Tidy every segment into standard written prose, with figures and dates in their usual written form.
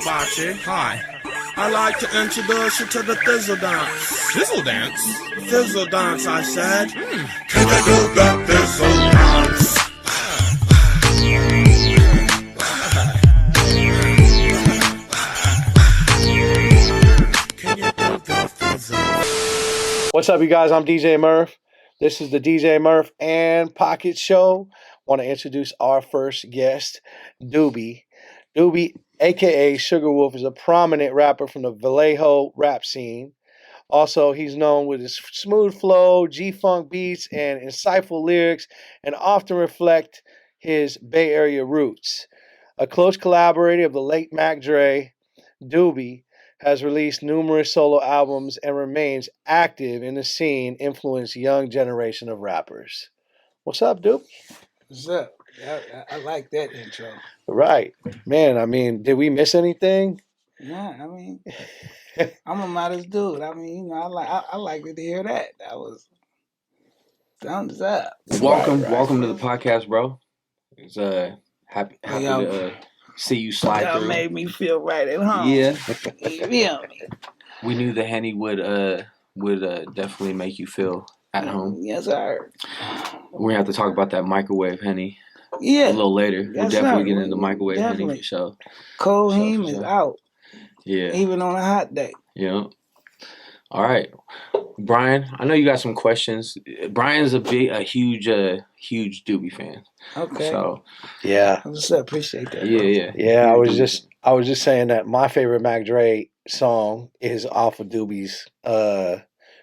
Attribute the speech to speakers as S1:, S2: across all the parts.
S1: everybody. Hi. I'd like to introduce you to the Thizzle Dance.
S2: Thizzle Dance?
S1: Thizzle Dance, I said. Can you do the Thizzle Dance? Can you do the Thizzle?
S3: What's up, you guys? I'm DJ Murph. This is the DJ Murph and Pocket Show. Want to introduce our first guest, Dubee. Dubee, a.k.a. Sugawolf, is a prominent rapper from the Vallejo rap scene. Also, he's known with his smooth flow, G-funk beats, and insightful lyrics, and often reflect his Bay Area roots. A close collaborator of the late Mac Dre, Dubee has released numerous solo albums and remains active in the scene, influencing young generation of rappers. What's up, Dubee?
S4: What's up? I like that intro.
S3: Right. Man, I mean, did we miss anything?
S4: Yeah, I mean, I'm a modest dude. I mean, you know, I like to hear that. That was thumbs up.
S5: Welcome
S3: Right.
S5: to the podcast, bro. It's happy to see you slide
S4: Y'all
S5: through.
S4: made me feel right at home.
S5: Yeah,
S4: You feel me?
S5: we knew the Henny would definitely make you feel at home.
S4: Yes, sir.
S5: We're gonna have to talk about that microwave Henny
S4: Yeah.
S5: a little later. We'll
S4: That's
S5: definitely
S4: right.
S5: get into microwave Henny
S4: Definitely.
S5: for sure.
S4: Cold
S5: For
S4: Heem is
S5: sure.
S4: out,
S5: Yeah,
S4: even on a hot day.
S5: yeah. All right, Brian. I know you got some questions. Brian's a huge Dubee fan.
S4: Okay.
S5: So
S3: Yeah.
S4: What's up? Appreciate that.
S5: yeah.
S3: Yeah, I
S5: Huge
S3: was just saying that my favorite Mac Dre song is off of Dubee's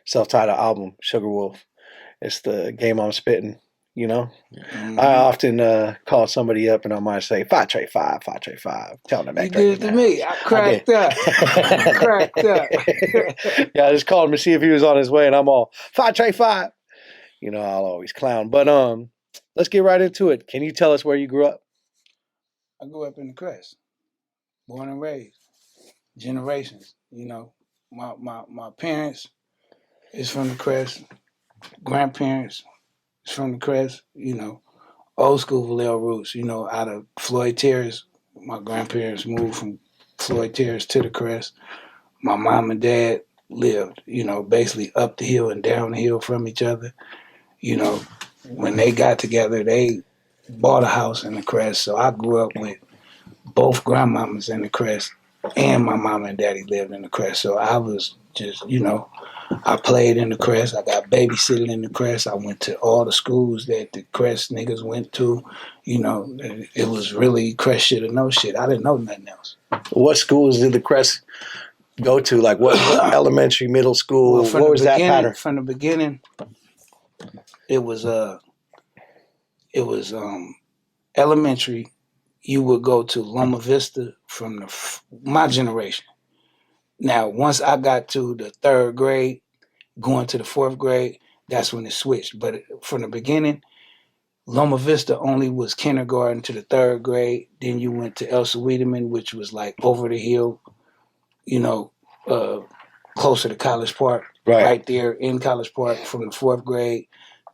S3: self-titled album, Sugawolf. It's the game I'm spitting, you know?
S4: Mhm.
S3: I often call somebody up and I might say, 5 Trey 5, 5 Trey 5. Tell them that
S4: You
S3: Mac Dre
S4: did it to me. I cracked up. I cracked up.
S3: Yeah, I just called him to see if he was on his way, and I'm all 5 Trey 5. You know, I'll always clown. But let's get right into it. Can you tell us where you grew up?
S4: I grew up in the Crest, born and raised, generations. You know, my parents is from the Crest, grandparents is from the Crest. You know, old school Vallejo roots. You know, out of Floyd Terrace, my grandparents moved from Floyd Terrace to the Crest. My mom and dad lived, you know, basically up the hill and down the hill from each other. You know, when they got together, they bought a house in the Crest. So I grew up with both grandmamas in the Crest, and my mama and daddy lived in the Crest. So I was just, you know, I played in the Crest. I got babysitted in the Crest. I went to all the schools that the Crest niggas went to. You know, it was really Crest shit or no shit. I didn't know nothing else.
S3: What schools did the Crest go to? Like what elementary, middle school?
S4: Well,
S3: What was that pattern?
S4: From the beginning, it was elementary. You would go to Loma Vista from my generation. Now, once I got to the third grade, going to the fourth grade, that's when it switched. But from the beginning, Loma Vista only was kindergarten to the third grade. Then you went to Elsa Wiedemann, which was like over the hill, you know, closer to College Park, right there in College Park, from the fourth grade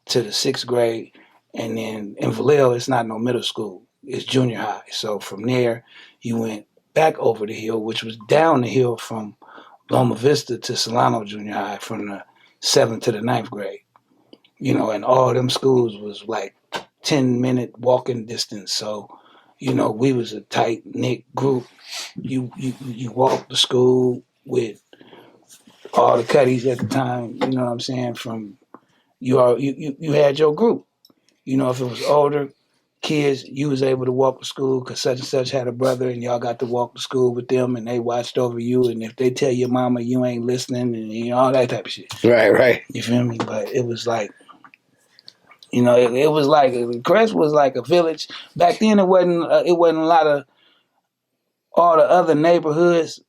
S4: to the sixth grade. And then in Vallejo, it's not no middle school. It's junior high. So from there, you went back over the hill, which was down the hill from Loma Vista to Solano Junior High, from the 7th to the 9th grade. You know, and all them schools was like 10-minute walking distance. So, you know, we was a tight-knit group. You walked to school with all the cutties at the time, you know what I'm saying, from you had your group. You know, if it was older kids, you was able to walk to school because such and such had a brother and y'all got to walk to school with them and they watched over you. And if they tell your mama you ain't listening and you know, all that type of shit.
S3: Right.
S4: You feel me? But it was like, you know, it was like, Crest was like a village. Back then it wasn't a lot of all the other neighborhoods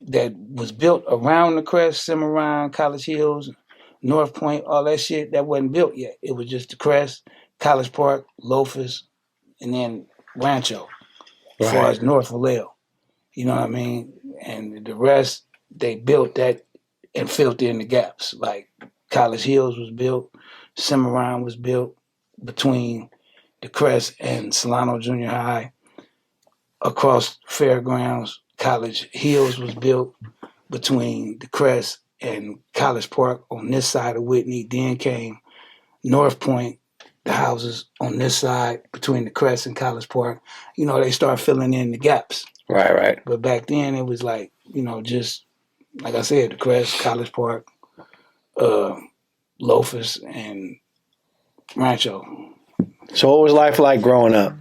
S4: that was built around the Crest, Cimarron, College Hills, North Point, all that shit, that wasn't built yet. It was just the Crest, College Park, Loafers, and then Rancho, as far as North Vallejo. You know what I mean? And the rest, they built that and filled in the gaps. Like College Hills was built, Cimarron was built between the Crest and Solano Junior High. Across Fairgrounds, College Hills was built between the Crest and College Park on this side of Whitney. Then came North Point, the houses on this side between the Crest and College Park. You know, they start filling in the gaps.
S3: Right.
S4: But back then it was like, you know, just like I said, the Crest, College Park, Loafers, and Rancho.
S3: So what was life like growing up?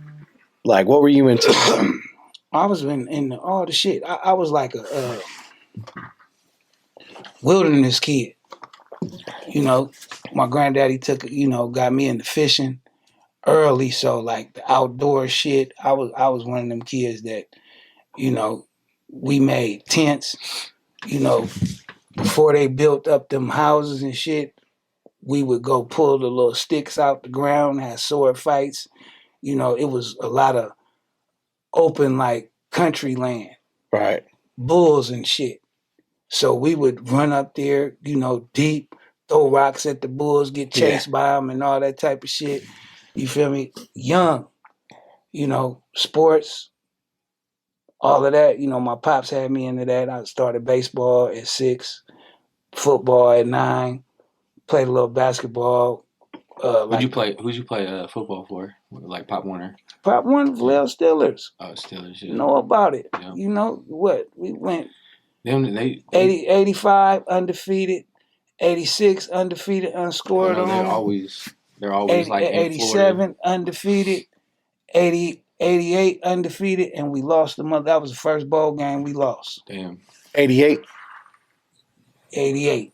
S3: Like, what were you into?
S4: I was in all the shit. I was like a wilderness kid. You know, my granddaddy got me into fishing early. So like the outdoor shit, I was one of them kids that, you know, we made tents. You know, before they built up them houses and shit, we would go pull the little sticks out the ground, have sword fights. You know, it was a lot of open like country land.
S3: Right.
S4: Bulls and shit. So we would run up there, you know, deep, throw rocks at the bulls, get chased by them and all that type of shit. You feel me? Young, you know, sports, all of that. You know, my pops had me into that. I started baseball at 6, football at 9, played a little basketball.
S5: Who'd you play football for? Like Pop Warner?
S4: Pop Warner, Vallejo Steelers.
S5: Oh, Steelers, yeah.
S4: Know about it.
S5: Yeah.
S4: You know what? We went
S5: They
S4: 85 undefeated, 86 undefeated, unscored on.
S5: They're always like in
S4: 87
S5: Florida.
S4: Undefeated, 88 undefeated, and we lost the month. That was the first bowl game we lost.
S5: Damn.
S3: 88.
S4: 88.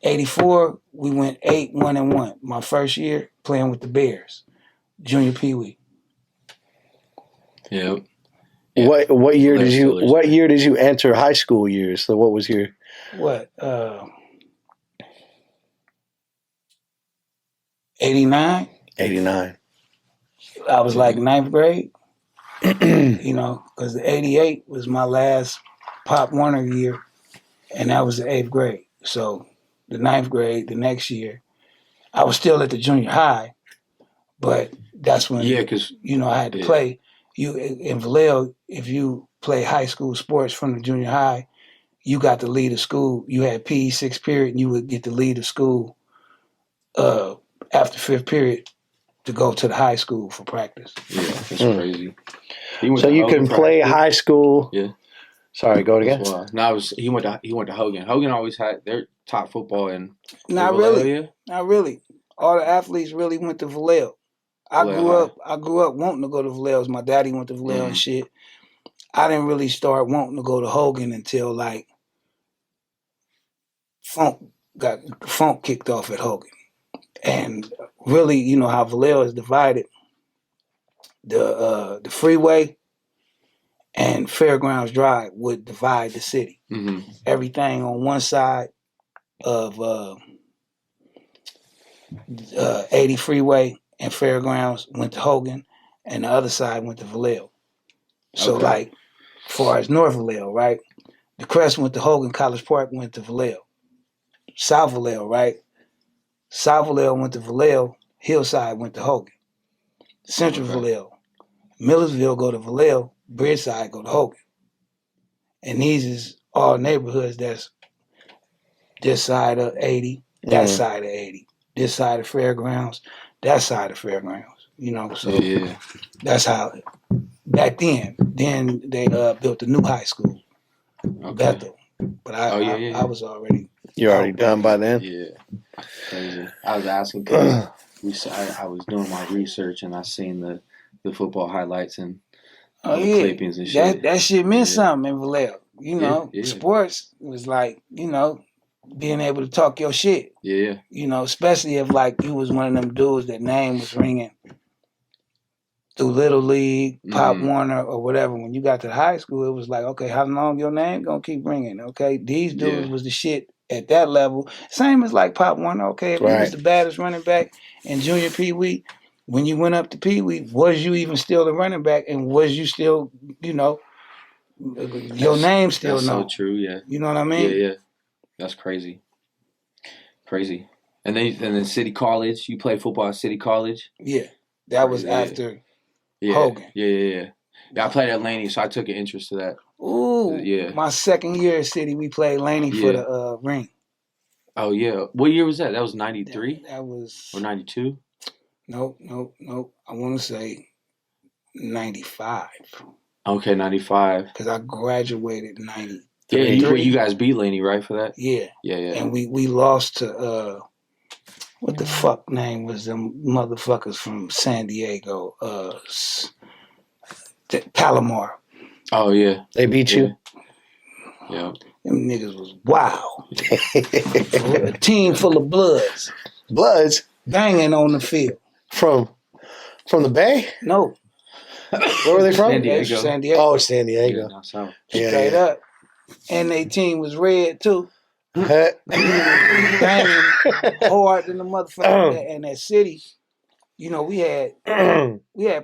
S4: 84, we went 8-1-1. My first year playing with the Bears, junior Pee Wee.
S5: Yep.
S3: Yeah. What year did you enter high school years? So what was your
S4: 89?
S3: 89.
S4: I was like 9th grade. You know, because the 88 was my last Pop Warner year, and that was the 8th grade. So the 9th grade, the next year, I was still at the junior high, but that's when
S5: because
S4: you know I had to play. You in Vallejo, if you play high school sports from the junior high, you got to lead the school. You had PE 6th period, and you would get to lead the school after 5th period to go to the high school for practice.
S5: Yeah, that's crazy.
S3: So you can play high school.
S5: Yeah.
S3: Sorry, go again.
S5: No, he went to Hogan. Hogan always had their top football in.
S4: Not really. All the athletes really went to Vallejo. I grew up wanting to go to Vallejo. My daddy went to Vallejo and shit. I didn't really start wanting to go to Hogan until like funk kicked off at Hogan. And really, you know how Vallejo is divided. The freeway and Fairgrounds Drive would divide the city. Mm-hmm. Everything on one side of 80 freeway and Fairgrounds went to Hogan, and the other side went to Vallejo. So like, as far as North Vallejo, right? The Crest went to Hogan, College Park went to Vallejo. South Vallejo, right? South Vallejo went to Vallejo, Hillside went to Hogan. Central Vallejo. Millersville go to Vallejo, Bridgeside go to Hogan. And these is all neighborhoods that's this side of 80, that side of 80. This side of Fairgrounds, that side of Fairgrounds. You know, so that's how, back then they built a new high school, Bethel. But I was already...
S3: You're already done by then?
S5: Yeah. Crazy. I was asking because I was doing my research and I seen the football highlights and clippings and shit.
S4: That shit meant something in Vallejo. You know, sports was like, you know, being able to talk your shit.
S5: Yeah.
S4: You know, especially if like you was one of them dudes that name was ringing through Little League, Pop Warner, or whatever. When you got to high school, it was like, okay, how long your name gonna keep ringing? Okay, these dudes was the shit at that level. Same as like Pop Warner. Okay, if you was the baddest running back in junior Pee Wee, when you went up to Pee Wee, was you even still the running back, and was you still, you know, your name still known?
S5: That's so true. Yeah.
S4: You know what I mean?
S5: Yeah. That's crazy. Crazy. And then City College. You played football at City College.
S4: Yeah, that was after Hogan.
S5: Yeah. Yeah, I played at Laney, so I took an interest to that.
S4: Ooh,
S5: yeah.
S4: My second year at City, we played Laney for the ring.
S5: Oh yeah, what year was that? That was 93.
S4: That was
S5: or 92.
S4: Nope. I want to say 95.
S5: Okay, 95.
S4: Because I graduated in 90.
S5: Yeah, you guys beat Laney, right, for that?
S4: Yeah.
S5: Yeah.
S4: And we lost to what the fuck name was them motherfuckers from San Diego? Palomar.
S5: Oh yeah,
S3: they beat you.
S5: Yeah.
S4: Them niggas was wow. A team full of bloods.
S3: Bloods
S4: banging on the field.
S3: From the Bay?
S4: No.
S3: Where were they from?
S5: San Diego.
S4: San Diego.
S3: Oh, San Diego.
S5: Yeah, not south.
S4: Straight up. And their team was red too. Banging hard in the motherfucker. And that City, you know, we had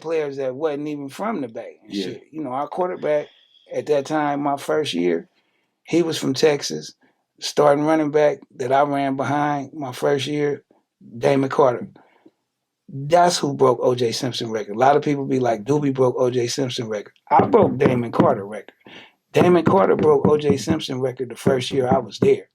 S4: players that wasn't even from the Bay and shit. You know, our quarterback at that time, my first year, he was from Texas. Starting running back that I ran behind my first year, Damon Carter. That's who broke O.J. Simpson record. A lot of people be like, Dubee broke O.J. Simpson record. I broke Damon Carter record. Damon Carter broke O.J. Simpson record the first year I was there.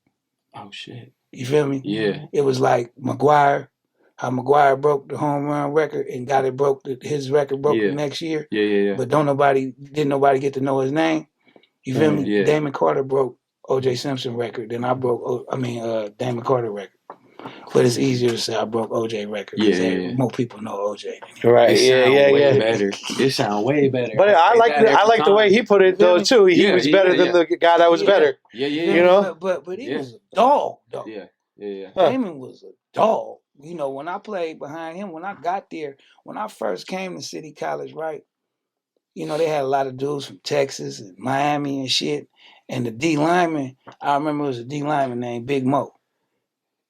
S5: Oh, shit.
S4: You feel me?
S5: Yeah.
S4: It was like McGuire, how McGuire broke the home run record and got it his record broke the next year.
S5: Yeah.
S4: But didn't nobody get to know his name. You feel me?
S5: Yeah.
S4: Damon Carter broke O.J. Simpson record. Then I broke, Damon Carter record. But it's easier to say I broke OJ record because more people know OJ.
S3: Right?
S5: Way better. It sounds way better.
S3: But I like the way he put it though too. He was better than the guy that was better.
S5: Yeah.
S3: You know.
S4: But he was a dog though.
S5: Yeah.
S4: Damon was a dog. You know, when I played behind him, when I got there, when I first came to City College, right? You know, they had a lot of dudes from Texas and Miami and shit. And the D lineman, I remember it was a D lineman named Big Mo.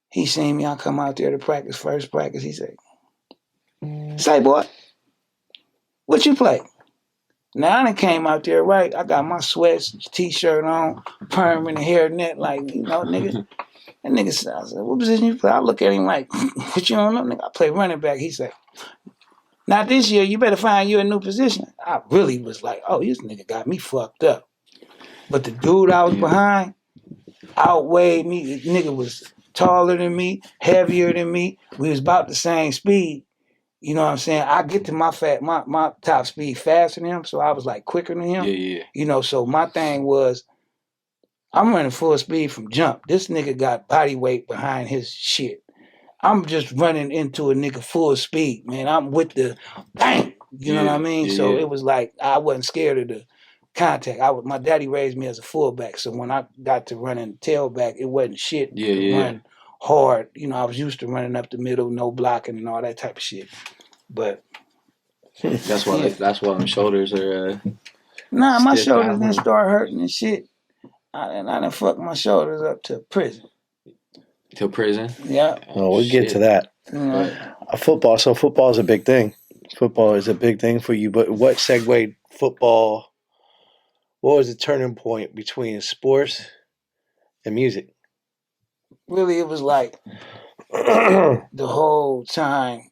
S4: He seen me, I come out there to practice, first practice. He said, say, boy, what you play? Now, I done came out there, right? I got my sweats, t-shirt on, perm and the hairnet, like, you know, nigga. That nigga said, I said, what position you play? I look at him like, what you don't know, nigga? I play running back. He said, not this year, you better find you a new position. I really was like, oh, this nigga got me fucked up. But the dude I was behind outweighed me. The nigga was taller than me, heavier than me. We was about the same speed. You know what I'm saying? I get to my top speed faster than him, so I was like quicker than him.
S5: Yeah.
S4: You know, so my thing was, I'm running full speed from jump. This nigga got body weight behind his shit. I'm just running into a nigga full speed, man. I'm with the bang. You know what I mean? So it was like I wasn't scared of the contact. My daddy raised me as a fullback, so when I got to running tailback, it wasn't shit to run hard. You know, I was used to running up the middle, no blocking and all that type of shit. But
S5: that's why them shoulders are.
S4: Nah, my shoulders didn't start hurting and shit. I done fucked my shoulders up to prison.
S5: To prison?
S4: Yeah.
S3: Oh, we'll get to that. Football. So football is a big thing. Football is a big thing for you. But what segued football? What was the turning point between sports and music?
S4: Really, it was like the whole time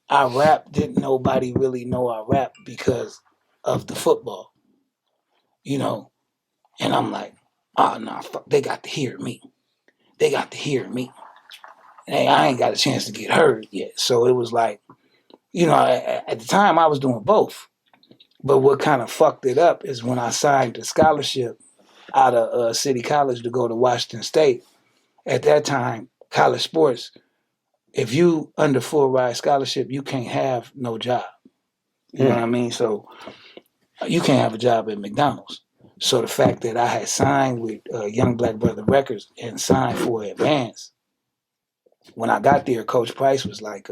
S4: I rap, didn't nobody really know I rap because of the football, you know? And I'm like, oh, no, fuck, they got to hear me. They got to hear me. Hey, I ain't got a chance to get heard yet. So it was like, you know, at the time I was doing both. But what kind of fucked it up is when I signed a scholarship out of City College to go to Washington State. At that time, college sports, if you under full ride scholarship, you can't have no job. You know what I mean? So you can't have a job at McDonald's. So the fact that I had signed with Young Black Brother Records and signed for advance, when I got there, Coach Price was like,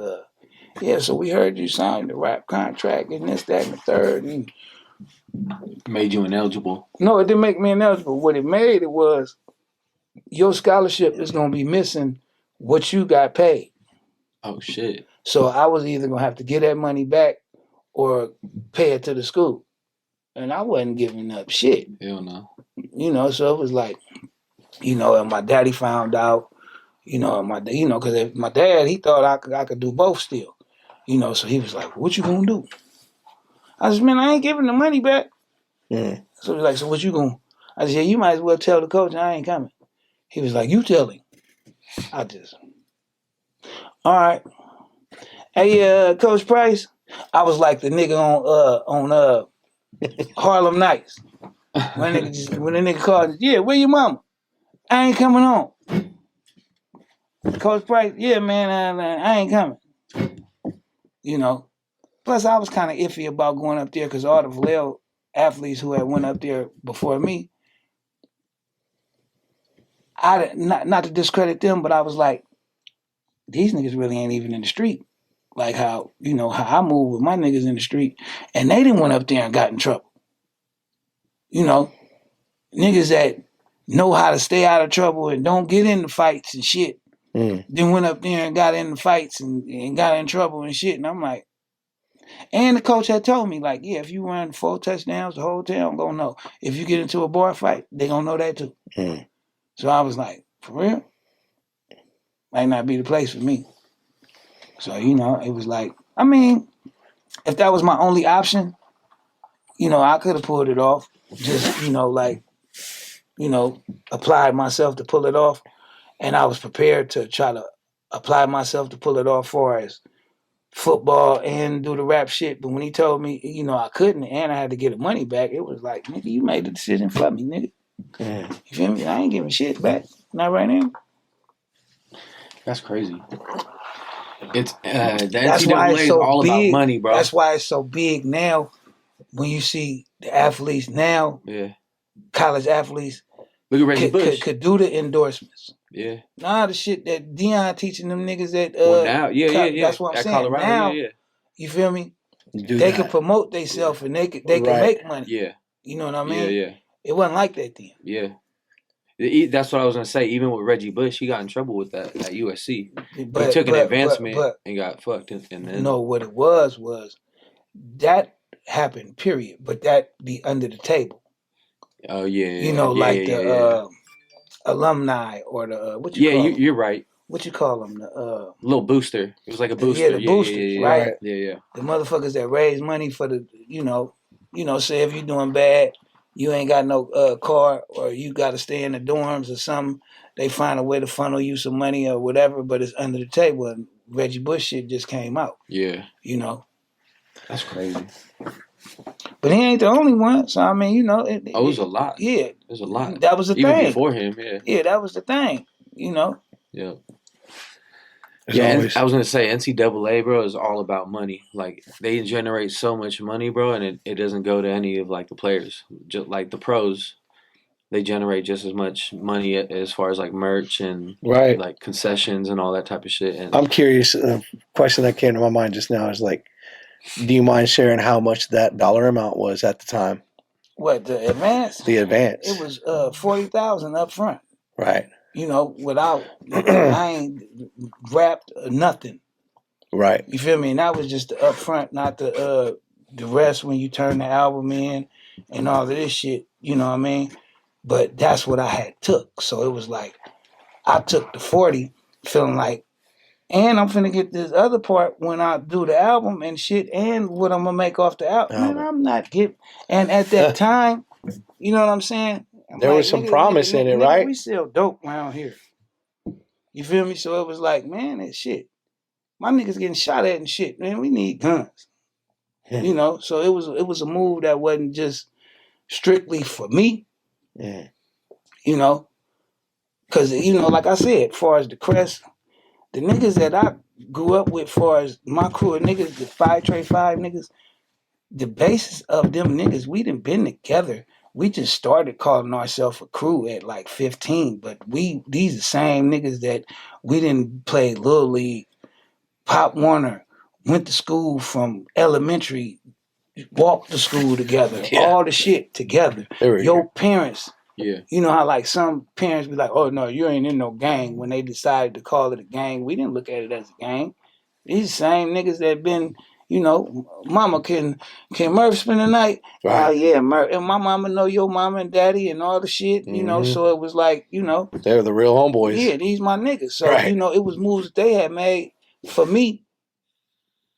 S4: yeah, so we heard you signed the rap contract and this, that, and the third. And
S5: made you ineligible.
S4: No, it didn't make me ineligible. What it made it was your scholarship is going to be missing what you got paid.
S5: Oh, shit.
S4: So I was either going to have to get that money back or pay it to the school. And I wasn't giving up shit.
S5: Hell no.
S4: You know, so it was like, you know, and my daddy found out, because my dad, he thought I could do both still. You know, so he was like, what you going to do? I said, man, I ain't giving the money back.
S3: Mm.
S4: So he was like, so what you going? I said, you might as well tell the coach I ain't coming. He was like, you tell him. I just, all right. Hey, Coach Price. I was like the nigga on Harlem Nights. When the nigga called, yeah, where your mama? I ain't coming home. Coach Price, yeah, man, I ain't coming. You know. Plus, I was kind of iffy about going up there because all the Vallejo athletes who had went up there before me, not to discredit them, but I was like, these niggas really ain't even in the street. Like how I move with my niggas in the street, and they didn't went up there and got in trouble. You know, niggas that know how to stay out of trouble and don't get into fights and shit. Then went up there and got in the fights and got in trouble and shit. And I'm like, and the coach had told me, like, yeah, if you run 4 touchdowns, the whole town gonna know. If you get into a bar fight, they gonna know that too. So I was like, for real? Might not be the place for me. So, it was like, I mean, if that was my only option, I could have pulled it off. Just, applied myself to pull it off. And I was prepared to try to apply myself to pull it off for as football and do the rap shit. But when he told me, I couldn't and I had to get the money back, it was like, nigga, you made the decision for me, nigga. You feel me? I ain't giving shit back. Not right now.
S5: That's crazy. It's the NCAA is all about money, bro.
S4: That's why it's so big now. When you see the athletes now, college athletes,
S5: look at Reggie Bush
S4: could do the endorsements.
S5: Yeah.
S4: Nah, the shit that Deion teaching them niggas at
S5: now,
S4: that's what I'm saying.
S5: Colorado,
S4: now, you feel me? They can promote themselves and they can make money.
S5: Yeah.
S4: You know what I mean?
S5: Yeah.
S4: It wasn't like that then.
S5: Yeah. That's what I was gonna say. Even with Reggie Bush, he got in trouble with that at USC. He took an advancement and got fucked. And then
S4: no, what it was that happened. Period. But that be under the table.
S5: Oh yeah.
S4: The alumni or the what you call them?
S5: You're right.
S4: What you call them? The
S5: little booster. It was like a booster.
S4: Yeah, the boosters, right?
S5: Yeah.
S4: The motherfuckers that raise money for the say if you're doing bad. You ain't got no car or you got to stay in the dorms or something. They find a way to funnel you some money or whatever, but it's under the table. And Reggie Bush shit just came out.
S5: Yeah.
S4: That's
S5: crazy.
S4: But he ain't the only one. So, I mean,
S5: it was a lot.
S4: Yeah.
S5: There's a lot.
S4: That was the
S5: Even
S4: thing.
S5: before him, yeah.
S4: Yeah, that was the thing,
S5: Yeah.
S3: Always.
S5: I was gonna say NCAA, bro, is all about money. Like they generate so much money, bro, and it doesn't go to any of like the players. Just like the pros, they generate just as much money as far as like merch and like concessions and all that type of shit. And
S3: I'm curious. A question that came to my mind just now is like, do you mind sharing how much that dollar amount was at the time?
S4: What, the advance?
S3: The advance.
S4: It was $40,000 up front.
S3: Right.
S4: Without I ain't rapped nothing.
S3: Right.
S4: You feel me? And that was just the upfront, not the rest when you turn the album in and all of this shit. You know what I mean? But that's what I had took. So it was like I took the 40, feeling like, and I'm finna get this other part when I do the album and shit, and what I'm gonna make off the album. Man, I'm not getting. And at that time, you know what I'm saying?
S3: There was some promise in it, right?
S4: We sell dope around here. You feel me? So it was like, man, that shit. My niggas getting shot at and shit. Man, we need guns. So it was a move that wasn't just strictly for me.
S3: Yeah.
S4: Because, like I said, as far as the Crest, the niggas that I grew up with, as far as my crew of niggas, the 5 niggas, the basis of them niggas, we done been together. We just started calling ourselves a crew at like 15, but these the same niggas that we didn't play Little League, Pop Warner, went to school from elementary, walked to school together, all the shit together. Your parents, you know how like some parents be like, oh no, you ain't in no gang when they decided to call it a gang. We didn't look at it as a gang. These same niggas that been, mama, can Murph spend the night?
S3: Right.
S4: Oh yeah, Murph. And my mama know your mama and daddy and all the shit, so it was like,
S3: they're the real homeboys.
S4: Yeah, these my niggas. So, it was moves that they had made for me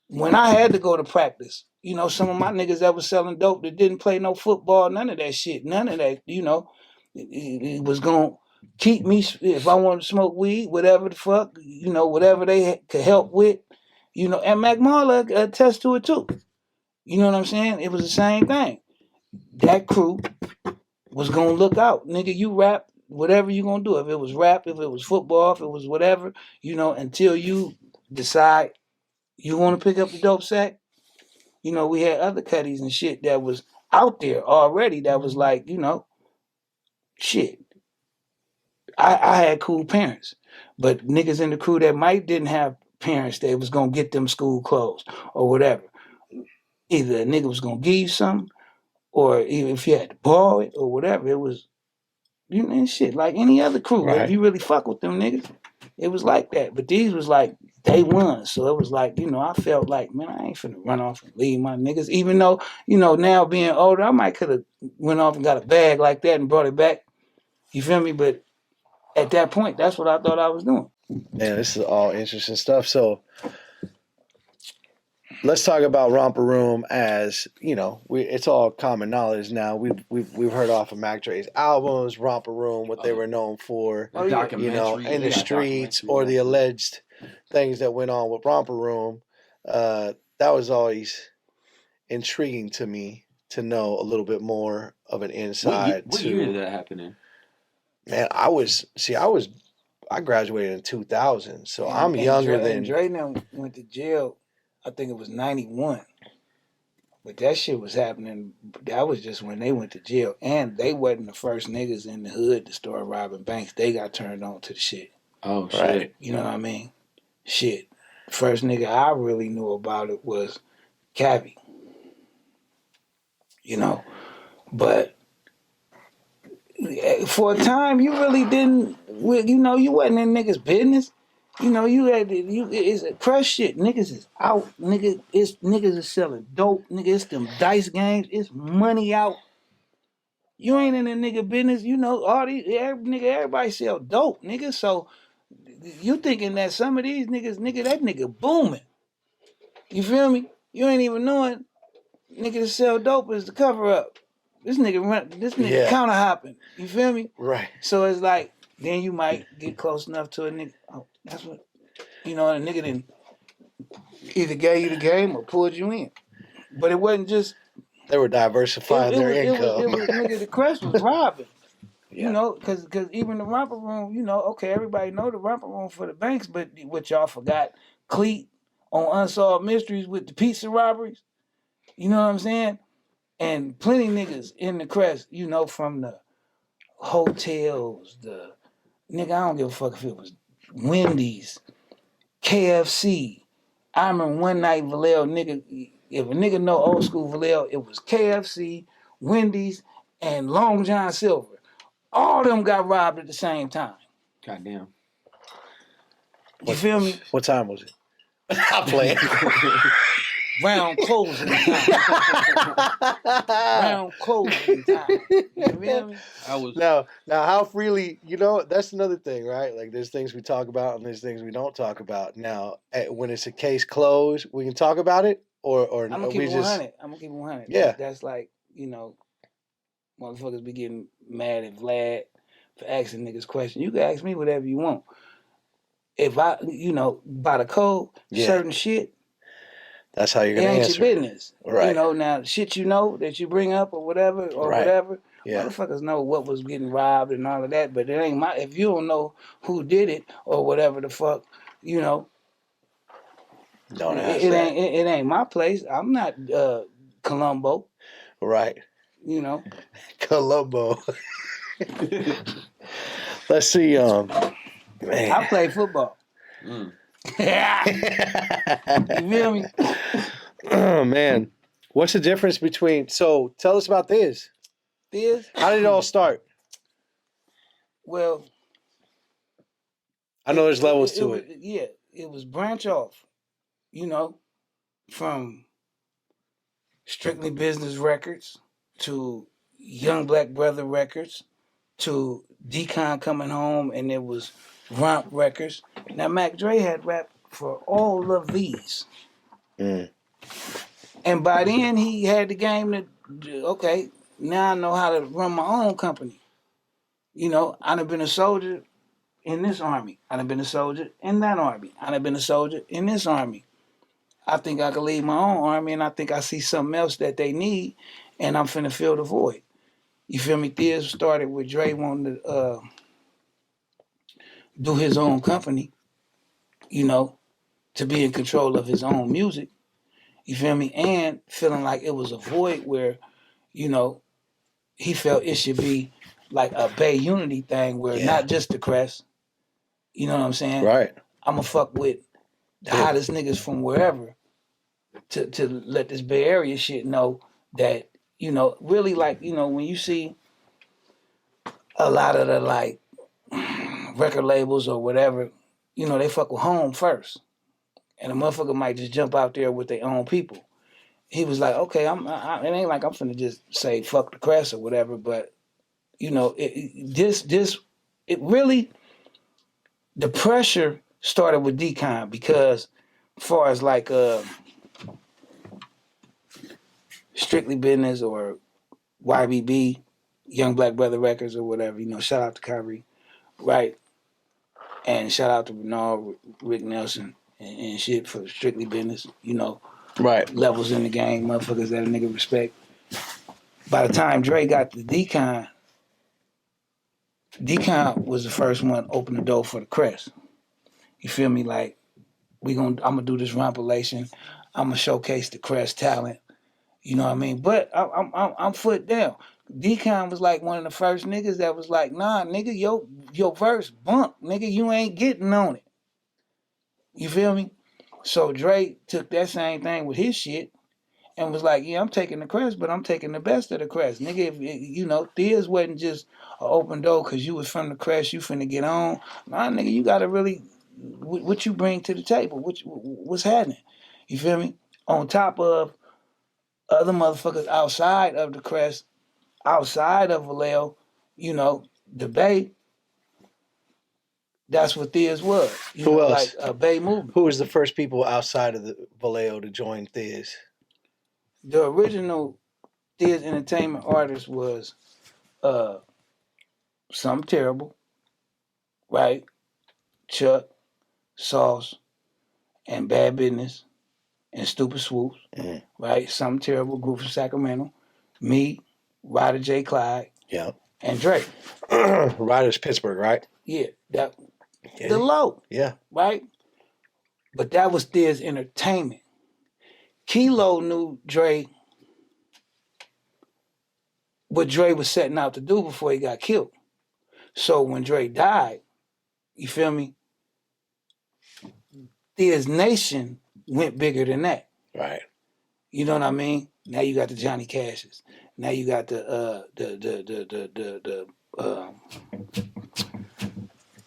S4: when I had to go to practice, You know, some of my niggas that was selling dope that didn't play no football, none of that shit, none of that. You know, it was gonna keep me if I wanted to smoke weed, whatever the fuck, you know, whatever they could help with, you know. And Mac Marla attest to it too. You know what I'm saying? It was the same thing. That crew was gonna look out, nigga. You rap, whatever you gonna do. If it was rap, if it was football, if it was whatever, you know, until you decide you want to pick up the dope sack. You know, we had other cutties and shit that was out there already. That was like, you know, shit. I had cool parents, but niggas in the crew that might didn't have parents that was gonna get them school clothes or whatever. Either a nigga was gonna give you something, or even if you had to borrow it or whatever, it was, you know, shit like any other crew.
S3: Right.
S4: If you really fuck with them niggas, it was like that. But these was like day one, so it was like, you know, I felt like, man, I ain't finna run off and leave my niggas. Even though, you know, now being older, I might could have went off and got a bag like that and brought it back. You feel me? But at that point, that's what I thought I was doing.
S3: Man, this is all interesting stuff. So let's talk about Romper Room. As you know, it's all common knowledge now. We've heard off of Mac Dre's albums, Romper Room, what they were known for,
S5: The
S3: you know, in the streets, or the alleged things that went on with Romper Room. That was always intriguing to me to know a little bit more of an inside.
S5: What year did that happen in?
S3: Man, I graduated in 2000, so I'm
S4: And
S3: younger
S4: Dre,
S3: than.
S4: And Dre now went to jail. I think it was 91. But that shit was happening. That was just when they went to jail. And they wasn't the first niggas in the hood to start robbing banks. They got turned on to the shit.
S5: Oh, shit.
S3: Right.
S4: You know what I mean? Shit. First nigga I really knew about it was Cabby. You know? But for a time, you really didn't, you know, you wasn't in niggas' business. You know, it's a Crest shit. Niggas is out. Niggas is selling dope. Nigga, it's them dice games. It's money out. You ain't in the nigga business. You know, everybody sell dope, nigga. So you thinking that some of these niggas, nigga, that nigga booming. You feel me? You ain't even knowing nigga to sell dope is the cover up. This nigga counter hopping. You feel me?
S3: Right.
S4: So it's like, then you might get close enough to a nigga. Oh, that's what, you know, a nigga then either gave you the game or pulled you in. But it wasn't just.
S3: They were diversifying their income.
S4: It was nigga, the Crest was robbing.
S3: Yeah.
S4: You know, because even the Romper Room, you know, okay, everybody know the Romper Room for the banks, but what y'all forgot, Cleat on Unsolved Mysteries with the pizza robberies. You know what I'm saying? And plenty niggas in the Crest, you know, from the hotels, nigga, I don't give a fuck if it was Wendy's, KFC. I remember one night, Vallejo, nigga, if a nigga know old school Vallejo, it was KFC, Wendy's, and Long John Silver. All of them got robbed at the same time.
S5: Goddamn.
S4: You feel me?
S3: What time was it? I'm playing.
S4: Round closing time. Round closing time. You feel me?
S3: Now, how freely, you know, that's another thing, right? Like, there's things we talk about and there's things we don't talk about. Now, when it's a case closed, we can talk about it, or
S4: I'm gonna keep it 100. I'm gonna keep it 100.
S3: Yeah.
S4: That's like, you know, motherfuckers be getting mad at Vlad for asking niggas questions. You can ask me whatever you want. If I, you know, by the code, certain shit,
S3: that's how you're
S4: it
S3: gonna
S4: ain't
S3: answer.
S4: your business.
S3: Right.
S4: You know, now shit you know that you bring up or whatever,
S3: Yeah.
S4: motherfuckers know what was getting robbed and all of that, but it ain't if you don't know who did it or whatever the fuck, you know,
S3: don't ask that.
S4: It ain't my place. I'm not Columbo.
S3: Right.
S4: You know.
S3: Columbo. Let's see, man.
S4: I play football.
S5: Mm.
S4: You feel me?
S3: Oh man. What's the difference between, so tell us about this.
S4: This?
S3: How did it all start?
S4: Well,
S3: I know there's levels to it.
S4: Yeah, it was branch off, you know, from Strictly Business Records to Young Black Brother Records to Decon Coming Home, and it was Romp Records. Now, Mac Dre had rap for all of these.
S3: Mm.
S4: And by then he had the game that, okay, now I know how to run my own company. You know, I done been a soldier in this army. I done been a soldier in that army. I done been a soldier in this army. I think I can lead my own army, and I think I see something else that they need, and I'm finna fill the void. You feel me? Thea's started with Dre wanting to do his own company, you know, to be in control of his own music. You feel me? And feeling like it was a void where, you know, he felt it should be like a Bay Unity thing where not just the Crest. You know what I'm saying?
S3: Right.
S4: I'ma fuck with the hottest niggas from wherever to let this Bay Area shit know that, you know, really like, you know, when you see a lot of the like record labels or whatever, you know, they fuck with home first. And a motherfucker might just jump out there with their own people. He was like, okay, it ain't like I'm finna just say fuck the Crest or whatever, but you know, it really, the pressure started with Decon because as far as like Strictly Business or YBB, Young Black Brother Records or whatever, you know, shout out to Kyrie, right? And shout out to Bernard, Rick Nelson, and shit for Strictly Business, you know.
S3: Right.
S4: Levels in the game, motherfuckers that a nigga respect. By the time Dre got to Decon was the first one to open the door for the Crest. You feel me? Like, I'm gonna do this compilation. I'm gonna showcase the Crest talent. You know what I mean? But I'm foot down. Decon was like one of the first niggas that was like, nah, nigga, your verse bump, nigga, you ain't getting on it. You feel me? So Dre took that same thing with his shit and was like, yeah, I'm taking the Crest, but I'm taking the best of the Crest. Nigga, if, you know, Thea's wasn't just an open door because you was from the Crest, you finna get on. Nah, nigga, you gotta really, what you bring to the table, what's happening? You feel me? On top of other motherfuckers outside of the Crest, outside of Vallejo, you know, the Bay, that's what Thea's was.
S3: Who else?
S4: Like a Bay movement.
S3: Who was the first people outside of the Vallejo to join Thea's?
S4: The original Thea's entertainment artist was Something Terrible, right? Chuck, Sauce, and Bad Business, and Stupid Swoops, right? Something Terrible, group from Sacramento. Me, Ryder J. Clyde, and Drake.
S3: Ryder's Pittsburgh, right?
S4: Yeah, the low.
S3: Yeah.
S4: Right? But that was Thea's entertainment. Kilo knew Dre, what Dre was setting out to do before he got killed. So when Dre died, you feel me? Thea's Nation went bigger than that.
S3: Right.
S4: You know what I mean? Now you got the Johnny Cashes. Now you got the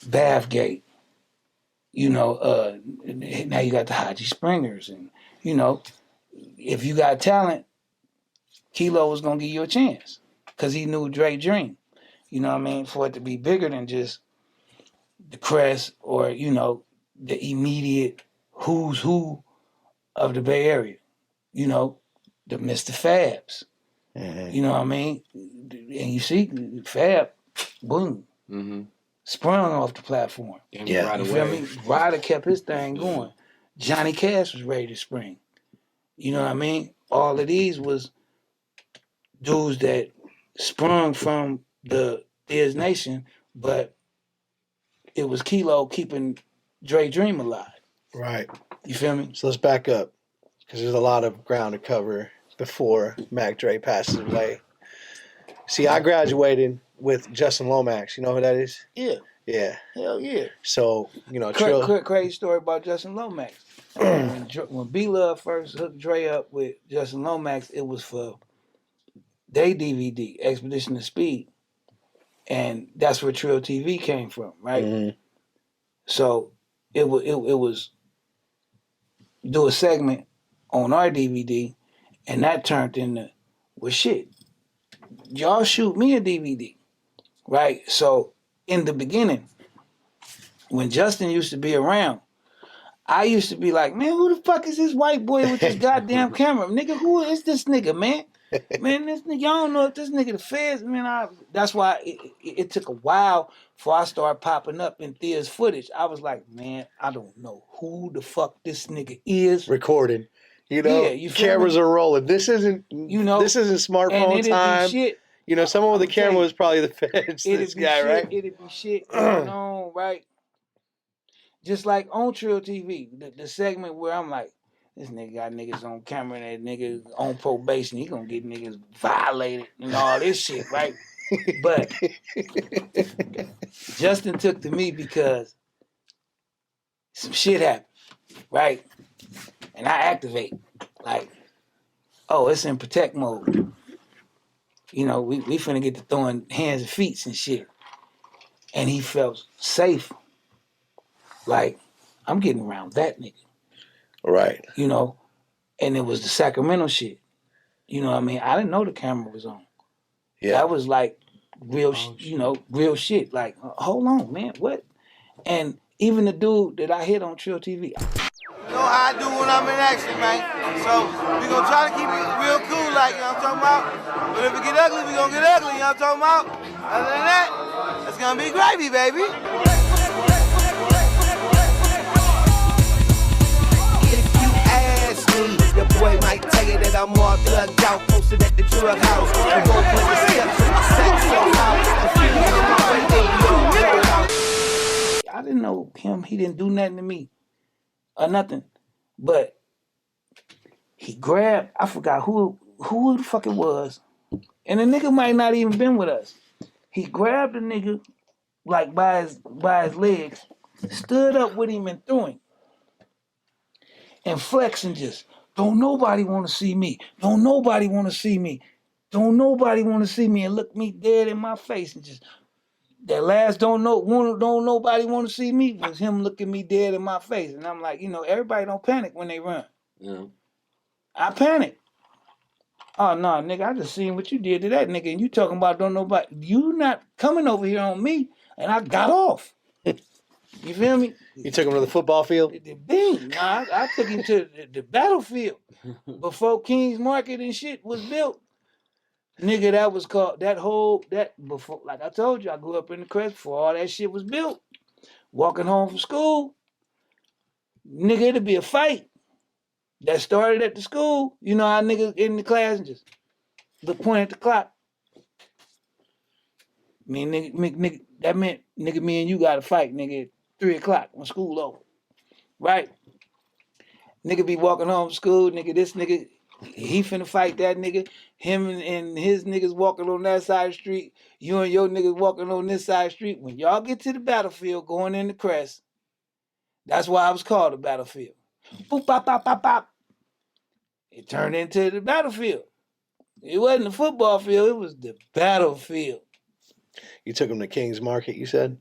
S4: Bathgate. You know, now you got the Haji Springers, and you know, if you got talent, Kilo was gonna give you a chance because he knew Dre dream. You know what I mean? For it to be bigger than just the Crest or you know the immediate who's who of the Bay Area. You know, the Mr. Fabs. Mm-hmm. You know what I mean? And you see Fab, boom. Mm-hmm. Sprung off the platform.
S5: Yeah, right
S4: you
S5: away.
S4: Feel me? Ryder kept his thing going. Johnny Cash was ready to spring. You know what I mean? All of these was dudes that sprung from the Thea's Nation, but it was Kilo keeping Dre Dream alive.
S3: Right.
S4: You feel me?
S3: So let's back up because there's a lot of ground to cover before Mac Dre passes away. See, I graduated with Justin Lomax. You know who that is?
S4: Yeah.
S3: Yeah.
S4: Hell yeah.
S3: So, you know, Trill.
S4: Crazy story about Justin Lomax. When B-Love first hooked Dre up with Justin Lomax, it was for their DVD, Expedition of Speed. And that's where Trill TV came from, right? Mm-hmm. So it was do a segment on our DVD, and that turned into, well, shit, y'all shoot me a DVD, right? So in the beginning, when Justin used to be around, I used to be like, man, who the fuck is this white boy with this goddamn camera? Nigga, who is this nigga, man? Man, this nigga, y'all don't know if this nigga the feds. Man, that's why it took a while before I started popping up in Thea's footage. I was like, man, I don't know who the fuck this nigga is.
S3: Recording. You know,
S4: Yeah, you feel
S3: cameras
S4: me?
S3: are rolling. This isn't this isn't smartphone
S4: and it'd
S3: time.
S4: Be shit.
S3: You know, someone with a
S4: I'ma tell
S3: camera
S4: you,
S3: was probably the feds. This guy,
S4: shit,
S3: right?
S4: It'd be shit going on, right? Just like on Trill TV, the segment where I'm like, this nigga got niggas on camera and that nigga on probation. He gonna get niggas violated and all this shit, right? But Justin took to me because some shit happened, right? And I activate, like, oh, it's in protect mode. You know, we finna get to throwing hands and feet and shit. And he felt safe. Like, I'm getting around that nigga.
S3: Right.
S4: You know, and it was the Sacramento shit. You know what I mean? I didn't know the camera was on.
S3: Yeah.
S4: That was like real, real shit. Like, hold on, man, what? And even the dude that I hit on Trill TV.
S2: You know how I do when I'm in action, man. So we gonna try to keep it real cool, like, you know what I'm talking about? But if it get ugly, we gonna get ugly, you know what I'm talking about? Other than that, it's gonna be gravy, baby. Your boy might tell you that I'm all thugged out, posted at the drug house. I won't put the steps in my sex so loud.
S4: I didn't know him. He didn't do nothing to me or nothing. But he grabbed, I forgot who the fuck it was. And the nigga might not even been with us. He grabbed the nigga like by his legs, stood up with him and threw him. And flexing just, don't nobody want to see me. Don't nobody want to see me. Don't nobody want to see me, and look me dead in my face and just, that last don't nobody want to see me was him looking me dead in my face. And I'm like, you know, everybody don't panic when they run.
S5: Yeah.
S4: I panic. Oh no, nigga, I just seen what you did to that nigga, and you talking about don't nobody, you not coming over here on me, and I got off. You feel me?
S3: You took him to the football field?
S4: Nah, I took him to the battlefield before King's Market and shit was built. Nigga, that was called, before, like I told you, I grew up in the Crest before all that shit was built. Walking home from school, nigga, it'd be a fight that started at the school. You know how niggas in the class and just point at the clock. Nigga, that meant, nigga, me and you got to fight, nigga, at 3 o'clock when school over. Right? Nigga be walking home from school, nigga, this nigga, he finna fight that nigga. Him and his niggas walking on that side of the street. You and your niggas walking on this side of the street. When y'all get to the battlefield going in the Crest, that's why I was called the battlefield. Boop, bop, bop, bop, bop. It turned into the battlefield. It wasn't the football field, it was the battlefield.
S3: You took him to King's Market, you said?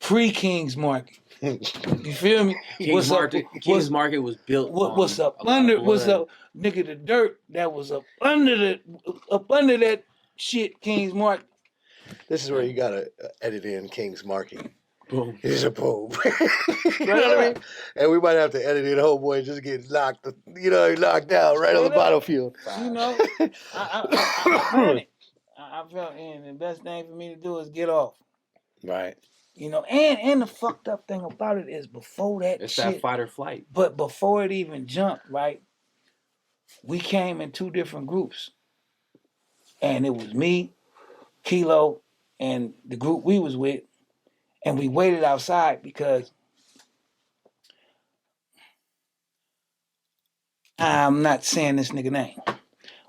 S4: Pre-King's Market. You feel me?
S5: King's Market was built.
S4: What's up under? What's up, nigga? The dirt that was up under that shit. King's Market.
S3: This is where you gotta edit in King's Market.
S5: Boom.
S3: He's a boom. You know what I mean? And we might have to edit in homeboy just get knocked out right on the battlefield.
S4: You know, I panicked. I felt, and the best thing for me to do is get off.
S3: Right.
S4: You know, and the fucked up thing about it is before that
S5: it's
S4: shit,
S5: that fight or flight.
S4: But before it even jumped, right, we came in 2 different groups. And it was me, Kilo, and the group we was with. And we waited outside because I'm not saying this nigga name.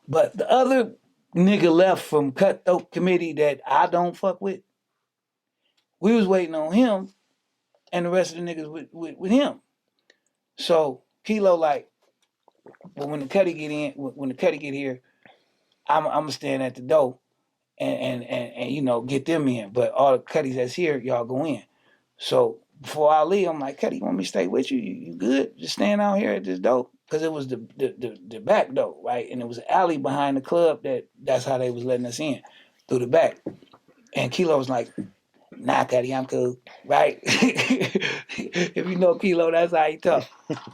S4: But the other nigga left from Cutthroat Committee that I don't fuck with, we was waiting on him and the rest of the niggas with him. So Kilo like, well, when the Cuddy get here, I'm gonna stand at the door and you know, get them in. But all the Cuddies that's here, y'all go in. So before I leave, I'm like, Cuddy, you want me to stay with you? You good? Just stand out here at this door. Because it was the back door, right? And it was an alley behind the club that's how they was letting us in, through the back. And Kilo was like, Nah, Cuddy, I'm cool, right? If you know Kilo, that's how he talk.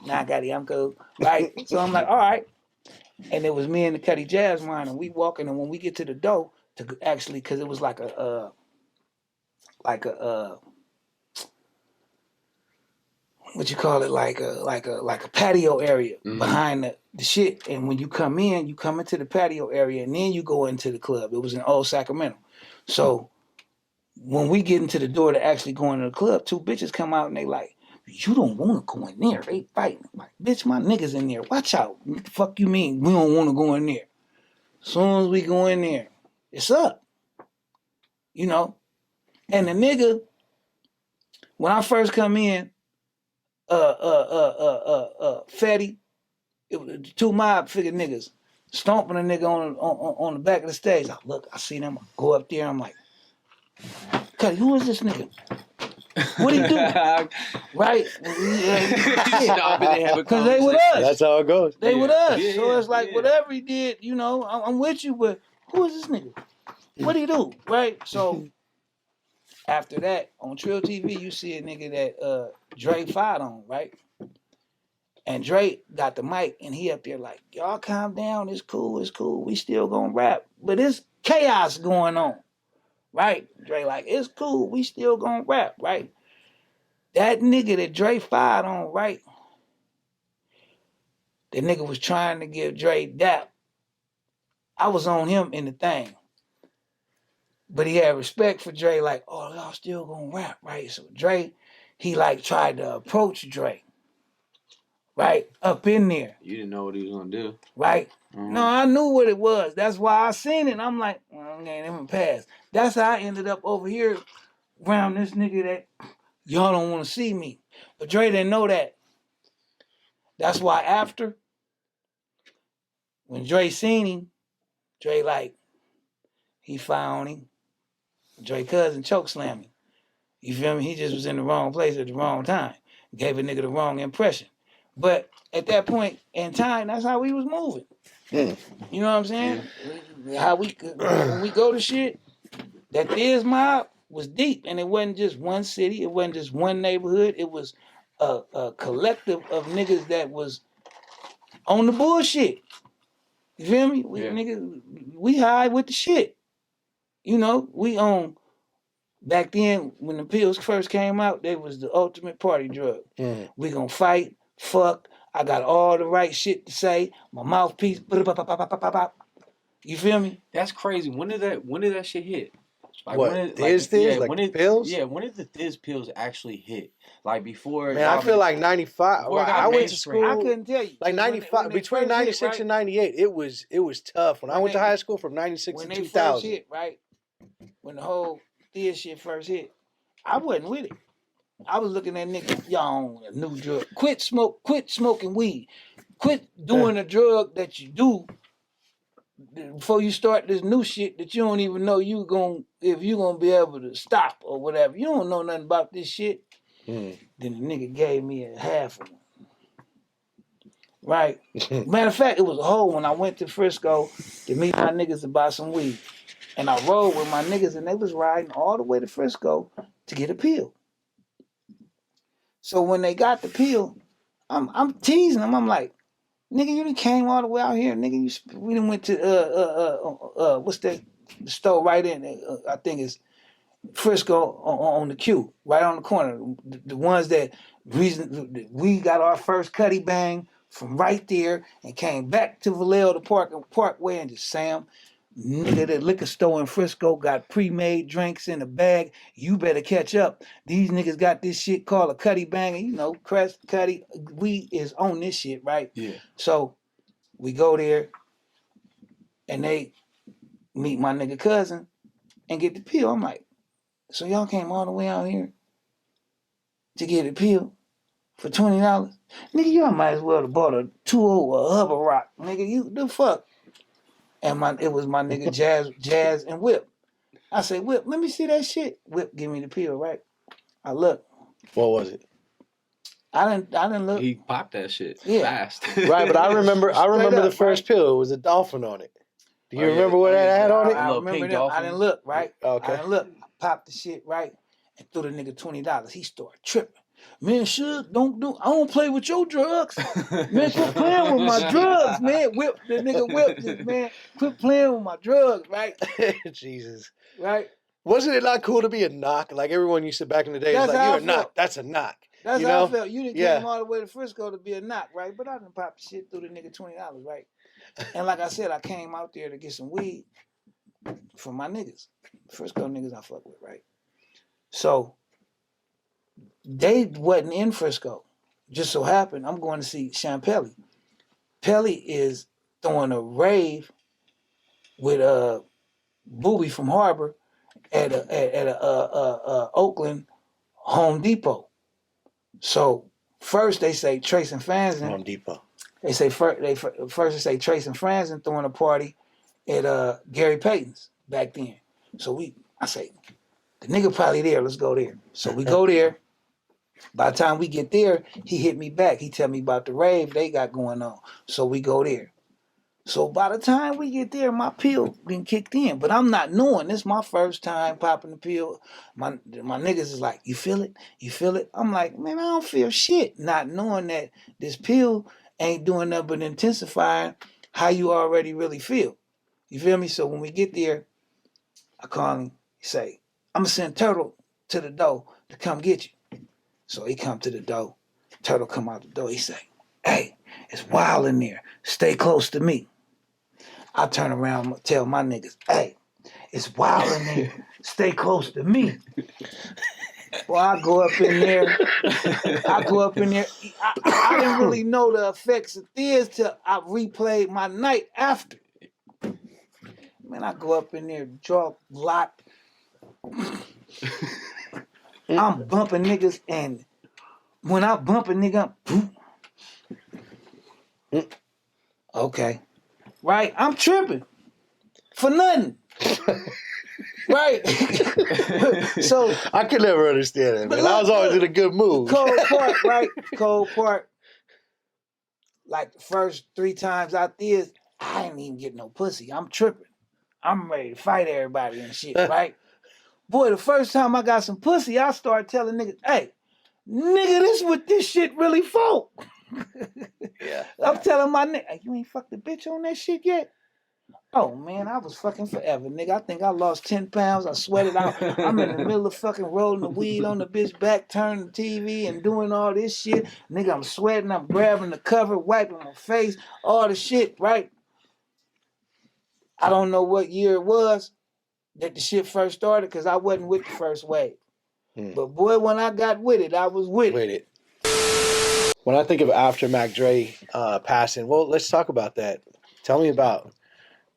S4: Nah, Cuddy, I'm cool, right? So I'm like, all right. And it was me and the Cuddy Jazz line, and we walking, and when we get to the door, to actually, because it was like a what you call it, like a patio area behind the shit. And when you come into the patio area, and then you go into the club. It was in old Sacramento. So when we get into the door to actually go into the club, two bitches come out and they like, you don't want to go in there. They fighting. I'm like, bitch, my niggas in there. Watch out. What the fuck you mean we don't want to go in there? As soon as we go in there, it's up. You know? And the nigga, when I first come in, Fetty, it was two mob figure niggas stomping a nigga on the back of the stage. I see them go up there. I'm like, Cuddy, who is this nigga? What he do? Right? Because they with us.
S3: That's how it goes.
S4: They with us.
S5: Yeah,
S4: So it's like whatever he did, you know, I'm with you, but who is this nigga? What do you do? Right? So after that, on Trill TV, you see a nigga that Dre fired on, right? And Dre got the mic and he up there like, y'all calm down, it's cool, we still gonna rap. But it's chaos going on, right? Dre like, it's cool, we still gonna rap, right? That nigga that Dre fired on, right? The nigga was trying to give Dre dap. I was on him in the thing. But he had respect for Dre, like, oh, y'all still gonna rap, right? So Dre, he like tried to approach Dre. Right? Up in there.
S5: You didn't know what he was gonna do.
S4: Right? No, I knew what it was. That's why I seen it. I'm like, well, ain't even pass. That's how I ended up over here around this nigga that y'all don't want to see me. But Dre didn't know that. That's why after, when Dre seen him, Dre like, he found him. Dre cousin chokeslammed him. You feel me? He just was in the wrong place at the wrong time. Gave a nigga the wrong impression. But at that point in time, that's how we was moving. You know what I'm saying? How when we go to shit, that Thiz mob was deep, and it wasn't just one city, it wasn't just one neighborhood, it was a collective of niggas that was on the bullshit. You feel me? We high with the shit. You know, we on. Back then, when the pills first came out, they was the ultimate party drug. We gonna fight. Fuck, I got all the right shit to say. My mouthpiece. You feel me?
S5: That's crazy. When did that shit hit? Like,
S3: what? Pills?
S5: Yeah, when did the Thiz pills actually hit? Like before.
S3: Man, I feel like 95. I went to school.
S4: I couldn't tell you.
S3: Like 95, between 96 and 98, it was tough. When I went to high school from 96 to 2000. When they first
S4: hit, right? When the whole Thiz shit first hit, I wasn't with it. I was looking at niggas, y'all on a new drug. Quit smoking weed. Quit doing a drug that you do before you start this new shit that you don't even know if you're gonna be able to stop or whatever. You don't know nothing about this shit. Then the nigga gave me a half of one. Right? Matter of fact, it was a whole one. I went to Frisco to meet my niggas to buy some weed. And I rode with my niggas and they was riding all the way to Frisco to get a pill. So when they got the pill, I'm teasing them. I'm like, nigga, you done came all the way out here, nigga. We done went to what's that store right in? I think it's Frisco on the Q, right on the corner. The ones that we got our first Cuddy bang from right there and came back to Vallejo the Parkway and just Sam. Nigga, the liquor store in Frisco got pre-made drinks in a bag. You better catch up. These niggas got this shit called a Cuddy bang. You know, Crest, Cuddy, we is on this shit, right?
S5: Yeah.
S4: So we go there and they meet my nigga cousin and get the pill. I'm like, so y'all came all the way out here to get a pill for $20? Nigga, y'all might as well have bought a 2-0 Hubba Rock. Nigga, you the fuck. And it was my nigga Jazz and Whip. I say, Whip, let me see that shit. Whip, give me the pill, right? I look.
S3: What was it?
S4: I didn't look.
S5: He popped that shit fast.
S3: Right, but I remember the first pill. It was a dolphin on it. Do you remember what that had on it?
S4: I remember that. I didn't look, right?
S3: Okay.
S4: I didn't look. I popped the shit, right? and threw the nigga $20. He started tripping. Man, I don't play with your drugs. Man, quit playing with my drugs, man. The nigga whipped this, man. Quit playing with my drugs, right?
S3: Jesus.
S4: Right?
S3: Wasn't it not cool to be a knock? Like everyone used to back in the day.
S4: That's
S3: It's like,
S4: how
S3: you're
S4: I
S3: a knock.
S4: felt.
S3: That's a knock.
S4: That's
S3: you
S4: how
S3: know?
S4: I felt. You done
S3: Yeah.
S4: came all the way to Frisco to be a knock, right? But I done popped the shit through the nigga $20, right? And like I said, I came out there to get some weed for my niggas. Frisco niggas I fuck with, right? So they wasn't in Frisco. Just so happened I'm going to see Sean Pelly. Pelly is throwing a rave with Booby from Harbor at a Oakland Home Depot. So first they say Trace and Franzen.
S3: Home Depot.
S4: They say first they say Trace and Franzen throwing a party at Gary Payton's back then. So I say, the nigga probably there. Let's go there. So we go there. By the time we get there, he hit me back. He tell me about the rave they got going on. So we go there. So by the time we get there, my pill been kicked in. But I'm not knowing. This is my first time popping the pill. My niggas is like, you feel it? You feel it? I'm like, man, I don't feel shit. Not knowing that this pill ain't doing nothing but intensifying how you already really feel. You feel me? So when we get there, I call him, say, I'm going to send Turtle to the door to come get you. So he come to the door. Turtle come out the door. He say, hey, it's wild in there. Stay close to me. I turn around and tell my niggas, hey, it's wild in there. Stay close to me. Well, I go up in there. I didn't really know the effects of this till I replayed my night after. Man, I go up in there, draw lot. I'm bumping niggas, and when I bump a nigga, okay. Right? I'm tripping. For nothing. Right? So
S3: I could never understand it, man. I was always in a good mood.
S4: Cold part, right? Cold part. Like the first 3 times out there, I didn't even get no pussy. I'm tripping. I'm ready to fight everybody and shit, right? Boy, the first time I got some pussy, I started telling niggas, hey, nigga, this what this shit really for.
S3: Yeah.
S4: I'm telling my nigga, hey, you ain't fucked the bitch on that shit yet? Oh, man, I was fucking forever, nigga. I think I lost 10 pounds. I sweated out. I'm in the middle of fucking rolling the weed on the bitch back, turning the TV and doing all this shit. Nigga, I'm sweating. I'm grabbing the cover, wiping my face, all the shit, right? I don't know what year it was that the shit first started because I wasn't with the first wave. But boy, when I got with it, I was with it.
S3: When I think of after Mac Dre passing, well, let's talk about that. Tell me about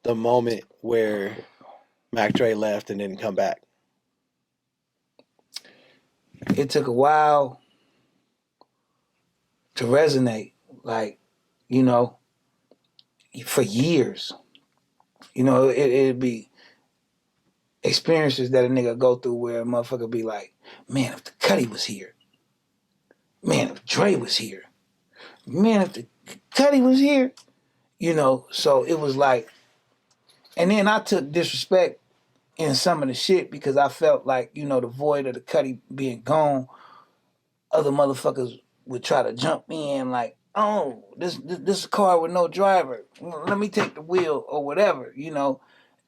S3: the moment where Mac Dre left and didn't come back.
S4: It took a while to resonate, like, you know, for years. You know, it'd be experiences that a nigga go through where a motherfucker be like, man, if the Cuddy was here. Man, if Dre was here. Man, if the Cuddy was here. You know, so it was like, and then I took disrespect in some of the shit because I felt like, you know, the void of the Cuddy being gone, other motherfuckers would try to jump in like, oh, this is a car with no driver. Let me take the wheel or whatever, you know.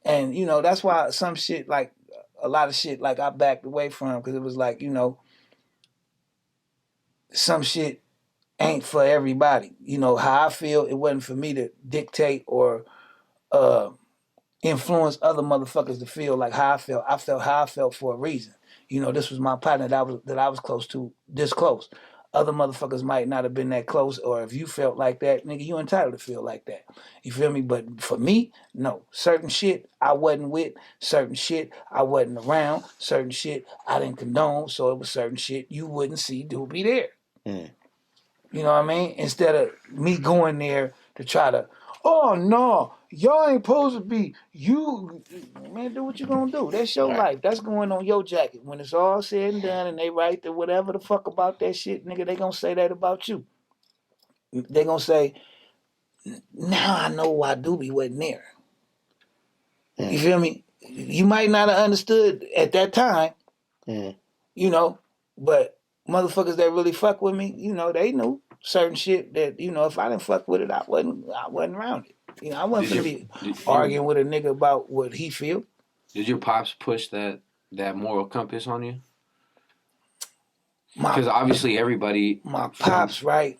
S4: And, you know, that's why some shit, like, a lot of shit, like, I backed away from because it was like, you know, some shit ain't for everybody. You know, how I feel, it wasn't for me to dictate or influence other motherfuckers to feel like how I felt. I felt how I felt for a reason. You know, this was my partner that I was close to, this close. Other motherfuckers might not have been that close, or if you felt like that, nigga, you entitled to feel like that. You feel me? But for me, no. Certain shit I wasn't with, certain shit I wasn't around, certain shit I didn't condone, so it was certain shit you wouldn't see Dubee there. You know what I mean? Instead of me going there to try to, oh no, y'all ain't supposed to be, you, man, do what you gonna do. That's your life. That's going on your jacket. When it's all said and done and they write the whatever the fuck about that shit, nigga, they gonna say that about you. They gonna say, now I know why Dubee wasn't there. You feel me? You might not have understood at that time, you know. But motherfuckers that really fuck with me, you know, they knew certain shit that, you know, if I didn't fuck with it, I wasn't around it. You know, I wasn't gonna be arguing with a nigga about what he feel.
S5: Did your pops push that moral compass on you? Because obviously everybody.
S4: My pops, right?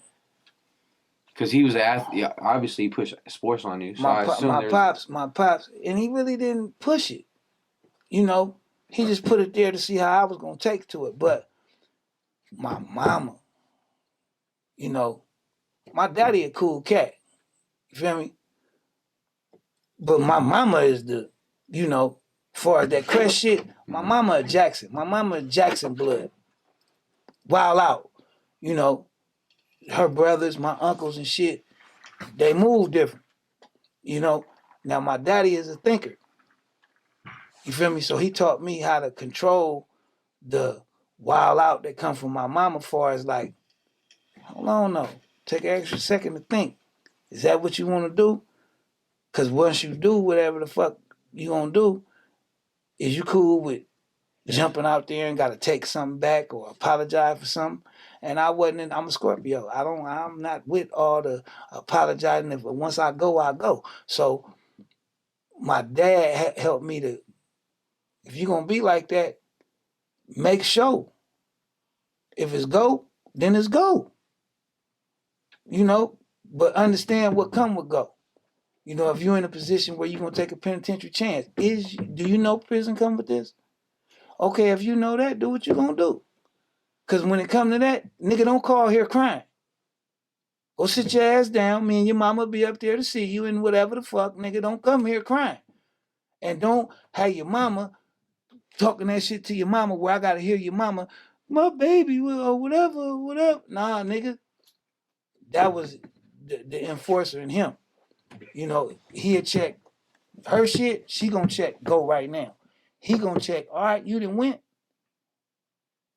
S5: Because he was an athlete. Obviously, he pushed sports on you. So
S4: my pops, and he really didn't push it. You know, he just put it there to see how I was gonna take to it. But my mama, you know, my daddy a cool cat. You feel me? But my mama is the, you know, far as that Crest shit, my mama a Jackson. My mama a Jackson blood. Wild out. You know, her brothers, my uncles and shit, they move different. You know, now my daddy is a thinker. You feel me? So he taught me how to control the wild out that come from my mama, far as like, hold on, no, take an extra second to think. Is that what you want to do? Because once you do whatever the fuck you gonna do, is you cool with jumping out there and gotta take something back or apologize for something? And I'm a Scorpio. I'm not with all the apologizing. If once I go, I go. So my dad helped me to, if you're gonna be like that, make sure. If it's go, then it's go. You know, but understand what come with go. You know, if you're in a position where you're gonna take a penitentiary chance, do you know prison come with this? Okay, if you know that, do what you gonna do. Cause when it come to that, nigga, don't call here crying. Go sit your ass down. Me and your mama be up there to see you and whatever the fuck, nigga, don't come here crying. And don't have your mama talking that shit to your mama where I gotta hear your mama, my baby, or whatever. Nah, nigga. That was the enforcer in him. You know, he'll check her shit, she gonna check go right now. He gonna check, all right, you done went.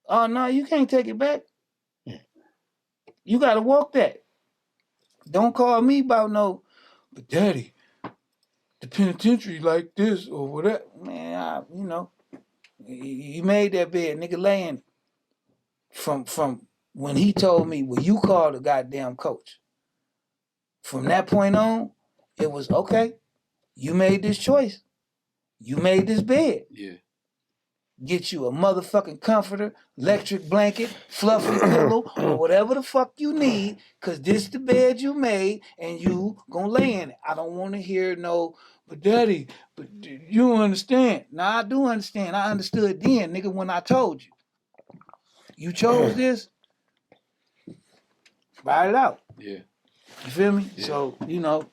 S4: Oh, no, you can't take it back. You gotta walk that. Don't call me about no, but daddy, the penitentiary like this or whatever. Man, you know, you made that bed, nigga, laying from when he told me, well, you call the goddamn coach. From that point on, it was okay. You made this choice. You made this bed.
S5: Yeah.
S4: Get you a motherfucking comforter, electric blanket, fluffy pillow, or whatever the fuck you need, because this the bed you made, and you gonna lay in it. I don't want to hear no, but daddy, but you don't understand. Nah, I do understand. I understood then, nigga, when I told you. You chose this, ride it out.
S5: Yeah.
S4: You feel me?
S5: Yeah.
S4: So, you know.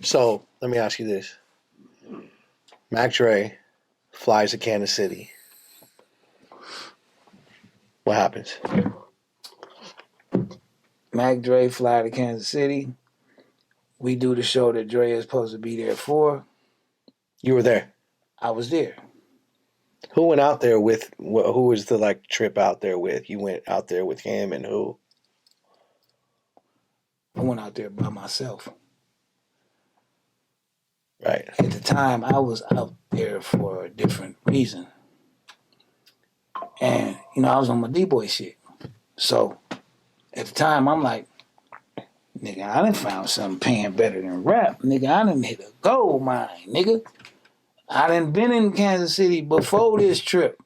S3: So, let me ask you this. Mac Dre flies to Kansas City. What happens?
S4: Mac Dre fly to Kansas City. We do the show that Dre is supposed to be there for.
S3: You were there.
S4: I was there.
S3: Who went out there with, who was the like trip out there with? You went out there with him and who?
S4: I went out there by myself.
S3: Right.
S4: At the time, I was out there for a different reason. And, you know, I was on my D-boy shit. So, at the time, I'm like, nigga, I done found something paying better than rap. Nigga, I done hit a gold mine, nigga. I done been in Kansas City before this trip.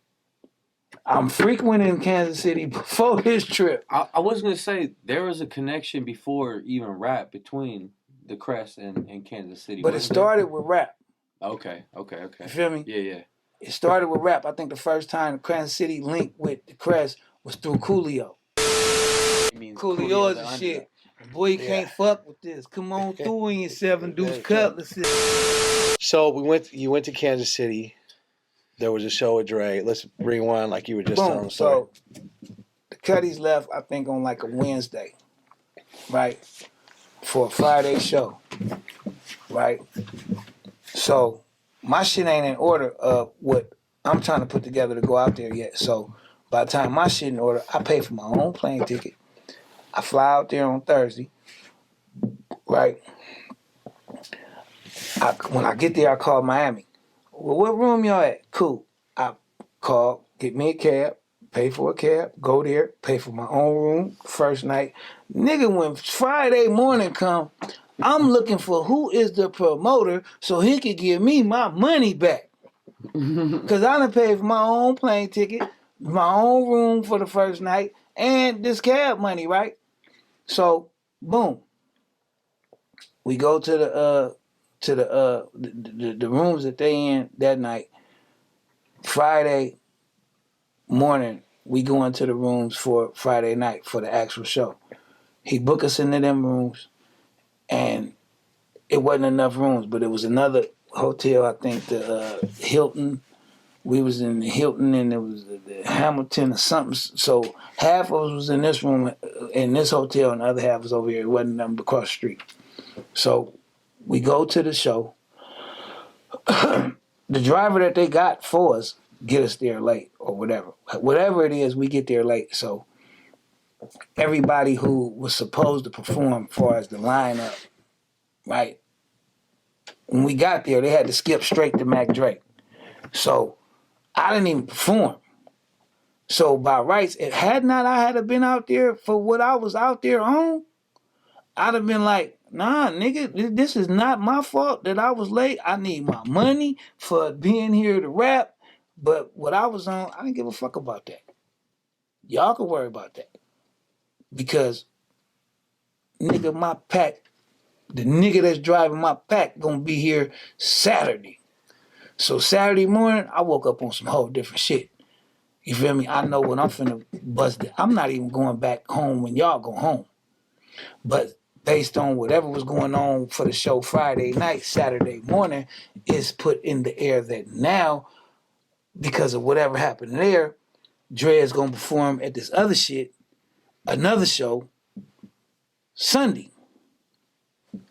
S4: I'm frequent in Kansas City before this trip.
S5: I was going to say, there was a connection before even rap between the Crest and Kansas City.
S4: But it started with rap.
S5: Okay.
S4: You feel me?
S5: Yeah.
S4: It started with rap. I think the first time Kansas City linked with the Crest was through Coolio. Coolio is the shit. Boy, you can't fuck with this. Come on through in your 7 Deuce Cutlasses.
S3: So you went to Kansas City. There was a show with Dre. Let's rewind like you were just telling the story.
S4: So the Cuddies left, I think, on like a Wednesday, right? For a Friday show, right? So my shit ain't in order of what I'm trying to put together to go out there yet. So by the time my shit in order, I pay for my own plane ticket. I fly out there on Thursday, right? When I get there, I call Miami. Well, what room y'all at? Cool. I call, get me a cab, pay for a cab, go there, pay for my own room, first night. Nigga, when Friday morning come, I'm looking for who is the promoter so he could give me my money back. Because I done paid for my own plane ticket, my own room for the first night, and this cab money, right? So, boom. We go to the rooms that they in that night. Friday morning, we go into the rooms for Friday night for the actual show. He booked us into them rooms, and it wasn't enough rooms, but it was another hotel, I think the Hilton. We was in the Hilton, and it was the Hamilton or something. So half of us was in this room, in this hotel, and the other half was over here. It wasn't nothing but across the street. So we go to the show. The driver that they got for us get us there late or whatever. Whatever it is, we get there late. So everybody who was supposed to perform as far as the lineup, right? When we got there, they had to skip straight to Mac Dre. So I didn't even perform. So by rights, if had not I had been out there for what I was out there on, I'd have been like, nah, nigga, this is not my fault that I was late. I need my money for being here to rap. But what I was on, I didn't give a fuck about that. Y'all can worry about that. Because, nigga, my pack, the nigga that's driving my pack gonna be here Saturday. So Saturday morning, I woke up on some whole different shit. You feel me? I know when I'm finna bust it. I'm not even going back home when y'all go home. But based on whatever was going on for the show Friday night, Saturday morning, is put in the air that now, because of whatever happened there, Dre is gonna perform at this other shit, another show, Sunday.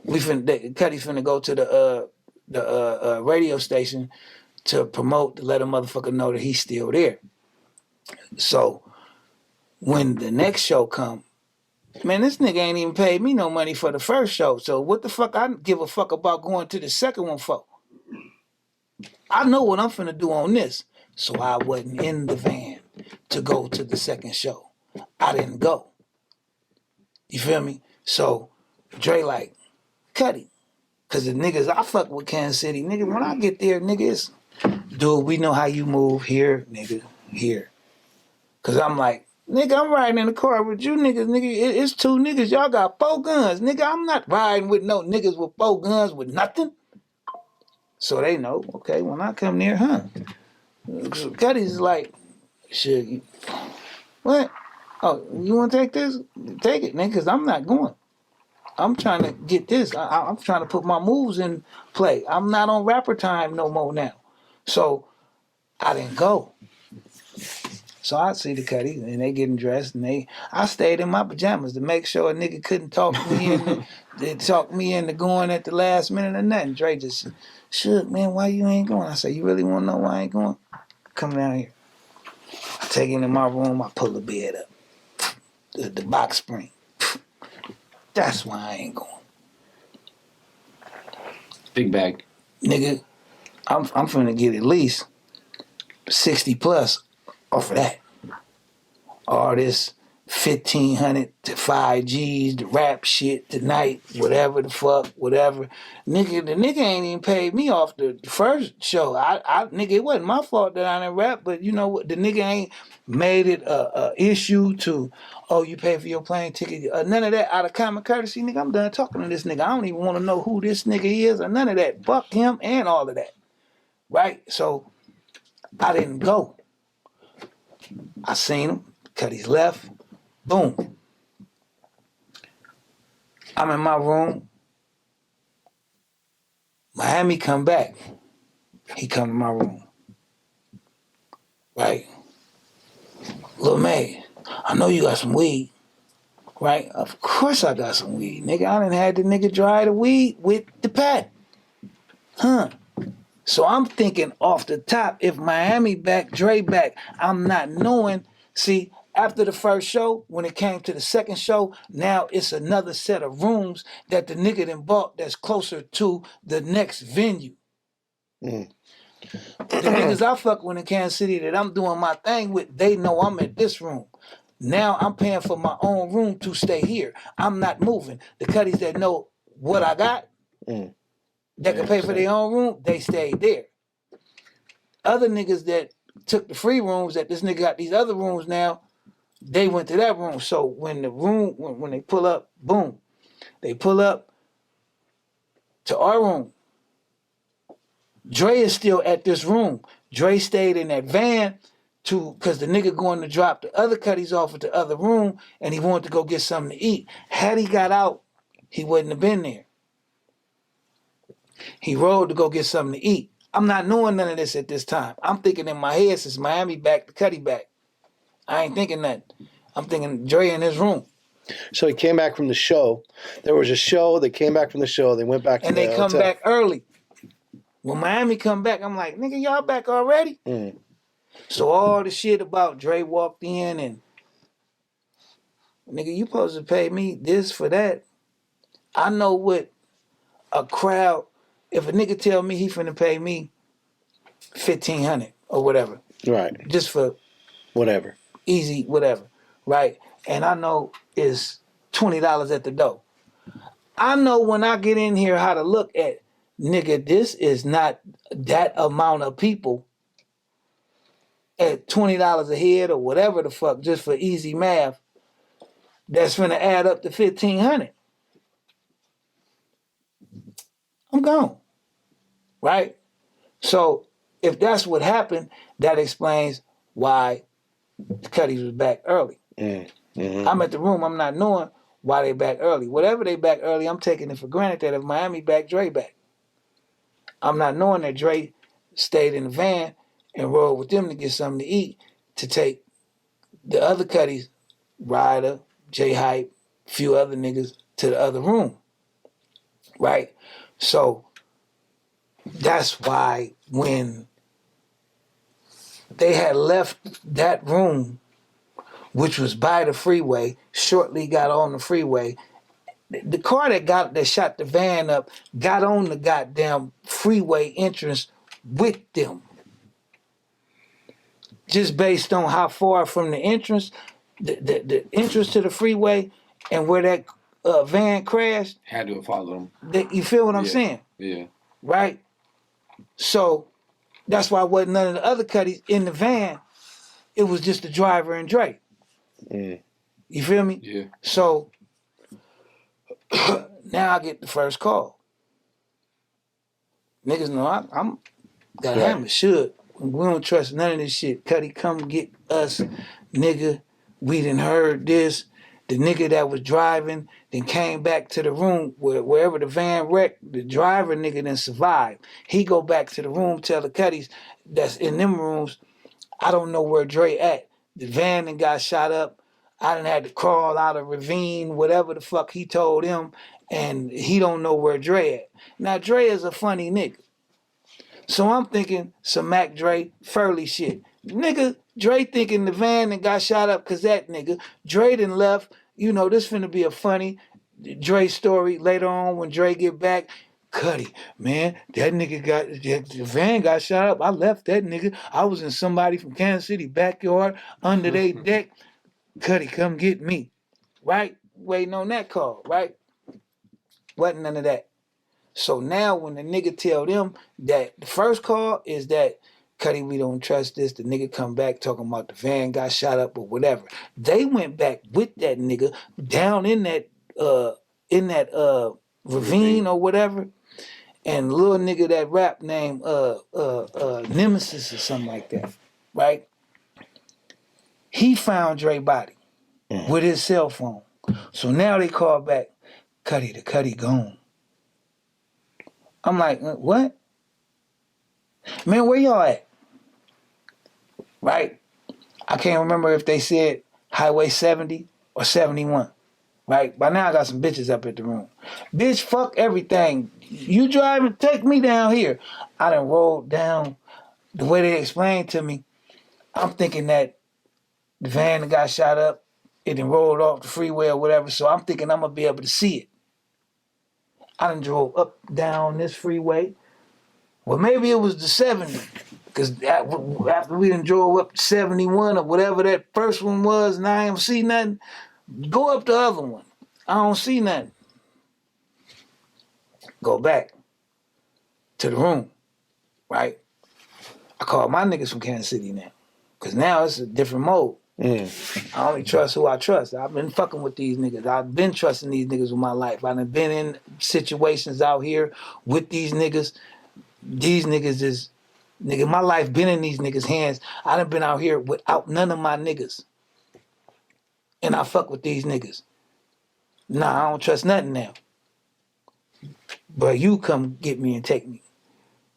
S4: Cuddy's finna go to the radio station to promote, to let a motherfucker know that he's still there. So when the next show come, man, this nigga ain't even paid me no money for the first show. So what the fuck I give a fuck about going to the second one for? I know what I'm finna do on this. So I wasn't in the van to go to the second show. I didn't go. You feel me? So Dre like, Cuddy. Cause the niggas, I fuck with Kansas City. Nigga, when I get there, niggas, dude, we know how you move here, nigga, here. Cause I'm like, nigga, I'm riding in the car with you niggas, nigga. It's two niggas, y'all got 4 guns. Nigga, I'm not riding with no niggas with 4 guns with nothing. So they know, okay, when I come near, So Cuddy's like, shit, what? Oh, you want to take this? Take it, nigga, because I'm not going. I'm trying to get this. I'm trying to put my moves in play. I'm not on rapper time no more now. So I didn't go. So I see the Cuddy, and they getting dressed, and I stayed in my pajamas to make sure a nigga couldn't talk me into, they talk me into going at the last minute or nothing. Dre just, shook, man, why you ain't going? I said, you really want to know why I ain't going? Come down here. I take him in my room, I pull the bed up. The box spring. That's why I ain't going.
S5: Big bag.
S4: Nigga, I'm finna get at least 60 plus off of that. All this 1,500 to 5 G's, the rap shit tonight, whatever the fuck, whatever. Nigga, the nigga ain't even paid me off the first show. Nigga, it wasn't my fault that I didn't rap, but you know what? The nigga ain't made it a issue to, oh, you pay for your plane ticket. None of that out of common courtesy, nigga. I'm done talking to this nigga. I don't even want to know who this nigga is or none of that. Fuck him and all of that. Right? So I didn't go. I seen him. Cuddy's left. Boom. I'm in my room. Miami come back. He come in my room. Right? Lil May, I know you got some weed. Right? Of course I got some weed. Nigga, I done had the nigga dry the weed with the pack. So I'm thinking off the top, if Miami back, Dre back, I'm not knowing. See, after the first show, when it came to the second show, now it's another set of rooms that the nigga done bought that's closer to the next venue. The niggas I fuck with in Kansas City that I'm doing my thing with, they know I'm at this room. Now I'm paying for my own room to stay here. I'm not moving. The cutties that know what I got, that can pay for their own room, they stayed there. Other niggas that took the free rooms, that this nigga got these other rooms now, they went to that room. So when the room, when they pull up, boom, they pull up to our room. Dre is still at this room. Dre stayed in that van because the nigga going to drop the other cutties off at the other room and he wanted to go get something to eat. Had he got out, he wouldn't have been there. He rode to go get something to eat. I'm not knowing none of this at this time. I'm thinking in my head since Miami back to Cuddy back. I ain't thinking that. I'm thinking Dre in his room.
S3: So he came back from the show. There was a show. They came back from the show. They went back to
S4: and
S3: the
S4: they come
S3: hotel.
S4: back early. When Miami come back, I'm like, nigga, y'all back already? So all the shit about Dre walked in and, nigga, you supposed to pay me this for that. I know what a crowd, if a nigga tell me he finna pay me $1,500 or whatever.
S3: Right.
S4: Just for
S3: whatever.
S4: Easy, whatever. Right? And I know it's $20 at the door. I know when I get in here how to look at, nigga, this is not that amount of people at $20 a head or whatever the fuck, just for easy math, that's gonna add up to $1,500. I'm gone. Right? So if that's what happened, that explains why the Cuddies was back early. I'm at the room, I'm not knowing why they back early. Whatever they back early, I'm taking it for granted that if Miami back, Dre back. I'm not knowing that Dre stayed in the van and rode with them to get something to eat to take the other Cuddies, Ryder, J-Hype, a few other niggas to the other room. Right? So that's why when they had left that room, which was by the freeway, shortly got on the freeway, the car that shot the van up got on the goddamn freeway entrance with them. Just based on how far from the entrance, the entrance to the freeway and where that van crashed.
S5: Had to have followed them.
S4: You feel what I'm saying?
S5: Yeah.
S4: Right? So that's why wasn't none of the other Cuddies in the van. It was just the driver and Dre. You feel me?
S5: Yeah.
S4: So now I get the first call. Niggas know I'm got hammer should. We don't trust none of this shit. Cuddy, come get us, nigga. We done heard this. The nigga that was driving then came back to the room wherever the van wrecked. The driver nigga then survived. He go back to the room, tell the Cuddies that's in them rooms, I don't know where Dre at. The van then got shot up. I done had to crawl out a ravine, whatever the fuck he told him, and he don't know where Dre at. Now, Dre is a funny nigga. So I'm thinking some Mac Dre, Furley shit. Nigga, Dre thinking the van that got shot up because that nigga. Dre done left. You know, this finna be a funny Dre story later on when Dre get back. Cuddy, man, that nigga the van got shot up. I left that nigga. I was in somebody from Kansas City backyard under their deck. Cuddy, come get me. Right? Waiting on that call, right? Wasn't none of that. So now when the nigga tell them that the first call is that, Cuddy, we don't trust this. The nigga come back talking about the van got shot up or whatever. They went back with that nigga down in that ravine or whatever. And little nigga that rap named Nemesis or something like that, right? He found Dre body with his cell phone. So now they call back, Cuddy, the Cuddy gone. I'm like, what? Man, where y'all at? Right? I can't remember if they said Highway 70 or 71. Right? By now I got some bitches up at the room. Bitch, fuck everything. You driving, take me down here. I done rolled down the way they explained to me. I'm thinking that the van that got shot up, it done rolled off the freeway or whatever, so I'm thinking I'm going to be able to see it. I done drove up, down this freeway, Well, maybe it was the 70. Because after we done drove up to 71 or whatever that first one was, and I don't see nothing, go up the other one. I don't see nothing. Go back to the room, right? I call my niggas from Kansas City now. Because now it's a different mode. I only trust who I trust. I've been fucking with these niggas. I've been trusting these niggas with my life. I've been in situations out here with these niggas. These niggas is, nigga, my life been in these niggas' hands. I done been out here without none of my niggas. And I fuck with these niggas. Nah, I don't trust nothing now. But you come get me and take me.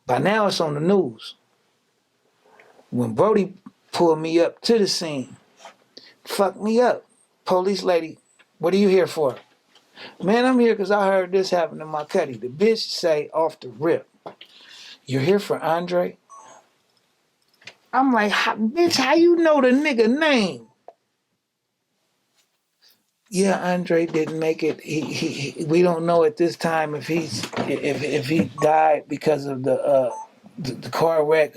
S4: By now it's on the news. When Brody pulled me up to the scene, fucked me up. Police lady, what are you here for? Man, I'm here because I heard this happen to my cutty. The bitch say off the rip, you're here for Andre? I'm like, bitch, how you know the nigga name? Yeah, Andre didn't make it. We don't know at this time if he died because of the car wreck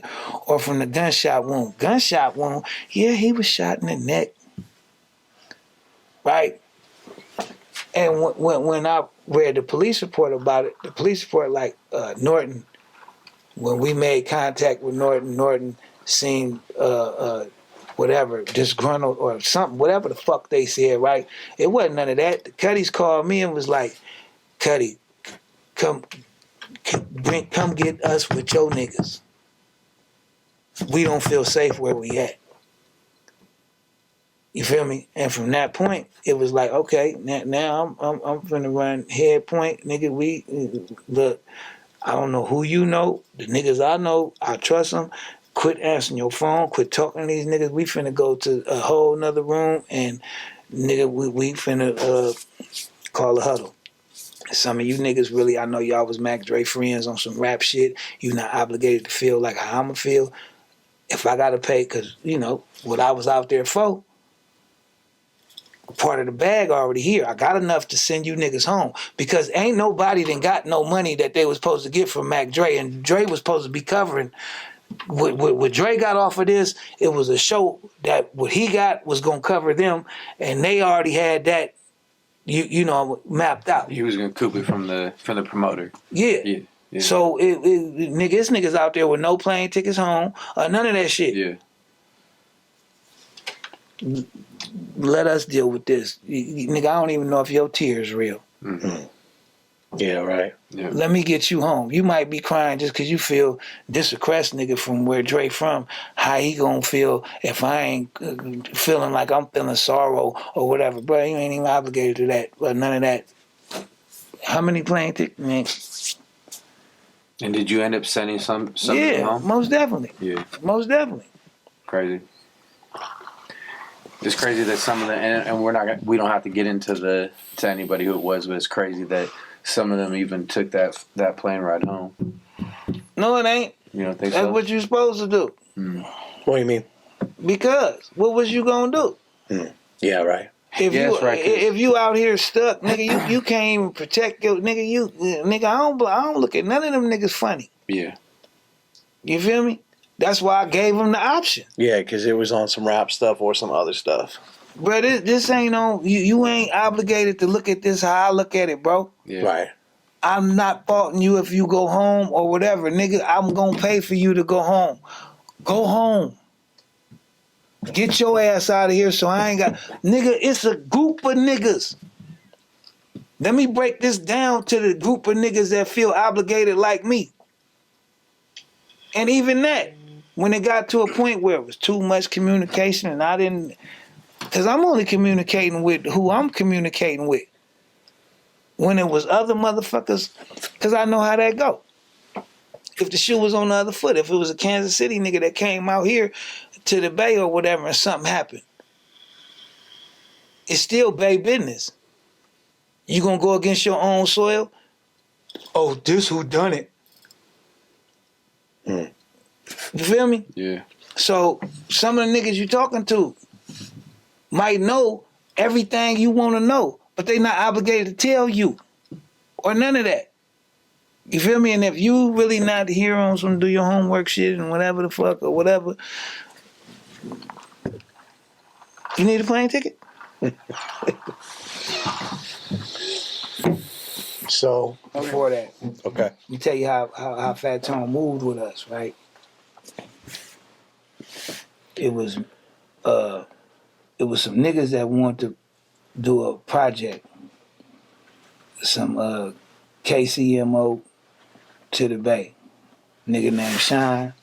S4: or from the gunshot wound. Gunshot wound, yeah, he was shot in the neck. Right? And when I read the police report about it, the police report like Norton, when we made contact with Norton seemed whatever, disgruntled or something, whatever the fuck they said, right? It wasn't none of that. The Cuddies called me and was like, Cuddy, come get us with your niggas. We don't feel safe where we at. You feel me? And from that point, it was like, okay, now I'm finna run head point, nigga. Look, I don't know who you know. The niggas I know, I trust them. Quit answering your phone. Quit talking to these niggas. We finna go to a whole nother room and nigga, we finna call a huddle. Some of you niggas really, I know y'all was Mac Dre friends on some rap shit. You not obligated to feel like how I'ma feel. If I gotta pay, cause you know what I was out there for. Part of the bag already here. I got enough to send you niggas home because ain't nobody done got no money that they was supposed to get from Mac Dre, and Dre was supposed to be covering. What Dre got off of this, it was a show that what he got was gonna cover them, and they already had that, you know, mapped out.
S5: He was gonna coup it from the promoter.
S4: Yeah. So nigga, it's niggas out there with no plane tickets home, none of that shit.
S5: Yeah.
S4: Let us deal with this. Nigga, I don't even know if your tears real.
S3: Mm-hmm. Yeah, right.
S5: Yeah.
S4: Let me get you home. You might be crying just because you feel this a Crest nigga from where Dre from. How he gonna feel if I ain't feeling like I'm feeling sorrow or whatever? Bro, you ain't even obligated to that. But none of that. How many plane tickets, man?
S5: And did you end up sending some home?
S4: Yeah, most definitely.
S5: Yeah.
S4: Most definitely.
S5: Crazy. It's crazy that some of the and we don't have to get into to anybody who it was, but it's crazy that some of them even took that plane ride home.
S4: No, it ain't.
S5: You don't think
S4: That's
S5: so?
S4: what you're supposed to do.
S3: What do you mean?
S4: Because what was you gonna do?
S3: Yeah, right.
S4: If you out here stuck, nigga, you can't even protect your nigga. I don't look at none of them niggas funny.
S5: Yeah.
S4: You feel me? That's why I gave them the option.
S3: Yeah, because it was on some rap stuff or some other stuff.
S4: But this ain't on. You ain't obligated to look at this how I look at it, bro.
S5: Yeah.
S3: Right.
S4: I'm not faulting you if you go home or whatever, nigga. I'm gonna pay for you to go home. Go home. Get your ass out of here so I ain't got... Nigga, it's a group of niggas. Let me break this down to the group of niggas that feel obligated like me. And even that, when it got to a point where it was too much communication and I didn't... Because I'm only communicating with who I'm communicating with. When it was other motherfuckers, because I know how that go. If the shoe was on the other foot, if it was a Kansas City nigga that came out here to the Bay or whatever and something happened, it's still Bay business. You gonna go against your own soil? Oh, this who done it. You feel me?
S5: Yeah.
S4: So some of the niggas you talking to might know everything you want to know, but they not obligated to tell you or none of that. You feel me? And if you really not here on some do your homework shit and whatever the fuck or whatever, you need a plane ticket.
S3: So
S4: Before that,
S3: okay.
S4: let me tell you how Fat Tone moved with us, right? It was some niggas that wanted to do a project, some KCMO to the Bay. Nigga named Shine.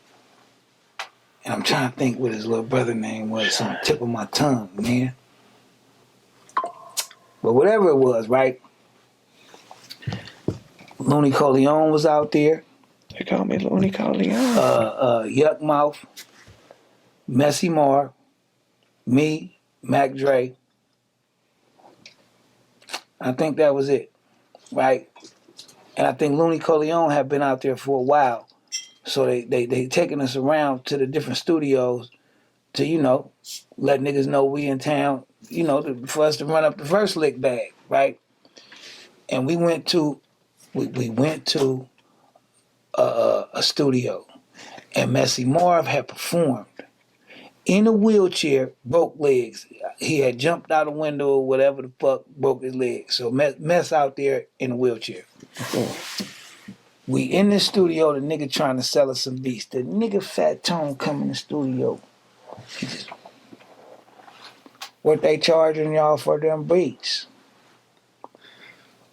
S4: And I'm trying to think what his little brother name was. It's on the tip of my tongue, man. But whatever it was, right? Looney Coleon was out there.
S3: They call me Looney Coleon.
S4: Yuck Mouth, Messy Mar, me, Mac Dre. I think that was it, right? And I think Looney Coleon had been out there for a while. So they taking us around to the different studios to, you know, let niggas know we in town, you know, for us to run up the first lick bag, right? And we went to a studio, and Messy Marv had performed in a wheelchair, broke legs. He had jumped out a window or whatever the fuck, broke his legs. So Mess out there in a wheelchair. We in the studio, the nigga trying to sell us some beats. The nigga Fat Tone come in the studio. He just, what they charging y'all for them beats?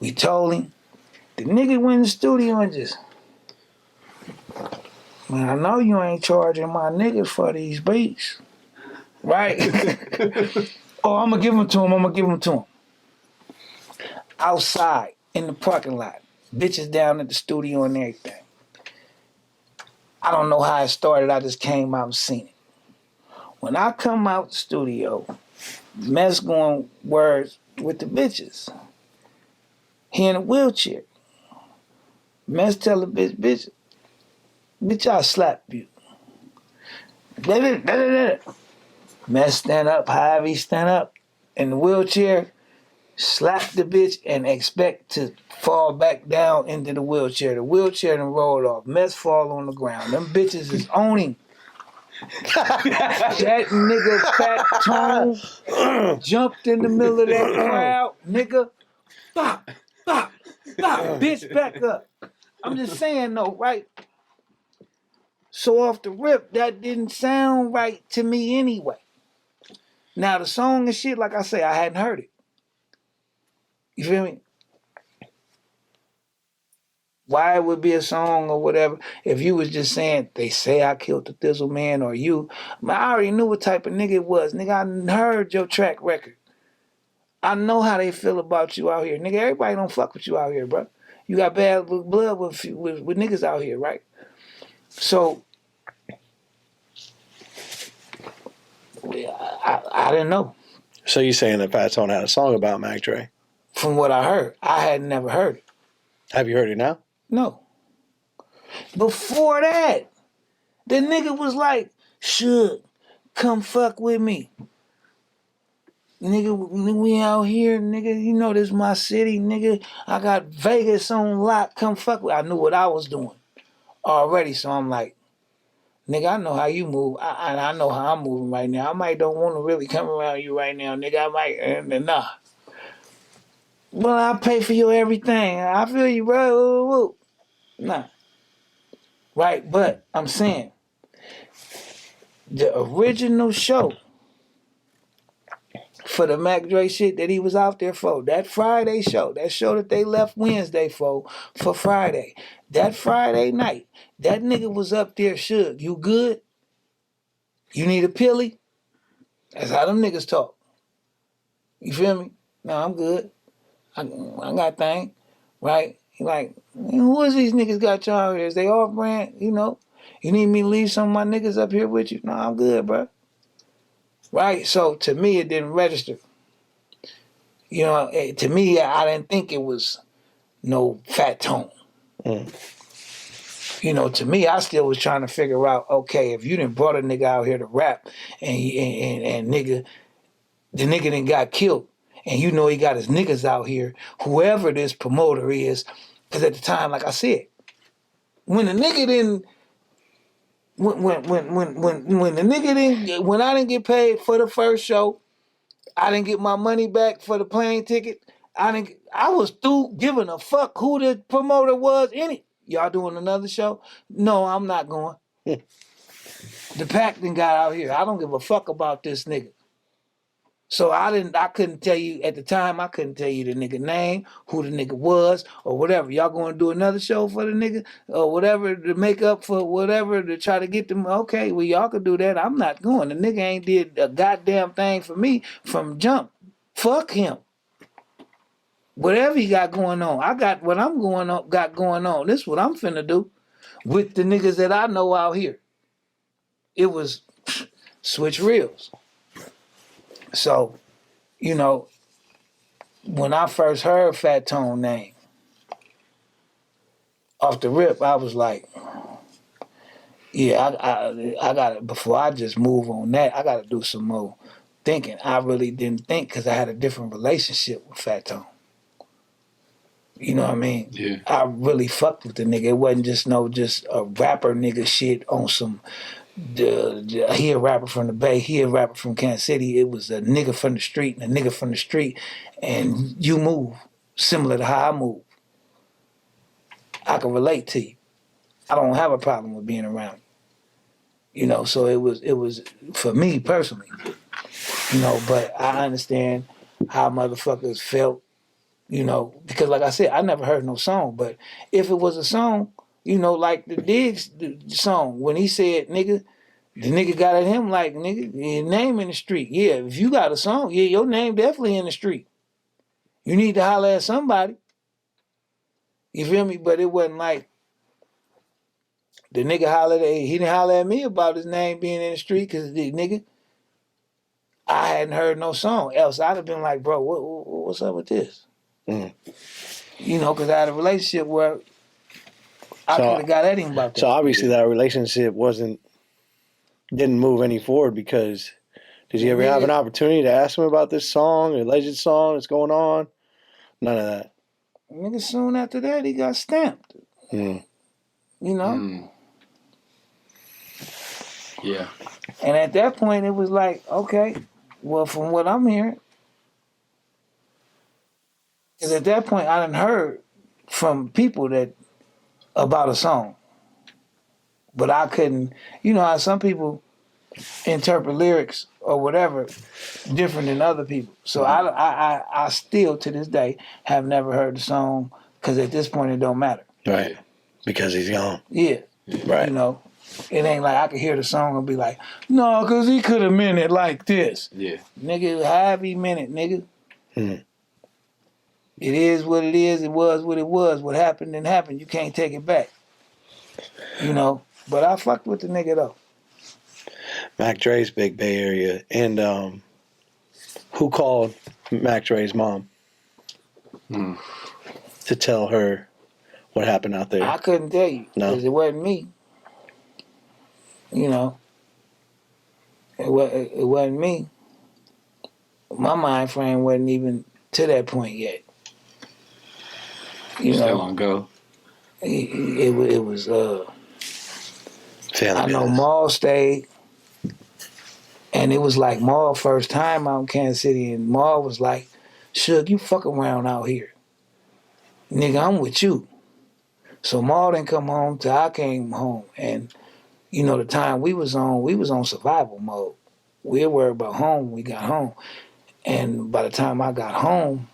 S4: We told him. The nigga went in the studio and just, man, I know you ain't charging my niggas for these beats. Right? Oh, I'm gonna give them to him. Outside, in the parking lot. Bitches down at the studio and everything. I don't know how it started. I just came out and seen it. When I come out the studio, Mess going words with the bitches. He in a wheelchair. Mess tell the bitch, I'll slap you. Mess stand up, however he stand up in the wheelchair, slap the bitch and expect to fall back down into the wheelchair. The wheelchair done rolled off. Mess fall on the ground. Them bitches is owning. That nigga Fat Tone jumped in the middle of that crowd. Nigga, bop, bop, bop, bitch back up. I'm just saying though, right? So off the rip, that didn't sound right to me anyway. Now the song and shit, like I say, I hadn't heard it. You feel me? Why it would be a song or whatever if you was just saying, they say I killed the Thizzle Man or you. I already knew what type of nigga it was. Nigga, I heard your track record. I know how they feel about you out here. Nigga, everybody don't fuck with you out here, bro. You got bad blood with niggas out here, right? So, I didn't know.
S3: So you saying that Fat Tone had a song about Mac Dre?
S4: From what I heard, I had never heard it.
S3: Have you heard it now?
S4: No. Before that, the nigga was like, Shook, come fuck with me. Nigga, we out here, nigga, you know this my city, nigga. I got Vegas on lock, come fuck with me. I knew what I was doing already, so I'm like, nigga, I know how you move. I know how I'm moving right now. I might don't want to really come around you right now, nigga. I might, nah. Well, I'll pay for your everything. I feel you, bro. Nah. Right, but I'm saying, the original show for the Mac Dre shit that he was out there for, that Friday show, that show that they left Wednesday for Friday, that Friday night, that nigga was up there, Suge, you good? You need a pilly? That's how them niggas talk. You feel me? No, I'm good. I got thing, right? He like, who is these niggas got y'all here? Is they off brand? You know? You need me to leave some of my niggas up here with you? No, I'm good, bro. Right? So to me, it didn't register. You know, to me, I didn't think it was no Fat Tone. You know, to me, I still was trying to figure out, okay, if you done brought a nigga out here to rap and nigga, the nigga done got killed, and you know he got his niggas out here, whoever this promoter is, because at the time, like I said, when the nigga didn't, when the nigga didn't, when I didn't get paid for the first show, I didn't get my money back for the plane ticket. I was through giving a fuck who the promoter was in it. Y'all doing another show? No, I'm not going. The pack done got out here. I don't give a fuck about this nigga. So I couldn't tell you at the time, I couldn't tell you the nigga name, who the nigga was, or whatever. Y'all gonna do another show for the nigga, or whatever, to make up for whatever, to try to get them. Okay, well, y'all can do that. I'm not going. The nigga ain't did a goddamn thing for me from jump. Fuck him. Whatever he got going on, I got what I'm got going on. This is what I'm finna do with the niggas that I know out here. It was switch reels. So, you know, when I first heard Fat Tone name, off the rip, I was like, yeah, I got it. Before I just move on that, I got to do some more thinking. I really didn't think because I had a different relationship with Fat Tone. You know what I mean?
S5: Yeah.
S4: I really fucked with the nigga. It wasn't just a rapper nigga shit on some. He a rapper from the Bay, he a rapper from Kansas City. It was a nigga from the street and a nigga from the street, and you move similar to how I move. I can relate to you. I don't have a problem with being around you. You know, so it was for me personally. You know, but I understand how motherfuckers felt. You know, because like I said, I never heard no song, but if it was a song, you know, like the Diggs song when he said, "Nigga." The nigga got at him like, nigga, your name in the street. Yeah, if you got a song, yeah, your name definitely in the street. You need to holler at somebody. You feel me? But it wasn't like the nigga he didn't holler at me about his name being in the street because the nigga, I hadn't heard no song. Else I'd have been like, bro, what's up with this?
S3: Mm.
S4: You know, because I had a relationship where I could have got at him about that.
S3: So obviously that relationship didn't move any forward because did you ever have an opportunity to ask him about this song, alleged song that's going on? None of that.
S4: Nigga, soon after that, he got stamped.
S3: Mm.
S4: You know?
S5: Mm. Yeah.
S4: And at that point, it was like, okay, well, from what I'm hearing, because at that point, I done heard from people about a song. But I couldn't, you know how some people interpret lyrics or whatever different than other people. So I still, to this day, have never heard the song because at this point, it don't matter.
S3: Right. Because he's gone.
S4: Yeah.
S3: Right.
S4: You know, it ain't like I could hear the song and be like, no, because he could have meant it like this.
S5: Yeah.
S4: Nigga, however he meant it, nigga.
S3: Mm.
S4: It is what it is. It was what it was. What happened, then happened. You can't take it back. You know? But I fucked with the nigga, though.
S3: Mac Dre's big Bay Area. And who called Mac Dre's mom to tell her what happened out there?
S4: I couldn't tell you.
S3: No.
S4: Because it wasn't me. You know? It wasn't me. My mind frame wasn't even to that point yet. You
S5: Still
S4: know?
S5: on go.
S4: It was...
S3: Family
S4: I know
S3: business.
S4: Maul stayed, and it was like Maul first time out in Kansas City, and Maul was like, Suge, you fuck around out here. Nigga, I'm with you. So Maul didn't come home till I came home, and you know the time we was on survival mode. We were worried about home when we got home, and by the time I got home,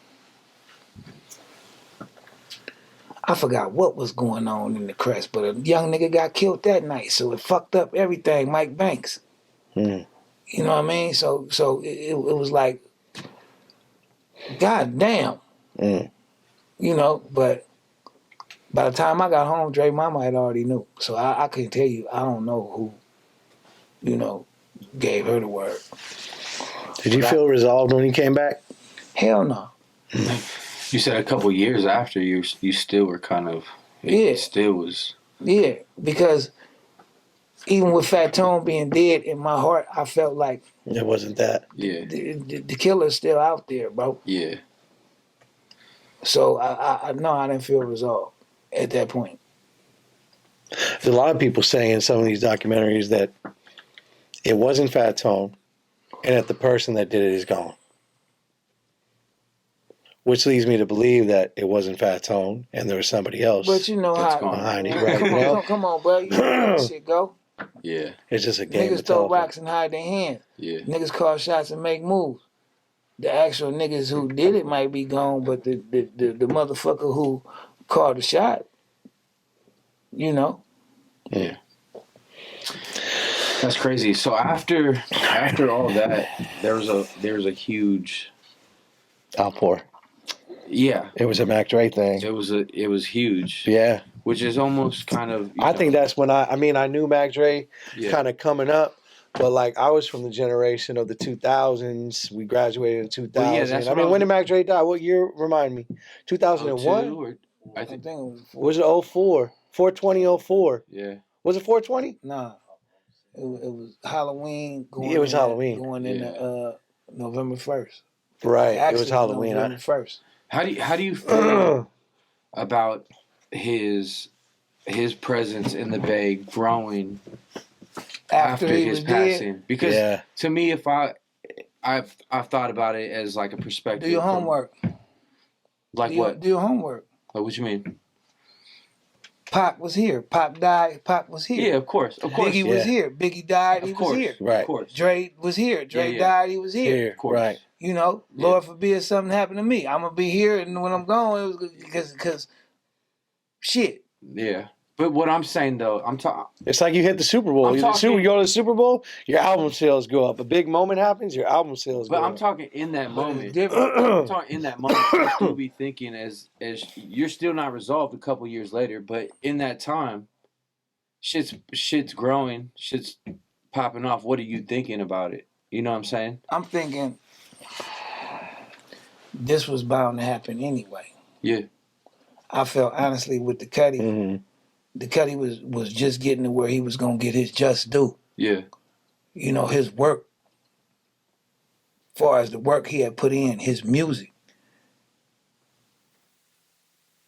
S4: I forgot what was going on in the Crest, but a young nigga got killed that night, so it fucked up everything, Mike Banks.
S3: Mm.
S4: You know what I mean? So it was like, God damn.
S3: Mm.
S4: You know, but by the time I got home, Dre mama had already knew. So I couldn't tell you, I don't know who, you know, gave her the word.
S3: Did you feel resolved when you came back?
S4: Hell no.
S5: You said a couple years after you still were kind of
S4: Yeah.
S5: It still was.
S4: Yeah, because even with Fat Tone being dead, in my heart, I felt like
S3: It wasn't that.
S5: Yeah.
S4: the killer's still out there, bro.
S5: Yeah.
S4: So I know I didn't feel resolved at that point.
S3: There's a lot of people saying in some of these documentaries that it wasn't Fat Tone and that the person that did it is gone. Which leads me to believe that it wasn't Fat Tone and there was somebody else
S4: But you know
S5: That's
S4: how
S5: gone.
S3: behind it, right?
S4: come
S3: You
S4: on,
S3: know?
S4: come on, bro. You know how that shit go.
S5: Yeah,
S3: It's just a game
S4: Niggas
S3: of
S4: throw
S3: telephone.
S4: rocks and hide their hands.
S5: yeah.
S4: Niggas call shots and make moves. The actual niggas who did it might be gone, but the motherfucker who called the shot, you know.
S5: Yeah. That's crazy. So after all that, there was a huge
S3: Outpour.
S5: yeah.
S3: It was a Mac Dre thing.
S5: It was huge.
S3: Yeah.
S5: Which is almost kind of
S3: I think that's when I knew Mac Dre
S5: yeah.
S3: kind of coming up, but like I was from the generation of the 2000s. We graduated in 2000.
S5: Well, yeah, that's
S3: I
S5: what
S3: mean,
S5: I was-
S3: when did Mac Dre die? What year? Remind me. 2001?
S5: 02 or I
S4: I
S5: think
S4: think it was
S3: Was it 04? 4/20/04.
S5: yeah.
S3: Was it 4/20?
S4: nah. It was Halloween going.
S3: It was
S4: in
S3: Halloween.
S4: going
S5: Yeah.
S4: into November 1st.
S3: Right.
S4: Actually,
S3: It was Halloween.
S4: November 1st.
S5: How do you feel about his presence in the Bay growing after
S4: he
S5: his
S4: was dead.
S5: passing? Because
S3: Yeah.
S5: to me, if I've thought about it as like a perspective.
S4: Do your
S5: from-
S4: homework.
S5: Like what?
S4: Do your homework.
S5: Like what you mean?
S4: Pac was here. Pac died. Pac was here.
S5: Yeah, of course.
S4: Biggie was here. Biggie died. He
S5: Of course.
S4: was here.
S3: Right.
S5: Of course.
S4: Dre was here. Dre
S5: Yeah.
S4: died. He was here.
S3: Here.
S5: Of course.
S3: Right.
S4: You know,
S5: Yeah.
S4: Lord forbid something happened to me. I'm gonna be here, and when I'm gone, it was because shit.
S5: Yeah. But what I'm saying though, I'm talking.
S3: It's like you hit the Super Bowl.
S5: I'm
S3: You
S5: talking-
S3: go to the Super Bowl, your album sales go up. A big moment happens, your album sales
S5: But
S3: go
S5: I'm
S3: up.
S5: talking in that
S4: But it's
S5: moment.
S4: different.
S5: I'm talking in that moment. You still be thinking as you're still not resolved a couple years later, but in that time, shit's growing, shit's popping off. What are you thinking about it? You know what I'm saying?
S4: I'm thinking this was bound to happen anyway.
S5: Yeah.
S4: I felt honestly with the Cuddy,
S3: Mm-hmm.
S4: the Cuddy was just getting to where he was gonna get his just due.
S5: Yeah.
S4: You know, his work, far as the work he had put in, his music.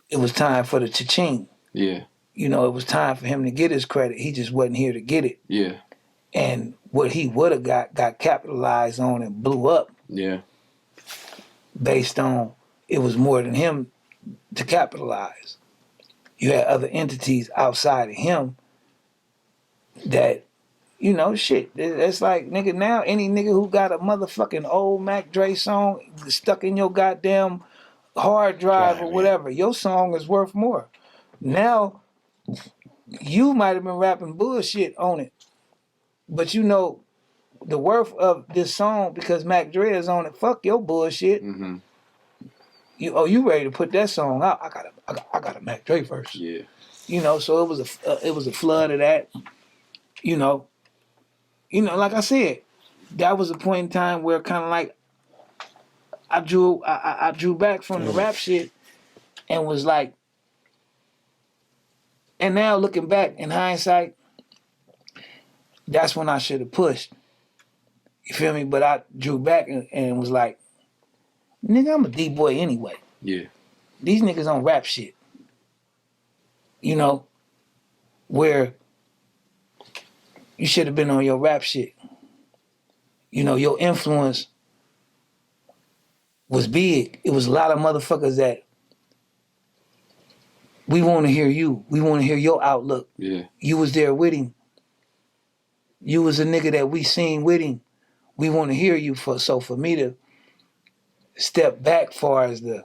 S4: It was time for the cha-ching.
S5: Yeah.
S4: You know, it was time for him to get his credit. He just wasn't here to get it.
S5: Yeah.
S4: And what he would have got capitalized on and blew up
S5: Yeah.
S4: based on it was more than him to capitalize. You had other entities outside of him that, you know, shit. It's like, nigga, now any nigga who got a motherfucking old Mac Dre song stuck in your goddamn hard drive or whatever, your song is worth more. Now, you might have been rapping bullshit on it, but you know the worth of this song because Mac Dre is on it. Fuck your bullshit.
S5: Mm-hmm.
S4: You ready to put that song out? I got a Mac Dre verse.
S5: Yeah.
S4: You know, so it was a flood of that. You know, like I said, that was a point in time where kind of like I drew back from the rap shit and was like, and now looking back in hindsight, that's when I should have pushed. You feel me? But I drew back and was like, nigga, I'm a D-boy anyway.
S5: Yeah.
S4: These niggas on rap shit. You know, where you should have been on your rap shit. You know, your influence was big. It was a lot of motherfuckers that we want to hear you. We want to hear your outlook.
S5: Yeah.
S4: You was there with him. You was a nigga that we seen with him. We want to hear you. For me to step back far as the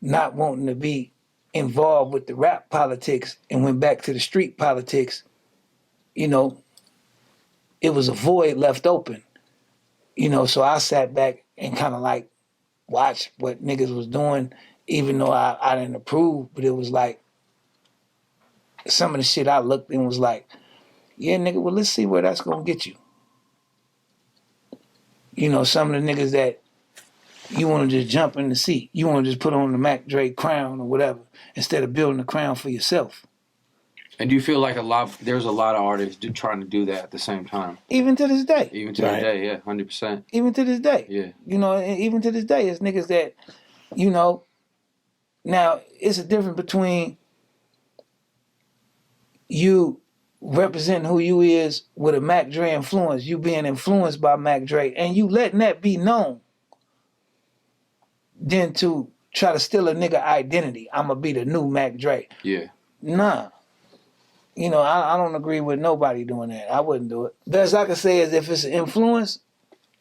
S4: not wanting to be involved with the rap politics and went back to the street politics, you know, it was a void left open. You know, so I sat back and kind of like watched what niggas was doing, even though I didn't approve, but it was like some of the shit I looked and was like, yeah, nigga, well, let's see where that's gonna get you. You know, some of the niggas that you want to just jump in the seat. You want to just put on the Mac Dre crown or whatever instead of building the crown for yourself.
S5: And do you feel like there's a lot of artists trying to do that at the same time?
S4: Even to this day.
S5: Even to this day, yeah, 100%.
S4: Even to this day.
S5: Yeah.
S4: You know, and even to this day, it's niggas that, you know, now it's a difference between you representing who you is with a Mac Dre influence, you being influenced by Mac Dre, and you letting that be known, than to try to steal a nigga identity. I'ma be the new Mac Dre.
S5: Yeah.
S4: Nah. You know, I don't agree with nobody doing that. I wouldn't do it. Best I can say is if it's an influence,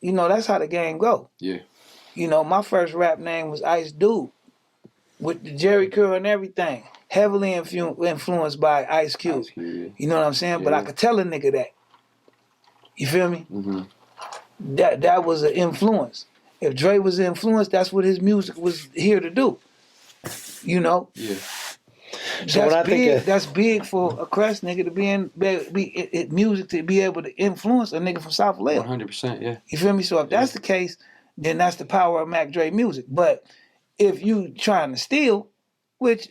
S4: you know, that's how the game go.
S5: Yeah.
S4: You know, my first rap name was Ice Dude with the Jerry curl and everything. Heavily influenced by Ice Cube.
S5: Ice Cube, yeah.
S4: You know what I'm saying?
S5: Yeah.
S4: But I could tell a nigga that. You feel me?
S5: Mm-hmm.
S4: That was an influence. If Dre was an influence, that's what his music was here to do. You know?
S5: Yeah.
S3: So when I think of,
S4: that's big for a Crest nigga to be music to be able to influence a nigga from South Vallejo.
S5: 100%, yeah.
S4: You feel me? So if that's the case, then that's the power of Mac Dre music. But if you trying to steal, which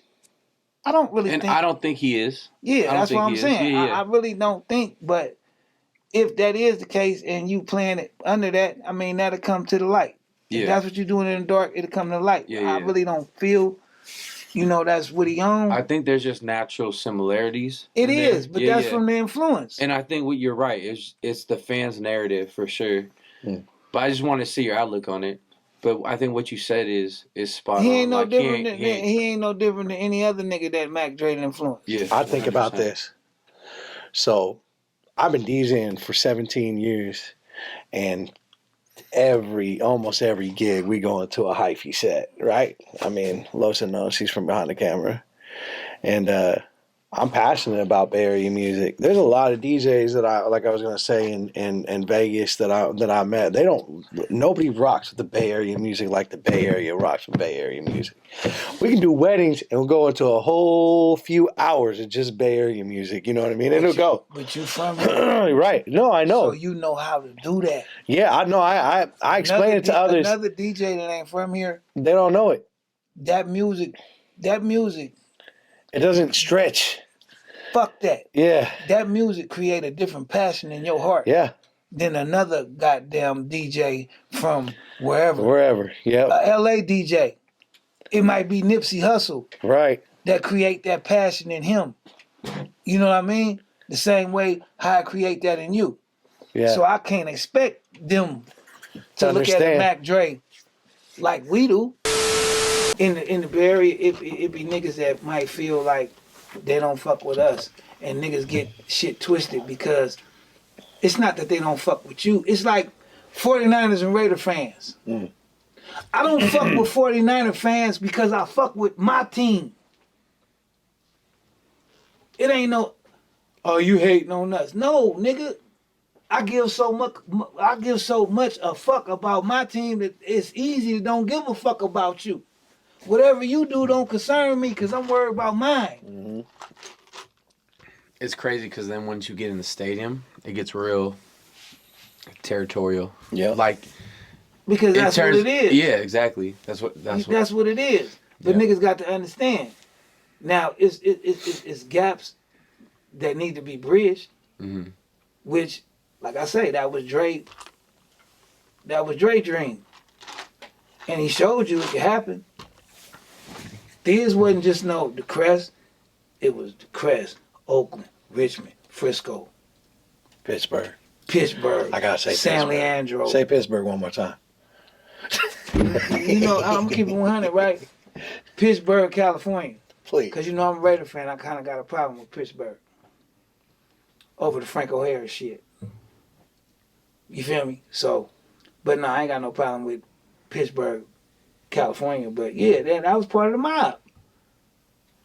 S4: I don't really think.
S5: I don't think he is.
S4: Yeah, that's what I'm saying.
S5: Yeah.
S4: I really don't think. But if that is the case and you playing it under that, I mean, that'll come to the light.
S5: Yeah.
S4: If that's what you're doing in the dark, it'll come to the light.
S5: Yeah,
S4: I really don't feel, you know, that's what he on.
S5: I think there's just natural similarities.
S4: It is, but that's from the influence.
S5: And I think what you're right. It's the fans' narrative for sure.
S3: Yeah.
S5: But I just want to see your outlook on it. But I think what you said is spot on.
S4: He ain't no
S5: Like,
S4: different. He ain't no different than any other nigga that Mac Dre influenced.
S5: Yeah,
S3: I think
S5: 100%.
S3: about this. So, I've been DJing for 17 years, and almost every gig we go into a hyphy set, right? I mean, Losa knows, he's from behind the camera, and I'm passionate about Bay Area music. There's a lot of DJs that I was gonna say in Vegas that I met. Nobody rocks with the Bay Area music like the Bay Area rocks with Bay Area music. We can do weddings and we'll go into a whole few hours of just Bay Area music. You know what I mean? It'll go.
S4: But you from here.
S3: Right? No, I know.
S4: So you know how to do that.
S3: Yeah, I know. I explain it to others.
S4: Another DJ that ain't from here,
S3: They don't know it.
S4: that music.
S3: It doesn't stretch.
S4: Fuck that.
S3: Yeah.
S4: That music create a different passion in your heart
S3: Yeah.
S4: than another goddamn DJ from wherever.
S3: Wherever. Yep.
S4: A LA DJ. It might be Nipsey Hussle
S3: Right.
S4: that create that passion in him. You know what I mean? The same way how I create that in you.
S3: Yeah.
S4: So I can't expect them to look at
S3: understand.
S4: Mac Dre like we do. In the Bay Area, it be niggas that might feel like they don't fuck with us, and niggas get shit twisted because it's not that they don't fuck with you. It's like 49ers and Raider fans. I don't fuck with 49er fans because I fuck with my team. It ain't no, oh, you hating on us. No, nigga. I give so much a fuck about my team that it's easy to don't give a fuck about you. Whatever you do don't concern me because I'm worried about mine.
S3: Mm-hmm.
S5: It's crazy because then once you get in the stadium, it gets real territorial.
S3: Yeah.
S5: Like,
S4: Because that's what it is.
S5: Yeah, exactly. That's what
S4: it is. But
S5: Yeah.
S4: niggas got to understand. Now it's gaps that need to be bridged, which, like I say, that was Dre. That was Dre dream, and he showed you it could happen. This wasn't just the Crest. It was the Crest, Oakland, Richmond, Frisco,
S3: Pittsburgh.
S4: Pittsburgh.
S3: I gotta say
S4: San
S3: Pittsburgh.
S4: Leandro.
S3: Say Pittsburgh one more time.
S4: You know, I'm gonna keep it 100, right? Pittsburgh, California.
S3: Please.
S4: Because you know I'm a Raider fan. I kind of got a problem with Pittsburgh. Over the Franco Harris shit. You feel me? So, but no, I ain't got no problem with Pittsburgh, California. But yeah, that was part of the mob.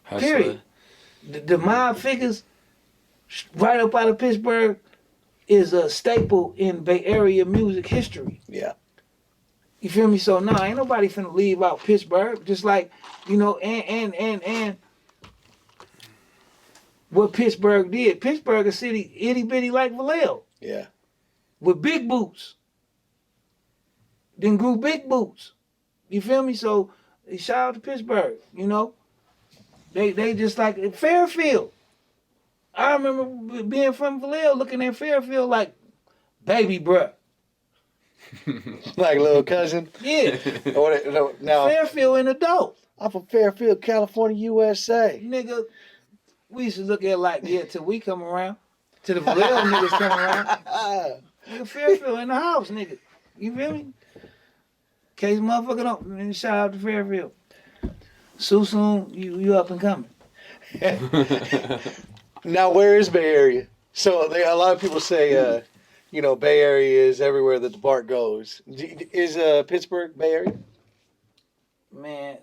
S4: Period. The mob figures right up out of Pittsburgh is a staple in Bay Area music history.
S3: Yeah.
S4: You feel me? So no, ain't nobody finna leave out Pittsburgh. Just like, you know, and what Pittsburgh did. Pittsburgh a city itty bitty like Vallejo.
S3: Yeah.
S4: With big boots. Then grew big boots. You feel me? So shout out to Pittsburgh, you know. They just like Fairfield. I remember being from Vallejo looking at Fairfield like baby bruh.
S3: Like little cousin.
S4: Yeah.
S3: Now
S4: Fairfield an adult.
S3: I'm from Fairfield, California, USA.
S4: Nigga, we used to look at it like, yeah, till we come around. Till the Vallejo niggas come around. Nigga, Fairfield in the house, nigga. You feel me? Case motherfucker don't. And shout out to Fairfield. Soon, you up and coming.
S3: Now, where is Bay Area? So a lot of people say, Bay Area is everywhere that the BART goes. Is Pittsburgh Bay Area?
S4: Man.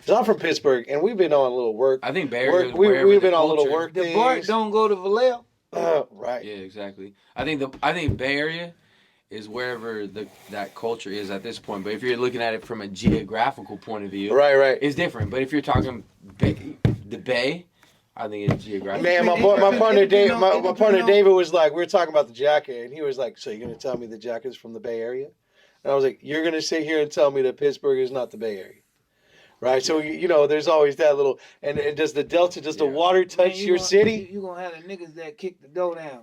S3: So I'm from Pittsburgh, and we've been on a little work.
S5: I think Bay Area.
S3: We've been on a little work.
S4: The BART don't go to Vallejo.
S3: Right.
S5: Yeah, exactly. I think Bay Area is wherever that culture is at this point. But if you're looking at it from a geographical point of view,
S3: right,
S5: it's different. But if you're talking the Bay, I think it's geographical.
S3: Man, my partner David was like, we were talking about the jacket, and he was like, "So you're gonna tell me the jacket's from the Bay Area?" And I was like, "You're gonna sit here and tell me that Pittsburgh is not the Bay Area?" Right, so there's always that little, and does the Delta, the water touch your city?
S4: You gonna have the niggas that kick the door down.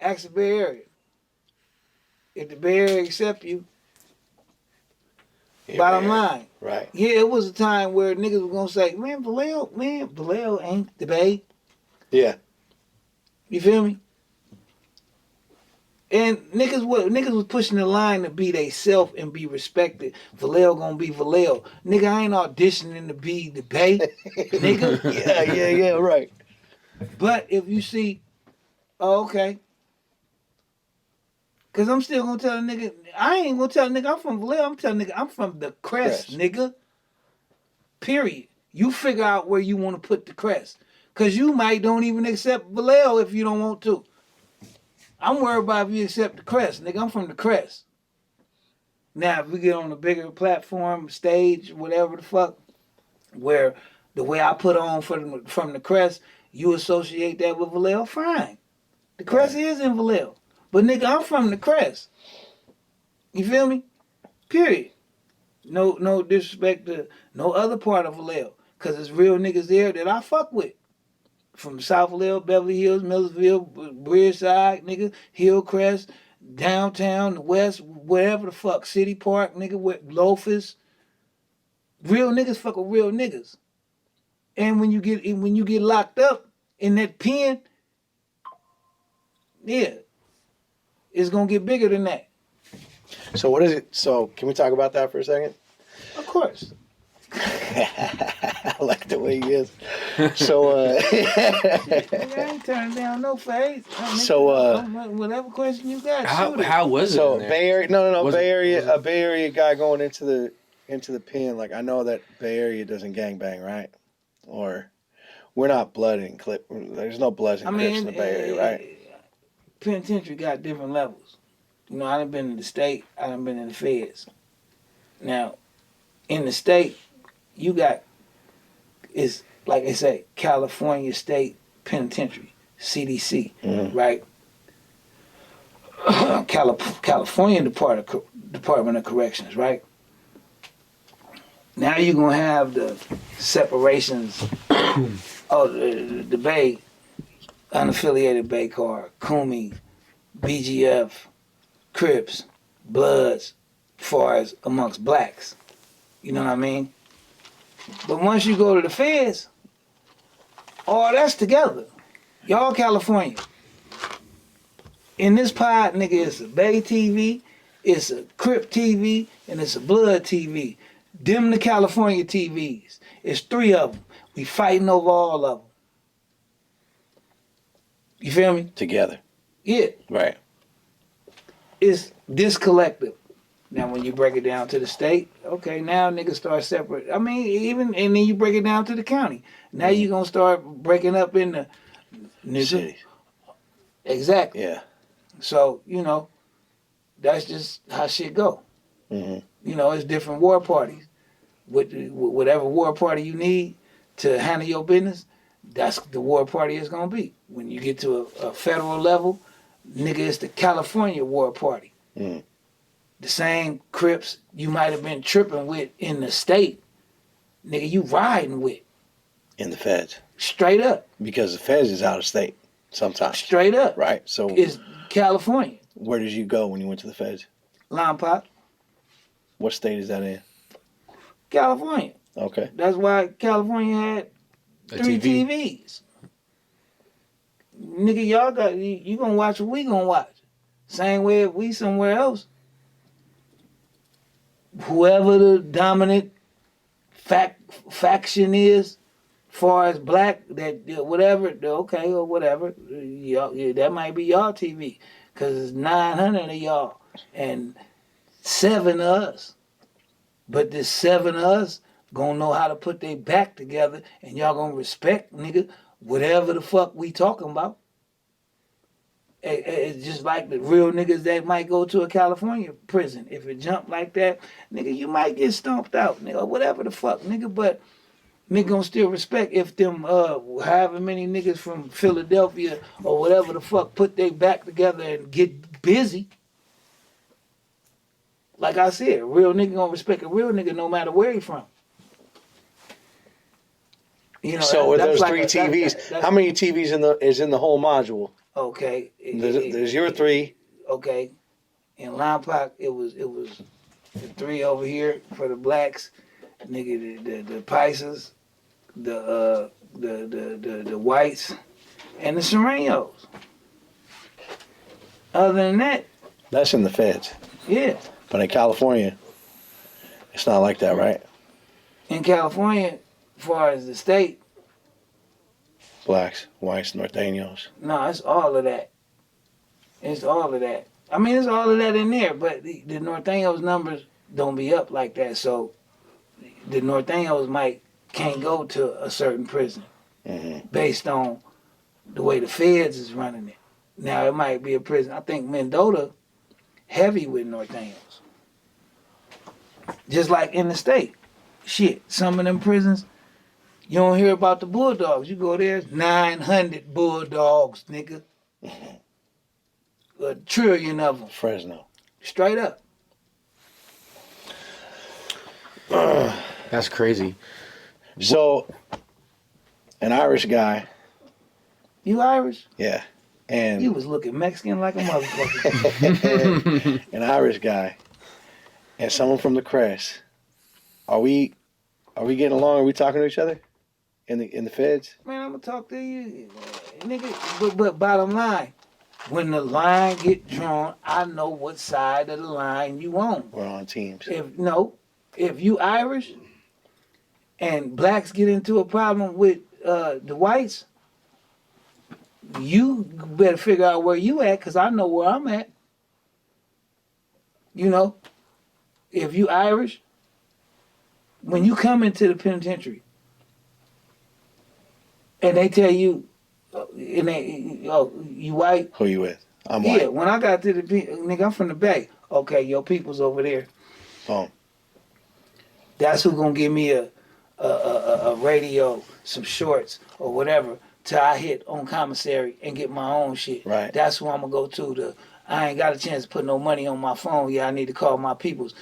S4: Ask the Bay Area. If the Bay Area accept you, bottom line.
S3: Right.
S4: Yeah, it was a time where niggas were gonna say, Vallejo ain't the Bay.
S3: Yeah.
S4: You feel me? And niggas was pushing the line to be they self and be respected. Vallejo gonna be Vallejo. Nigga, I ain't auditioning to be the Bay. Nigga.
S3: Yeah, right.
S4: But if you see, okay. Cause I'm still gonna tell a nigga, I ain't gonna tell a nigga I'm from Vallejo, I'm telling nigga I'm from the Crest, nigga. Period. You figure out where you wanna put the Crest. Cause you might don't even accept Vallejo if you don't want to. I'm worried about if you accept the Crest, nigga. I'm from the Crest. Now, if we get on a bigger platform, stage, whatever the fuck, where the way I put on from the Crest, you associate that with Vallejo, fine. The Crest is in Vallejo. But nigga, I'm from the Crest. You feel me? Period. No disrespect to no other part of Vallejo. Cause there's real niggas there that I fuck with. From South Vallejo, Beverly Hills, Millersville, Bridgeside, nigga, Hillcrest, downtown, the West, wherever the fuck, City Park, nigga, with Loafers. Real niggas fuck with real niggas. And when you get locked up in that pen, yeah, it's gonna get bigger than that.
S3: So what is it? So can we talk about that for a second?
S4: Of course.
S3: I like the way he is. So
S4: I ain't turning down no face.
S3: So
S4: whatever question you got.
S5: How was it?
S3: So
S5: in there?
S3: Bay Area, no, Bay Area, a Bay Area guy going into the pen. Like I know that Bay Area doesn't gangbang, right? Or we're not blood and clip. There's no bloods and Crips in the Bay Area, right?
S4: Penitentiary got different levels. I done been in the state. I done been in the feds. Now, in the state, you got, it's like they say, California State Penitentiary, CDC, right? California Department of Corrections, right? Now you're gonna have the separations of the Bay, unaffiliated Bay card, Kumi, BGF, Crips, Bloods, as far as amongst blacks. You know what I mean? But once you go to the feds, all that's together. Y'all California. In this pod, nigga, it's a Bay TV, it's a Crip TV, and it's a Blood TV. Them the California TVs. It's 3 of them. We fighting over all of them. You feel me?
S3: Together.
S4: Yeah.
S3: Right.
S4: It's this collective. Now, when you break it down to the state, okay, now niggas start separate. I mean, and then you break it down to the county. Now you're going to start breaking up in the
S3: cities.
S4: Exactly.
S3: Yeah.
S4: So, that's just how shit go.
S3: Mm-hmm.
S4: It's different war parties. Whatever war party you need to handle your business, that's the war party it's going to be. When you get to a federal level, nigga, it's the California war party.
S3: Mm.
S4: The same Crips you might have been tripping with in the state, nigga, you riding with.
S3: In the feds.
S4: Straight up.
S3: Because the feds is out of state sometimes.
S4: Straight up.
S3: Right. So
S4: it's California.
S3: Where did you go when you went to the feds?
S4: Lompot.
S3: What state is that in?
S4: California.
S3: Okay.
S4: That's why California had 3
S5: TV.
S4: TVs. Nigga, y'all got you gonna watch what we gonna watch. Same way if we somewhere else. Whoever the dominant faction is, far as black, that whatever, okay or whatever, y'all, that might be y'all TV, cause it's 900 of y'all and 7 of us. But this 7 of us gonna know how to put their back together, and y'all gonna respect, nigga, whatever the fuck we talking about. It's just like the real niggas that might go to a California prison. If it jump like that, nigga, you might get stomped out, nigga, whatever the fuck, nigga. But nigga gonna still respect if them however many niggas from Philadelphia or whatever the fuck put their back together and get busy. Like I said, a real nigga gonna respect a real nigga no matter where he from. You know,
S3: So with those
S4: like
S3: 3 TVs, how many TVs is in the whole module?
S4: Okay.
S3: There's your 3.
S4: Okay. In Lompoc, it was the 3 over here for the blacks, nigga, the Pisces, the whites, and the Serenos. Other than that,
S3: That's in the feds.
S4: yeah.
S3: But in California, it's not like that, right?
S4: In California, as far as the state,
S3: Blacks, whites, Norteños.
S4: no, it's all of that. It's all of that. I mean, it's all of that in there, but the Norteños numbers don't be up like that. So the Norteños can't go to a certain prison based on the way the feds is running it. Now, it might be a prison. I think Mendota heavy with Norteños. Just like in the state. Shit, some of them prisons, you don't hear about the Bulldogs. You go there, 900 Bulldogs, nigga. A trillion of them.
S3: Fresno.
S4: Straight up.
S5: That's crazy.
S3: So, an Irish guy.
S4: You Irish?
S3: Yeah. And
S4: You was looking Mexican like a motherfucker.
S3: an Irish guy. And someone from the Crest. Are we getting along? Are we talking to each other? In the feds?
S4: Man, I'm gonna talk to you, nigga. But bottom line, when the line get drawn, I know what side of the line you on.
S3: We're on teams.
S4: If you Irish and blacks get into a problem with the whites, you better figure out where you at, cause I know where I'm at. You know, if you Irish, when you come into the penitentiary and they tell you, you white?
S3: Who you with? I'm white.
S4: Yeah, when I got to the nigga, I'm from the Bay. Okay, your people's over there.
S3: Boom.
S4: That's who gonna give me a radio, some shorts or whatever till I hit on commissary and get my own shit.
S3: Right.
S4: That's who I'm gonna go to. I ain't got a chance to put no money on my phone. Yeah, I need to call my peoples.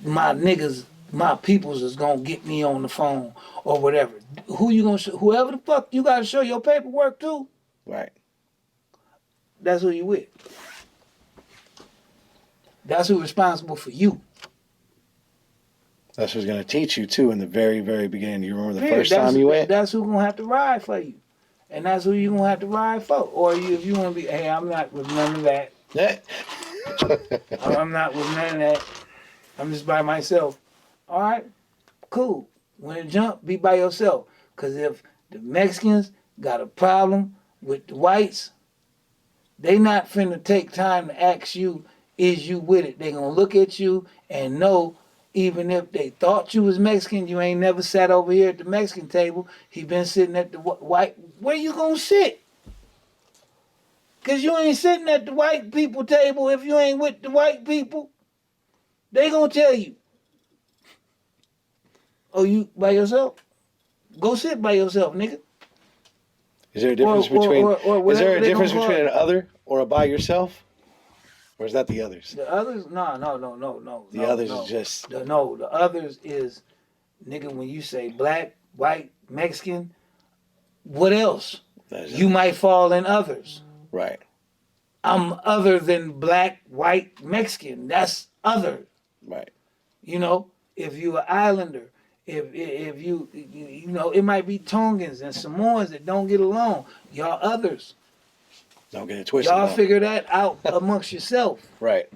S4: My niggas, my peoples is gonna get me on the phone or whatever. Who you gonna show? Whoever the fuck you gotta show your paperwork to.
S3: Right.
S4: That's who you with. That's who's responsible for you.
S3: That's who's going to teach you, too, in the very, very beginning. Do you remember the
S4: Yeah,
S3: first time you went?
S4: That's who's going to have to ride for you. And that's who you're going to have to ride for. Or if you want to be, hey, I'm not with none of that.
S3: Yeah.
S4: I'm not with none of that. I'm just by myself. All right? Cool. When it jump, be by yourself. Because if the Mexicans got a problem with the whites, they not finna take time to ask you, is you with it? They gonna look at you and know, even if they thought you was Mexican, you ain't never sat over here at the Mexican table. He been sitting at the white. Where you gonna sit? Cause you ain't sitting at the white people table if you ain't with the white people. They gonna tell you. Oh, you by yourself? Go sit by yourself, nigga.
S3: Is there a difference between is there a difference
S4: gonna
S3: between an other or a by yourself? Or is that the others?
S4: The others? No.
S3: The others is just
S4: The others is, nigga, when you say black, white, Mexican, what else? You might fall in others.
S3: right.
S4: I'm other than black, white, Mexican. That's other.
S3: Right.
S4: You know, if you an islander, if you know, it might be Tongans and Samoans that don't get along. Y'all others.
S3: Don't get it twisted.
S4: Y'all
S3: no.
S4: figure that out amongst yourself.
S3: Right.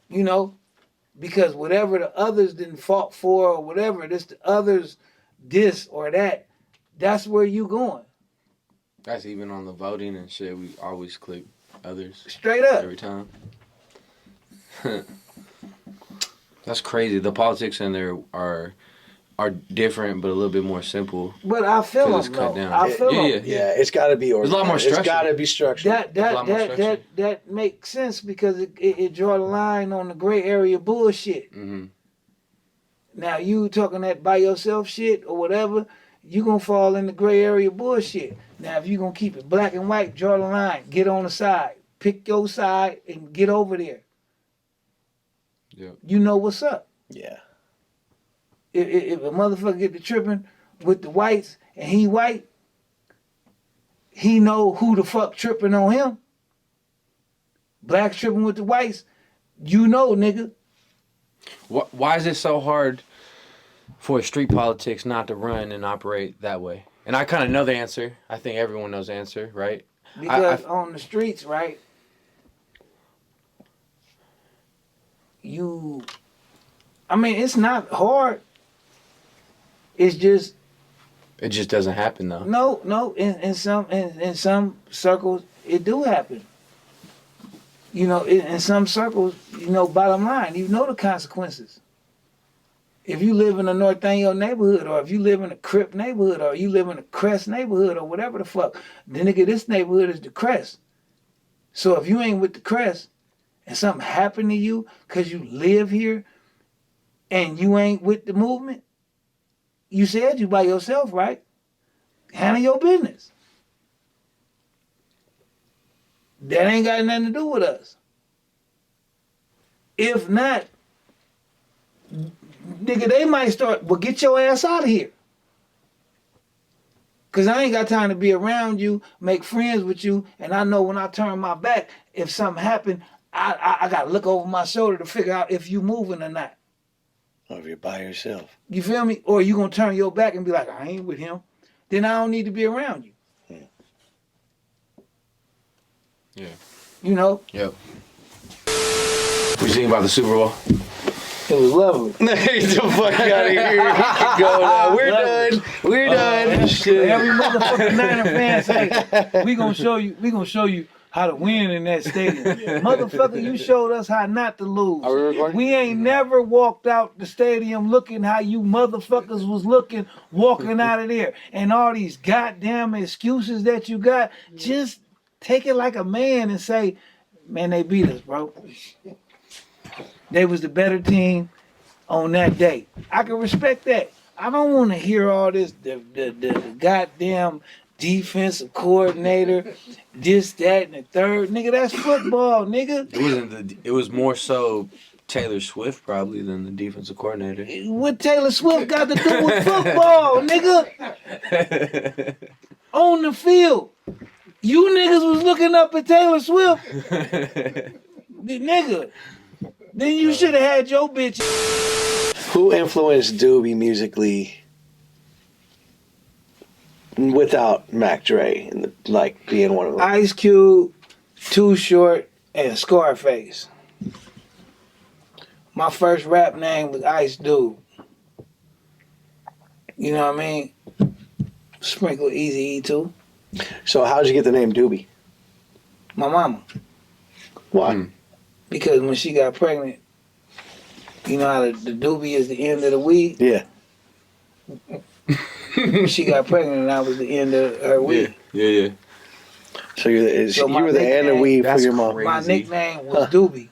S4: You know, because whatever the others didn't fought for or whatever, this the others this or that, that's where you going.
S5: That's even on the voting and shit. We always click others
S4: Straight up.
S5: every time. That's crazy. The politics in there are different, but a little bit more simple.
S4: But I feel
S5: 'Cause
S4: them,
S5: it's cut
S4: though.
S5: down.
S4: I feel them.
S3: Yeah, it's got to be organized.
S5: There's a lot more
S3: It's
S5: structure.
S3: got to be structured.
S4: That makes sense because it draw the line on the gray area bullshit.
S5: Mm-hmm.
S4: Now you talking that by yourself shit or whatever, you gonna fall in the gray area bullshit. Now if you gonna keep it black and white, draw the line, get on the side, pick your side and get over there.
S5: Yep.
S4: You know what's up.
S3: Yeah.
S4: If a motherfucker get to tripping with the whites and he white, he know who the fuck tripping on him. Blacks tripping with the whites, you know, nigga.
S5: Why is it so hard for street politics not to run and operate that way? And I kind of know the answer. I think everyone knows the answer, right?
S4: Because on the streets, right, I mean, it's not hard. It's just
S5: it just doesn't happen though.
S4: no. In some circles, it do happen. You know, in some circles, you know, bottom line, you know the consequences. If you live in a Northaniel neighborhood, or if you live in a Crip neighborhood, or you live in a Crest neighborhood, or whatever the fuck, then nigga, this neighborhood is the Crest. So if you ain't with the Crest, and something happened to you because you live here, and you ain't with the movement, you said you by yourself, right? Handle your business. That ain't got nothing to do with us. If not, nigga, they might start, well, get your ass out of here. Because I ain't got time to be around you, make friends with you, and I know when I turn my back, if something happened, I got to look over my shoulder to figure out if you moving or not.
S3: Or if you're by yourself.
S4: You feel me? Or you going to turn your back and be like, I ain't with him. Then I don't need to be around you.
S5: Yeah.
S4: You know?
S5: Yep. What you think about the Super Bowl?
S4: It was lovely.
S3: Get the fuck out of here. We can go now. We're done. We're done.
S4: Every motherfucking Niner fan say, we gonna show you how to win in that stadium. Motherfucker, you showed us how not to lose.
S3: Are we recording?
S4: We ain't never walked out the stadium looking how you motherfuckers was looking walking out of there. And all these goddamn excuses that you got, just take it like a man and say, man, they beat us, bro. They was the better team on that day. I can respect that. I don't want to hear all this, the goddamn defensive coordinator, this, that, and the third. Nigga, that's football, nigga.
S5: It was more so Taylor Swift probably than the defensive coordinator.
S4: What Taylor Swift got to do with football, nigga? On the field. You niggas was looking up at Taylor Swift. Nigga. Then you should have had your bitch.
S3: Who influenced Dubee musically without Mac Dre and being one of them?
S4: Ice Cube, Too Short, and Scarface. My first rap name was Ice Dude. You know what I mean? Sprinkle Easy E too.
S3: So how'd you get the name Dubee?
S4: My mama.
S3: Why?
S4: Because when she got pregnant, you know how the doobie is the end of the weed?
S3: Yeah.
S4: She got pregnant and that was the end of her weed.
S5: Yeah.
S3: So you were the end of weed for your mom.
S5: crazy.
S4: My nickname was Dubee.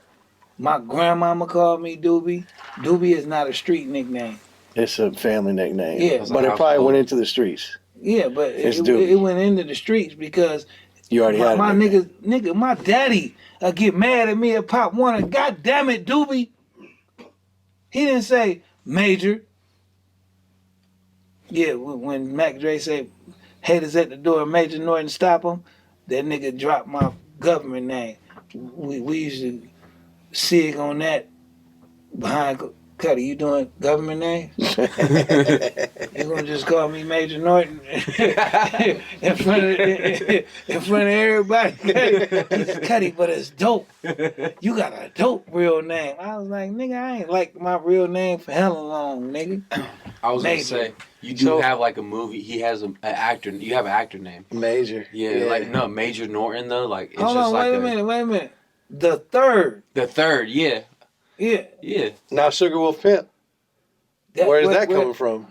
S4: My grandmama called me Dubee. Dubee is not a street nickname.
S3: It's a family nickname.
S4: Yeah.
S3: But it probably went into the streets.
S4: Yeah, but
S3: It's
S4: it
S3: Dubee.
S4: went into the streets because
S3: You already had
S4: my
S3: it.
S4: nigga, my daddy get mad at me at Pop Warner. God damn it, Dubee. He didn't say Major. Yeah, when Mac Dre said haters at the door, Major Norton stop him, that nigga dropped my government name. We used to sig on that behind Cuddy, you doing government names? You gonna just call me Major Norton in front of everybody? Cuddy, but it's dope. You got a dope real name. I was like, nigga, I ain't like my real name for hella long, nigga.
S5: I was
S4: Major.
S5: gonna say you do have like a movie. He has an actor. You have an actor name.
S3: Major.
S5: Yeah, like no Major Norton though. Like it's
S4: Hold
S5: just
S4: on,
S5: like
S4: wait a minute. The third.
S5: The third, yeah.
S4: Yeah.
S3: Now Sugawolf Pimp. Where's that coming from?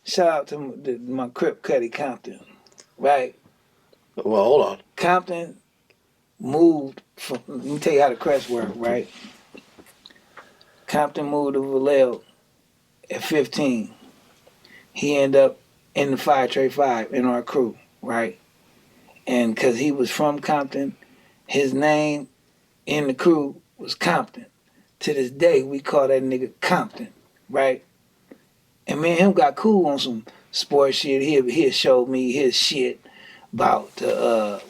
S4: Shout out to my Crip Cuddy Compton, right?
S3: Well, hold on.
S4: Compton moved from, let me tell you how the Crest worked, right? Compton moved to Vallejo at 15. He ended up in the Fire Trade 5 in our crew, right? And because he was from Compton, his name in the crew was Compton. To this day, we call that nigga Compton, right? And me and him got cool on some sports shit. He showed me his shit about the,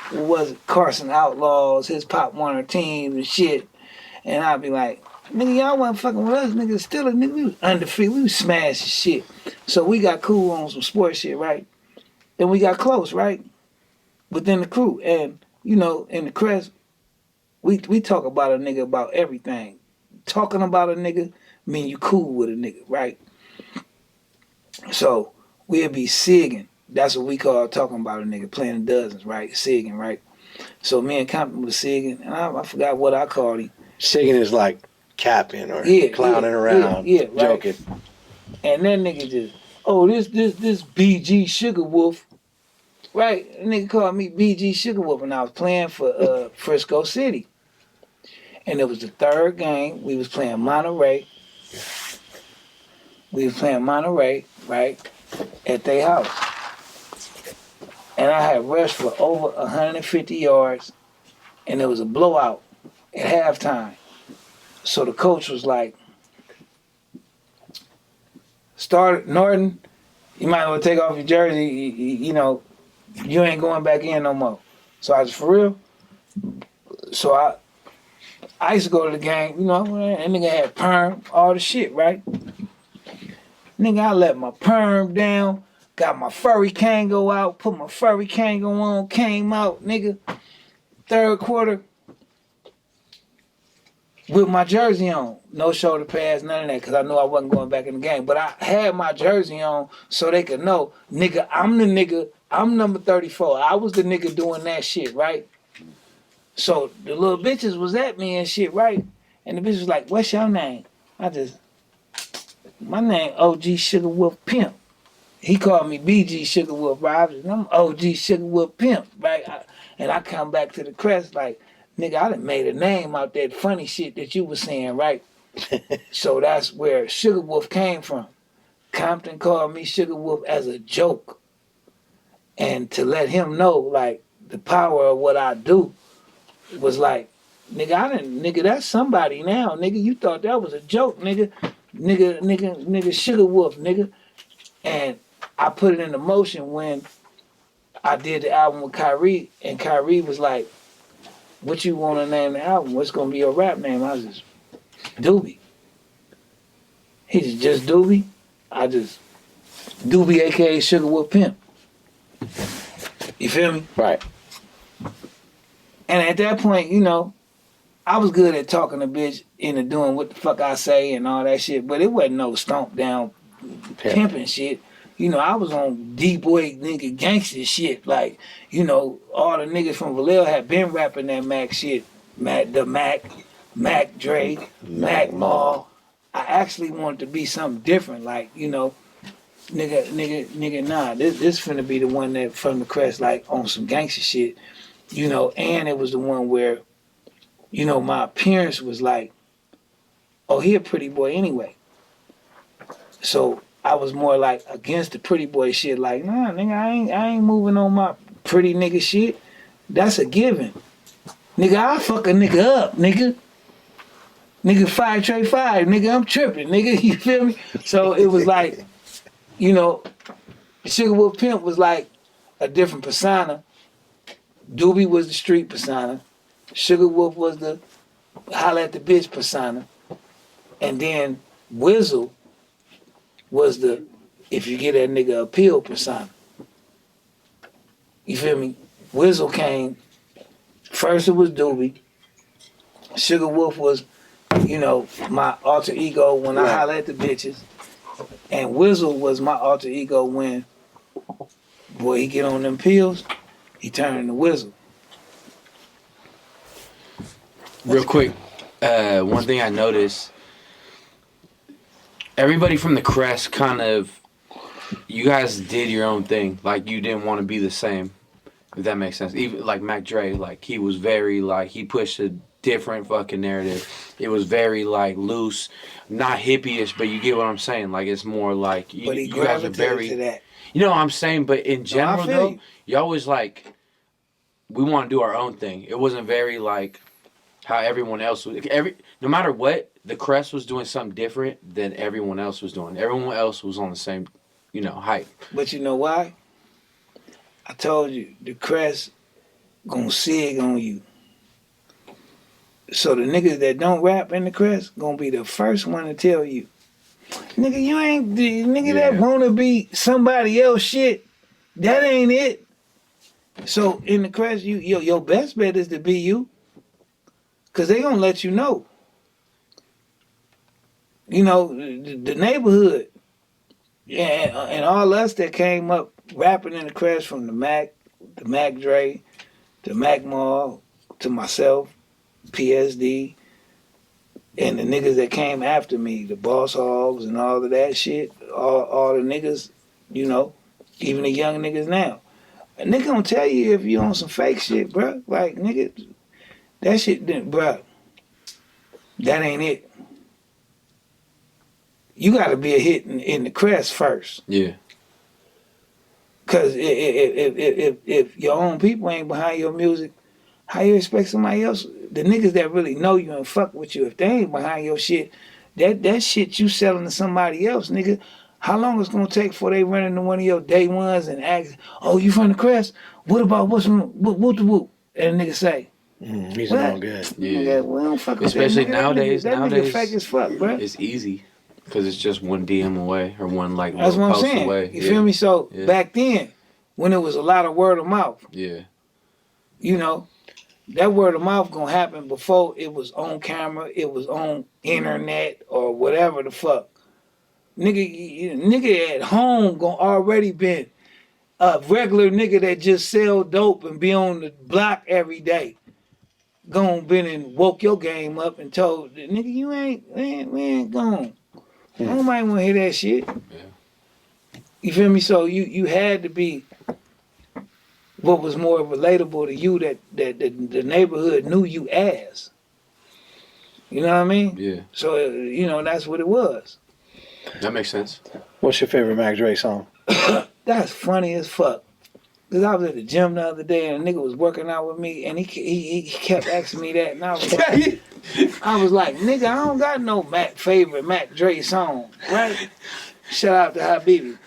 S4: what was it, Carson Outlaws, his Pop Warner team and shit. And I'd be like, nigga, y'all wasn't fucking with us, nigga. Still, nigga, we was undefeated. We was smashing shit. So we got cool on some sports shit, right? Then we got close, right? Within the crew. And, you know, in the Crest, we talk about a nigga about everything. Talking about a nigga mean you cool with a nigga, right? So we'll be sigging. That's what we call talking about a nigga, playing the dozens, right? Sigging, right? So me and Compton was sigging, and I forgot what I called him.
S3: Sigging is like capping or clowning around,
S4: right.
S3: joking.
S4: And that nigga just, oh, this BG Sugawolf, right? That nigga called me BG Sugawolf, and I was playing for Frisco City. And it was the third game. We was playing Monterey. Right, at their house. And I had rushed for over 150 yards, and it was a blowout at halftime. So the coach was like, Norton, you might want to take off your jersey, you know, you ain't going back in no more. So I was, for real? So I used to go to the game, you know, that nigga had perm, all the shit, right? Nigga, I let my perm down, got my furry Kango out, put my furry Kango on, came out, nigga, third quarter, with my jersey on. No shoulder pads, none of that, because I knew I wasn't going back in the game. But I had my jersey on so they could know, nigga, I'm number 34. I was the nigga doing that shit, right? So the little bitches was at me and shit, right? And the bitch was like, what's your name? My name OG Sugawolf Pimp. He called me BG Sugawolf, right? I'm OG Sugawolf Pimp, right? And I come back to the Crest like, nigga, I done made a name out that funny shit that you was saying, right? So that's where Sugawolf came from. Compton called me Sugawolf as a joke. And to let him know, like, the power of what I do was like, nigga, that's somebody now, nigga. You thought that was a joke, nigga. Nigga, Sugawolf, nigga. And I put it into motion when I did the album with Kyrie, and Kyrie was like, what you want to name the album? What's going to be your rap name? I was just, Dubee. He's just Dubee. Dubee, a.k.a. Sugawolf Pimp. You feel me?
S3: Right.
S4: And at that point, you know, I was good at talking to bitch into doing what the fuck I say and all that shit, but it wasn't no stomp down pimping shit. You know, I was on D-boy nigga gangster shit. Like, you know, all the niggas from Vallejo had been rapping that Mac shit. Mac Dre, Mac Mall. I actually wanted to be something different. Like, you know, nigga, nah, this finna be the one that from the Crest, like, on some gangster shit. You know, and it was the one where, you know, my appearance was like, oh, he a pretty boy anyway. So I was more like against the pretty boy shit. Like, nah, nigga, I ain't moving on my pretty nigga shit. That's a given. Nigga, I fuck a nigga up, nigga. Nigga, 5 trade 5, nigga, I'm tripping, nigga. You feel me? So it was like, you know, Sugawolf Pimp was like a different persona. Dubee was the street persona. Sugawolf was the holla at the bitch persona. And then Wizzle was the, if you get that nigga appeal persona. You feel me? Wizzle came, first it was Dubee. Sugawolf was, you know, my alter ego when I holler at the bitches. And Wizzle was my alter ego when, boy, he get on them pills, he turn into Wizzle.
S5: Real quick, one thing I noticed, everybody from the Crest kind of, you guys did your own thing. Like, you didn't want to be the same, if that makes sense. Even like Mac Dre, like, he was very, like, he pushed a different fucking narrative. It was very, like, loose, not hippie-ish, but you get what I'm saying. Like, it's more like,
S4: But he
S5: you guys are
S4: gravitated
S5: very,
S4: to that.
S5: you know what I'm saying? But in general,
S4: I feel
S5: though,
S4: you.
S5: you always, like, we want to do our own thing. It wasn't very, like, how everyone else was. No matter what, the Crest was doing something different than everyone else was doing. Everyone else was on the same, you know, hype.
S4: But you know why? I told you, the Crest gonna sig on you. So the niggas that don't rap in the Crest gonna be the first one to tell you, nigga, you ain't the nigga that wanna be somebody else shit. That ain't it. So in the Crest, your best bet is to be you. Cause they gonna let you know. You know, the neighborhood. Yeah, and all us that came up rapping in the Crest, from the Mac Dre, to Mac Mall, to myself, PSD, and the niggas that came after me, the Boss Hogs and all of that shit, all the niggas, you know, even the young niggas now. A nigga gonna tell you if you on some fake shit, bro. Like, nigga, that shit, bro, that ain't it. You gotta be a hit in the Crest first.
S5: Yeah.
S4: Cause if your own people ain't behind your music, how you expect somebody else? The niggas that really know you and fuck with you, if they ain't behind your shit, that shit you selling to somebody else, nigga. How long it's gonna take before they run into one of your day ones and ask, "Oh, you from the Crest? What about what's whoop the whoop?" And the nigga say,
S3: He's
S4: "What?
S3: all good.
S5: Yeah.
S4: Nigga, we don't fuck with
S5: Especially
S4: that nigga.
S5: nowadays.
S4: That nigga fake as fuck, bro.
S5: It's easy because it's just one DM away or one like
S4: That's
S5: little
S4: what I'm
S5: post
S4: saying.
S5: away.
S4: You feel me? So back then, when it was a lot of word of mouth,
S5: Yeah.
S4: you know, that word of mouth gonna happen before it was on camera, it was on internet or whatever the fuck. Nigga at home gonna already been a regular nigga that just sell dope and be on the block every day. Gonna been and woke your game up and told nigga you we ain't gone. Nobody wanna hear that shit.
S5: Yeah.
S4: You feel me? So you had to be what was more relatable to you that the neighborhood knew you as. You know what I mean?
S5: Yeah.
S4: So, you know, that's what it was.
S5: That makes sense.
S3: What's your favorite Mac Dre song?
S4: That's funny as fuck. Because I was at the gym the other day and a nigga was working out with me and he kept asking me that. And I was like, nigga, I don't got no favorite Mac Dre song, right? Shout out to Habibi,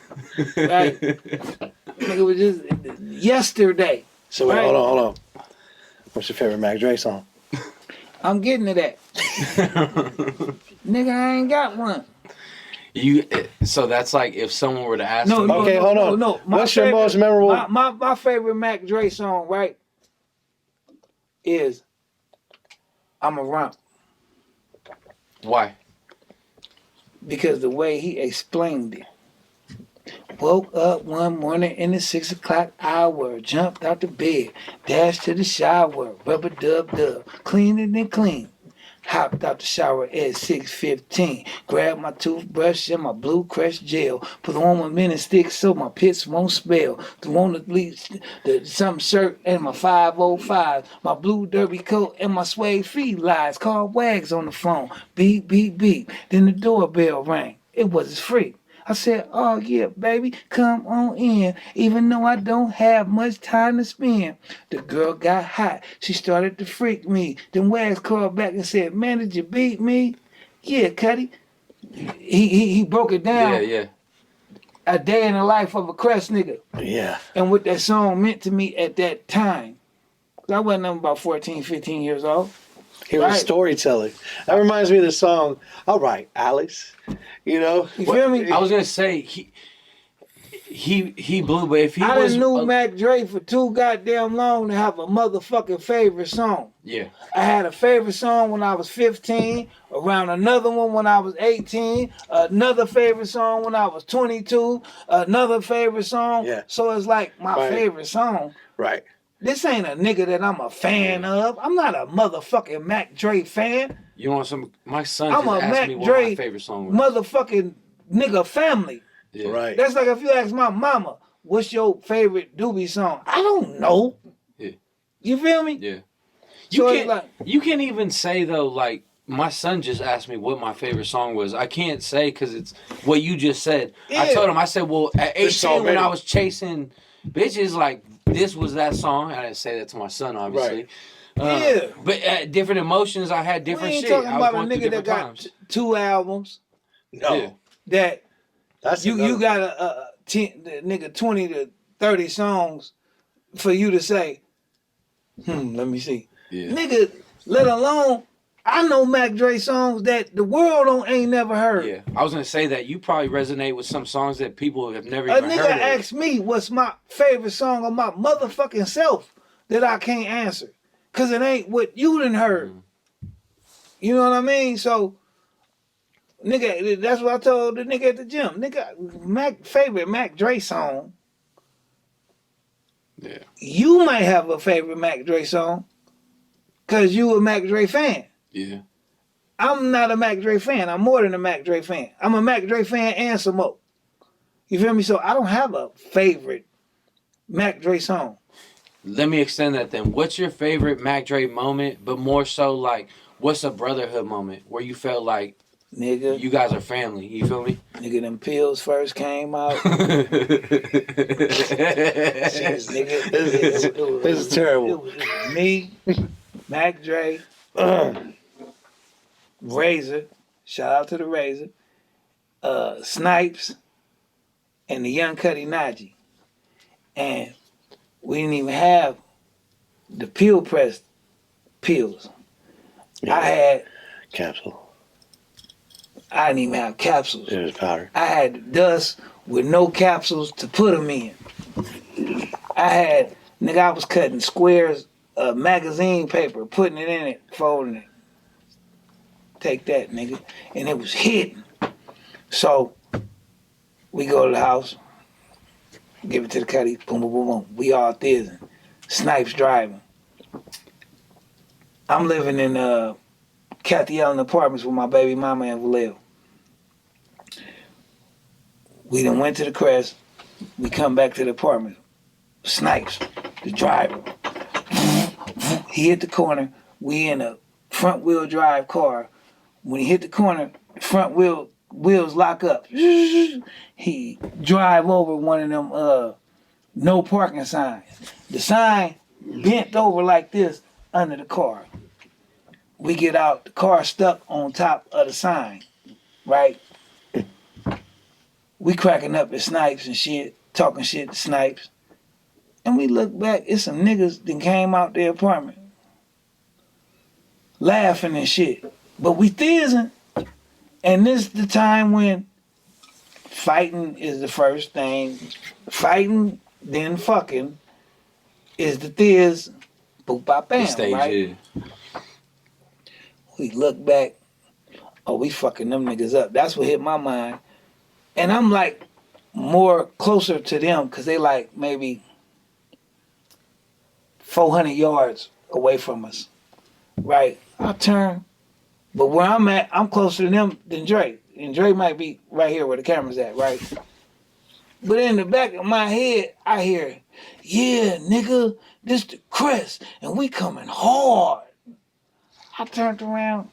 S4: right? Nigga was just yesterday.
S3: So wait,
S4: right?
S3: hold on. What's your favorite Mac Dre song?
S4: I'm getting to that. Nigga, I ain't got one.
S5: So that's like if someone were to ask
S3: hold on.
S4: No.
S3: What's your most memorable?
S4: My favorite Mac Dre song, right, is I'm a Rump.
S5: Why?
S4: Because the way he explained it. Woke up one morning in the 6 o'clock hour, jumped out the bed, dashed to the shower, rubber dub, clean it and clean. Hopped out the shower at 6:15, grabbed my toothbrush and my blue Crest gel, put on my mini stick so my pits won't spell, threw on some shirt and my 505, my blue derby coat and my suede feet lies, called Wags on the phone, beep, beep, beep, then the doorbell rang, it was free. I said, oh yeah, baby, come on in, even though I don't have much time to spend. The girl got hot. She started to freak me. Then Wags called back and said, man, did you beat me? Yeah, Cuddy. He broke it down.
S5: Yeah.
S4: A day in the life of a Crest nigga.
S3: Yeah.
S4: And what that song meant to me at that time. I wasn't about 14, 15 years old.
S3: He was storytelling. That reminds me of the song, All Right, Alice. You know?
S4: You feel me?
S5: I was gonna say he blew, but if he
S4: I
S5: was
S4: done knew Mac Dre for too goddamn long to have a motherfucking favorite song.
S5: yeah.
S4: I had a favorite song when I was 15, around another one when I was 18, another favorite song when I was 22, another favorite song.
S3: Yeah.
S4: So it's like my favorite song.
S3: Right.
S4: This ain't a nigga that I'm a fan of. I'm not a motherfucking Mac Dre fan.
S5: You want some? My son
S4: I'm
S5: just
S4: a
S5: asked
S4: Mac
S5: me what
S4: Dre
S5: my favorite song was.
S4: motherfucking nigga family.
S5: Yeah.
S3: Right.
S4: That's like if you ask my mama, what's your favorite Dubee song? I don't know.
S5: Yeah.
S4: You feel me?
S5: Yeah.
S4: So
S5: You can't even say though, like, my son just asked me what my favorite song was. I can't say because it's what you just said.
S4: Yeah.
S5: I told him, I said, well, at
S3: There's so
S5: 18 when
S3: many.
S5: I was chasing bitches, like, this was that song. I didn't say that to my son, obviously.
S4: Yeah.
S5: But at different emotions, I had different
S4: we ain't
S5: shit.
S4: talking
S5: I was
S4: about a
S5: going through
S4: nigga that
S5: different
S4: got
S5: times.
S4: 2 albums
S3: No.
S5: Yeah.
S4: that
S3: That's
S4: you
S3: another-
S4: got a 10, nigga 20 to 30 songs for you to say, let me see.
S5: Yeah.
S4: Nigga, let alone, I know Mac Dre songs that the world ain't never heard.
S5: Yeah. I was going to say that you probably resonate with some songs that people have never
S4: A
S5: even
S4: nigga
S5: heard of.
S4: asked me what's my favorite song of my motherfucking self that I can't answer. Cause it ain't what you done heard. You know what I mean? So, nigga, that's what I told the nigga at the gym. Nigga, favorite Mac Dre song.
S5: Yeah.
S4: You might have a favorite Mac Dre song. Cause you a Mac Dre fan.
S5: Yeah.
S4: I'm not a Mac Dre fan. I'm more than a Mac Dre fan. I'm a Mac Dre fan and some more. You feel me? So I don't have a favorite Mac Dre song.
S5: Let me extend that then. What's your favorite Mac Dre moment, but more so like, what's a Brotherhood moment where you felt like
S4: Nigga,
S5: you guys are family? You feel me?
S4: nigga, them pills first came out.
S3: This
S4: Nigga,
S3: this is terrible.
S4: It was me, Mac Dre, Razor, shout out to the Razor, Snipes, and the Young Cuddy Najee. And we didn't even have the pill press pills.
S3: Yeah.
S4: I had,
S3: Capsule.
S4: I didn't even have capsules.
S3: It was powder.
S4: I had the dust with no capsules to put them in. I was cutting squares of magazine paper, putting it in it, folding it. Take that, nigga. And it was hidden. So, we go to the house, give it to the cutty, boom, boom, boom, boom. We all thizzing. Snipes driving. I'm living in Kathy Allen Apartments with my baby mama and Vallejo. We done went to the Crest. We come back to the apartment. Snipes, the driver. He hit the corner. We in a front wheel drive car. When he hit the corner, the front wheels lock up. He drive over one of them no parking signs. The sign bent over like this under the car. We get out, the car stuck on top of the sign, right? We cracking up at Snipes and shit, talking shit to Snipes. And we look back, it's some niggas that came out their apartment. Laughing and shit. But we thizzing. And this is the time when fighting is the first thing. Fighting, then fucking is the thiz. Boop, bop, bam,
S5: The stage,
S4: right?
S5: yeah.
S4: We look back, oh, we fucking them niggas up. That's what hit my mind. And I'm like more closer to them because they like maybe 400 yards away from us, right? I turn, but where I'm at, I'm closer to them than Dre. And Dre might be right here where the camera's at, right? But in the back of my head, I hear, yeah, nigga, this the Crest, and we coming hard. I turned around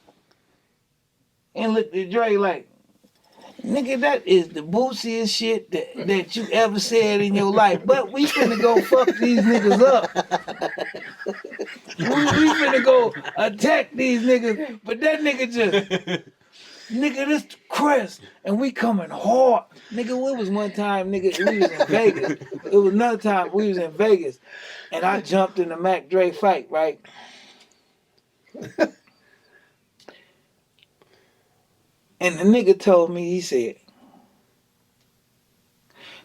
S4: and looked at Dre like, nigga, that is the bootsiest shit that you ever said in your life. But we finna go fuck these niggas up. we finna go attack these niggas. But that nigga just, nigga, this the Crest, and we coming hard. Nigga, it was one time, nigga, we was in Vegas. It was another time we was in Vegas, and I jumped in the Mac Dre fight, right? And the nigga told me, he said,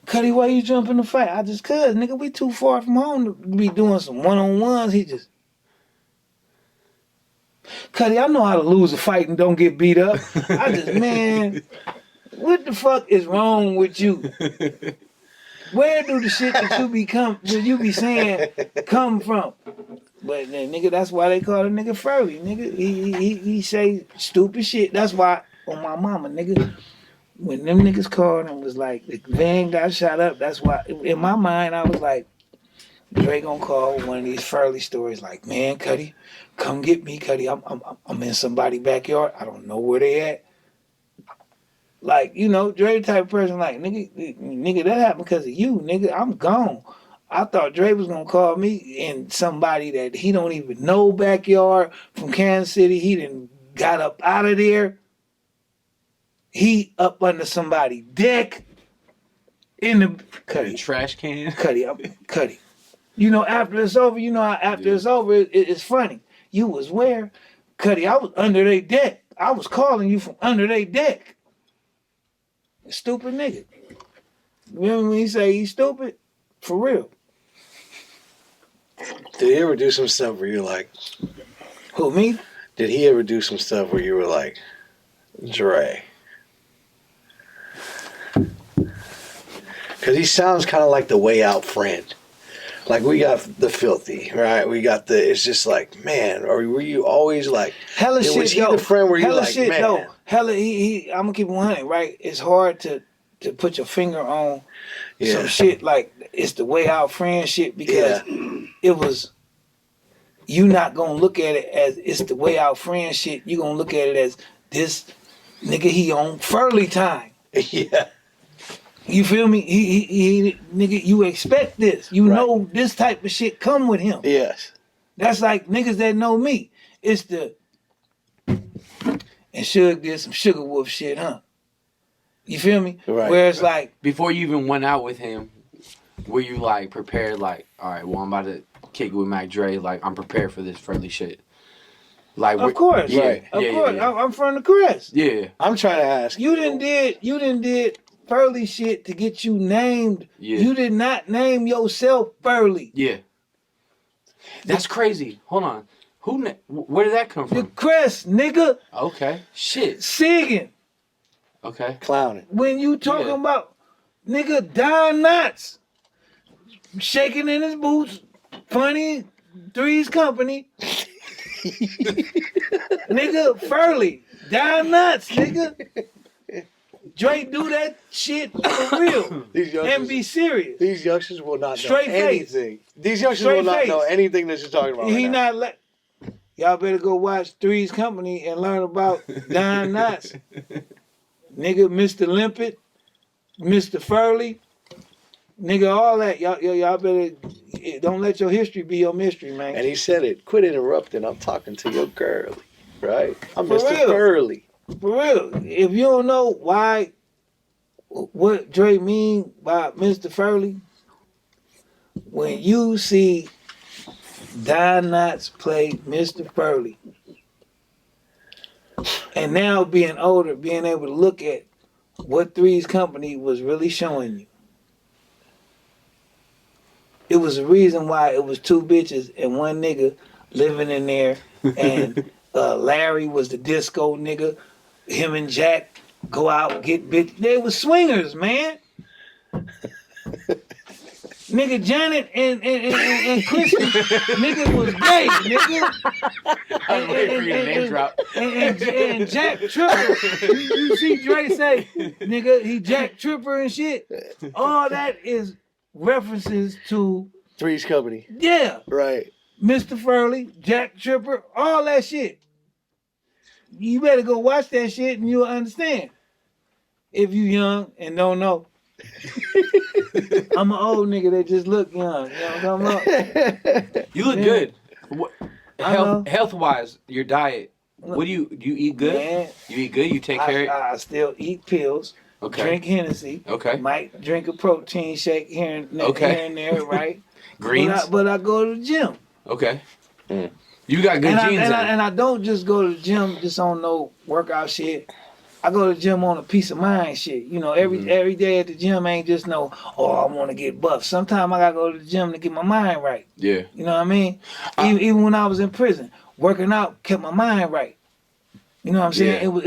S4: Cuddy, why you jumping the fight? I just cuz, nigga, we too far from home to be doing some one-on-ones. He just, Cuddy, I know how to lose a fight and don't get beat up. I just, man, what the fuck is wrong with you? Where do the shit that you be saying come from? But then, nigga, that's why they call a nigga Furley, nigga. He say stupid shit. That's why, on my mama, nigga, when them niggas called and was like, the van got shot up, that's why, in my mind, I was like, Dre gonna call one of these Furley stories like, man, Cuddy, come get me, Cuddy. I'm in somebody's backyard. I don't know where they at. Like, you know, Dre the type of person like, nigga, that happened because of you, nigga. I'm gone. I thought Dre was gonna call me in somebody that he don't even know backyard from Kansas City. He done got up out of there. He up under somebody's deck in the Cuddy.
S5: Trash can.
S4: Cuddy. You know, after it's over, it's over, it's funny. You was where? Cuddy, I was under their deck. I was calling you from under their deck. Stupid nigga. Remember when he say he's stupid? For real.
S3: Did he ever do some stuff where you're like,
S4: Who, me?
S3: did he ever do some stuff where you were like, Dre? Because he sounds kind of like the way out friend. Like, we got the filthy, right? We got the, it's just like, man, or were you always like,
S4: Hella shit,
S3: was he the friend where you're like, man?
S4: No. Hella, he I'm gonna keep it 100, right? It's hard to put your finger on some shit like it's the way out friend shit because it was, you not gonna look at it as it's the way out friend shit. You gonna look at it as this nigga, he on Furley time.
S3: Yeah.
S4: You feel me? He nigga, you expect this. You know this type of shit come with him.
S3: Yes.
S4: That's like niggas that know me. It's the, and Suge did some Sugawolf shit, huh? You feel me?
S3: Right.
S4: Where it's like,
S5: Before you even went out with him, were you like prepared? Like, all right, well, I'm about to kick it with Mac Dre. Like, I'm prepared for this friendly shit. Like,
S4: of course,
S3: right.
S4: Of course. I'm from the Crest.
S5: Yeah.
S3: I'm trying to ask.
S4: You done did Furley shit to get you named.
S5: Yeah.
S4: You did not name yourself Furley.
S5: Yeah. That's crazy. Hold on. Where did that come
S4: The
S5: from?
S4: Crest, nigga.
S5: Okay. Shit.
S4: Singing.
S5: Okay.
S3: Clowning.
S4: When you talking about nigga Don Knotts shaking in his boots, funny Three's Company. Nigga Furley, Don Knotts, nigga. Dre do that shit for real and be serious.
S3: These youngsters will not
S4: Straight
S3: know
S4: face.
S3: anything. These youngsters
S4: Straight
S3: will not
S4: face.
S3: know anything that you're talking about.
S4: He
S3: right now.
S4: not y'all better go watch Three's Company and learn about Don Knotts. Nigga, Mr. Limpet, Mr. Furley, nigga, all that. Y'all better, don't let your history be your mystery, man.
S3: And he said it. Quit interrupting. I'm talking to your girl. Right? I'm
S4: For
S3: Mr.
S4: real.
S3: Furley.
S4: For real, if you don't know what Dre mean by Mr. Furley, when you see Don Knotts play Mr. Furley, and now being older, being able to look at what Three's Company was really showing you, it was a reason why it was two bitches and one nigga living in there, and Larry was the disco nigga. Him and Jack go out, get bitch. They was swingers, man. Nigga, Janet and Christy, nigga was gay, nigga.
S5: I was waiting for you to name drop.
S4: And Jack Tripper. You see Dre say, nigga, he Jack Tripper and shit. All that is references to,
S3: Three's Company.
S4: yeah,
S3: Right.
S4: Mr. Furley, Jack Tripper, all that shit. You better go watch that shit and you'll understand. If you young and don't know. I'm an old nigga that just look young. You know what I'm talking about?
S5: You look good. Health wise, your diet. What do you eat good?
S4: Man,
S5: You eat good. You take care.
S4: I still eat pills.
S5: Okay.
S4: Drink Hennessy.
S5: Okay.
S4: Might drink a protein shake here and there, right?
S5: Greens.
S4: But I go to the gym.
S5: Okay. You got good genes.
S4: And I don't just go to the gym just on no workout shit. I go to the gym on a peace of mind shit. You know, every day at the gym ain't just no, oh, I want to get buff. Sometimes I gotta go to the gym to get my mind right.
S5: Yeah.
S4: You know what I mean? Even when I was in prison, working out kept my mind right. You know what I'm saying?
S5: Yeah.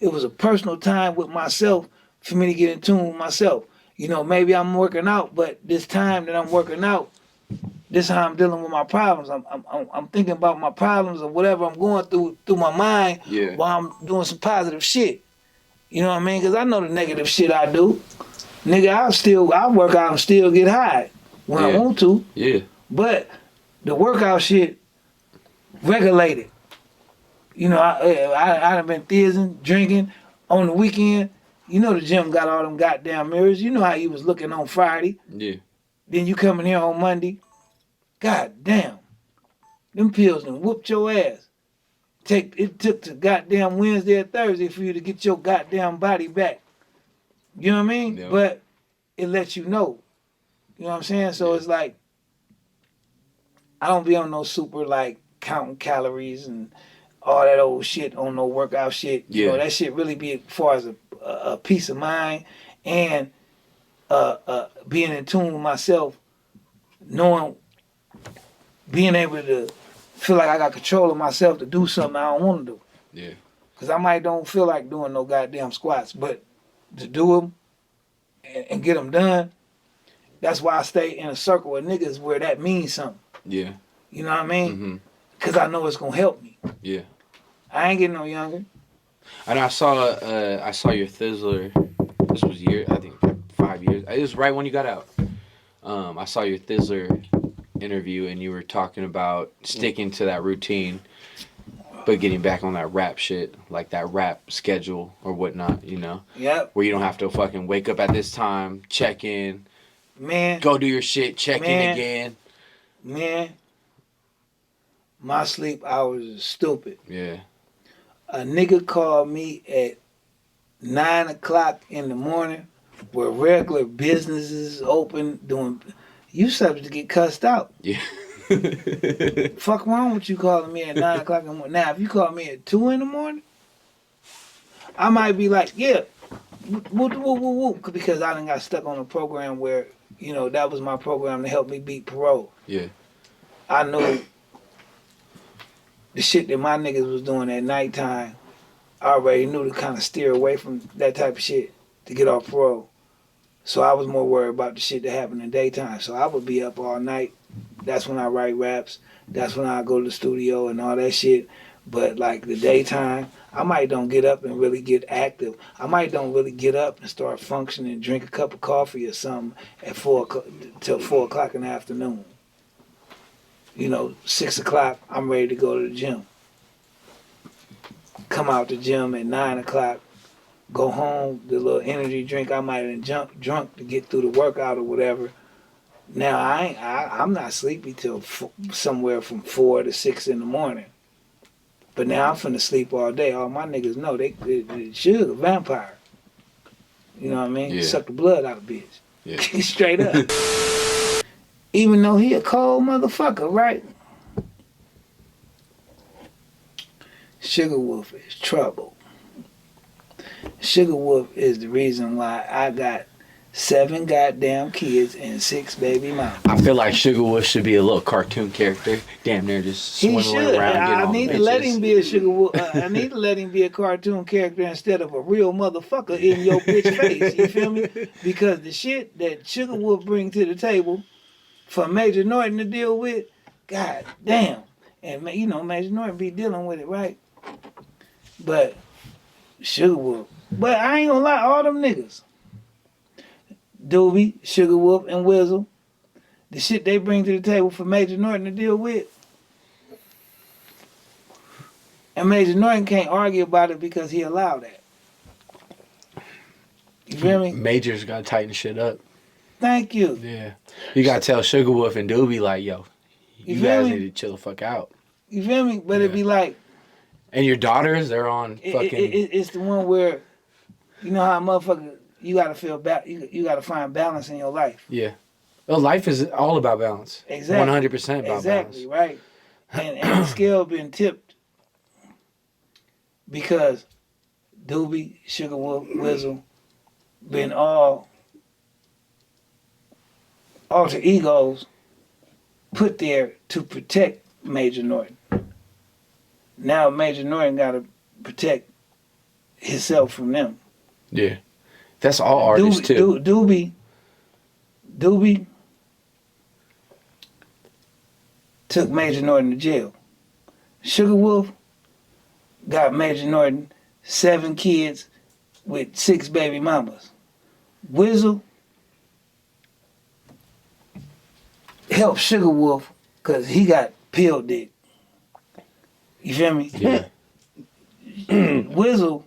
S4: It was a personal time with myself for me to get in tune with myself. You know, maybe I'm working out, but this time that I'm working out, this is how I'm dealing with my problems. I'm thinking about my problems or whatever I'm going through my mind while I'm doing some positive shit. You know what I mean? Because I know the negative shit I do. Nigga, I work out and still get high when I want to.
S5: Yeah.
S4: But the workout shit regulated. You know, I done been thizzing, drinking on the weekend. You know the gym got all them goddamn mirrors. You know how you was looking on Friday.
S5: Yeah.
S4: Then you come in here on Monday. God damn. Them pills done whooped your ass. It took to goddamn Wednesday or Thursday for you to get your goddamn body back. You know what I mean?
S5: Yeah.
S4: But it lets you know. You know what I'm saying? So it's like, I don't be on no super like counting calories and all that old shit on no workout shit. You know, that shit really be as far as a peace of mind and being in tune with myself, knowing, being able to feel like I got control of myself to do something I don't want to do.
S5: Yeah.
S4: Because I might don't feel like doing no goddamn squats, but to do them and get them done, that's why I stay in a circle of niggas where that means something.
S5: Yeah.
S4: You know what I mean? Because I know it's going to help me.
S5: Yeah.
S4: I ain't getting no younger.
S5: And I saw your Thizzler. This was I think 5 years. It was right when you got out. I saw your Thizzler interview, and you were talking about sticking to that routine, but getting back on that rap shit, like that rap schedule or whatnot. You know?
S4: Yep.
S5: Where you don't have to fucking wake up at this time, check in,
S4: man,
S5: go do your shit, check in again.
S4: Man, my sleep hours is stupid.
S5: Yeah.
S4: A nigga called me at 9 o'clock in the morning where regular businesses open doing, you subject to get cussed out.
S5: Yeah.
S4: Fuck wrong with you calling me at 9 o'clock in the morning. Now, if you call me at 2 in the morning, I might be like, yeah, whoop, because I done got stuck on a program where, you know, that was my program to help me beat parole.
S5: Yeah.
S4: I know the shit that my niggas was doing at nighttime. I already knew to kind of steer away from that type of shit to get off parole. So I was more worried about the shit that happened in daytime. So I would be up all night. That's when I write raps. That's when I go to the studio and all that shit. But like the daytime, I might don't get up and really get active. I might don't really get up and start functioning, drink a cup of coffee or something at 4 o'clock in the afternoon. You know, 6 o'clock, I'm ready to go to the gym. Come out the gym at 9 o'clock, go home, the little energy drink I might have drunk to get through the workout or whatever. Now, I'm not sleepy till somewhere from 4 to 6 in the morning. But now I'm finna sleep all day. All my niggas know they Suge a vampire. You know what I mean?
S5: Yeah.
S4: Suck the blood out of bitch.
S5: Yeah.
S4: Straight up. Even though he a cold motherfucker, right? Sugawolf is trouble. Sugawolf is the reason why I got 7 goddamn kids and 6 baby mamas.
S5: I feel like Sugawolf should be a little cartoon character. Damn, they're just
S4: He
S5: swimming
S4: should.
S5: around.
S4: I need to let him be a Sugawolf. I need to let him be a cartoon character instead of a real motherfucker in your bitch face. You feel me? Because the shit that Sugawolf bring to the table for Major Norton to deal with, god damn. And you know, Major Norton be dealing with it, right? But Sugawolf. But I ain't gonna lie, all them niggas, Dubee, Sugawolf, and Wizzle, the shit they bring to the table for Major Norton to deal with, and Major Norton can't argue about it because he allowed that. You feel me?
S5: Major's gotta tighten shit up.
S4: Thank you.
S5: Yeah. You gotta tell Sugawolf and Dubee like, yo, you guys need to chill the fuck out.
S4: You feel me? But it'd be like,
S5: and your daughters, they're on fucking.
S4: It's the one where, you know how motherfucker, you gotta feel you gotta find balance in your life.
S5: Yeah. Well, life is all about balance.
S4: Exactly.
S5: 100% about balance.
S4: Exactly, right. And the scale been tipped because Dubee, Sugawolf, Wizzle, been all alter egos put there to protect Major Norton. Now Major Norton got to protect himself from them.
S5: Yeah. That's all artists too.
S4: Dubee took Major Norton to jail. Sugawolf got Major Norton 7 kids with 6 baby mamas. Wizzle helped Sugawolf because he got pill dick. You feel me?
S5: Yeah.
S4: Wizzle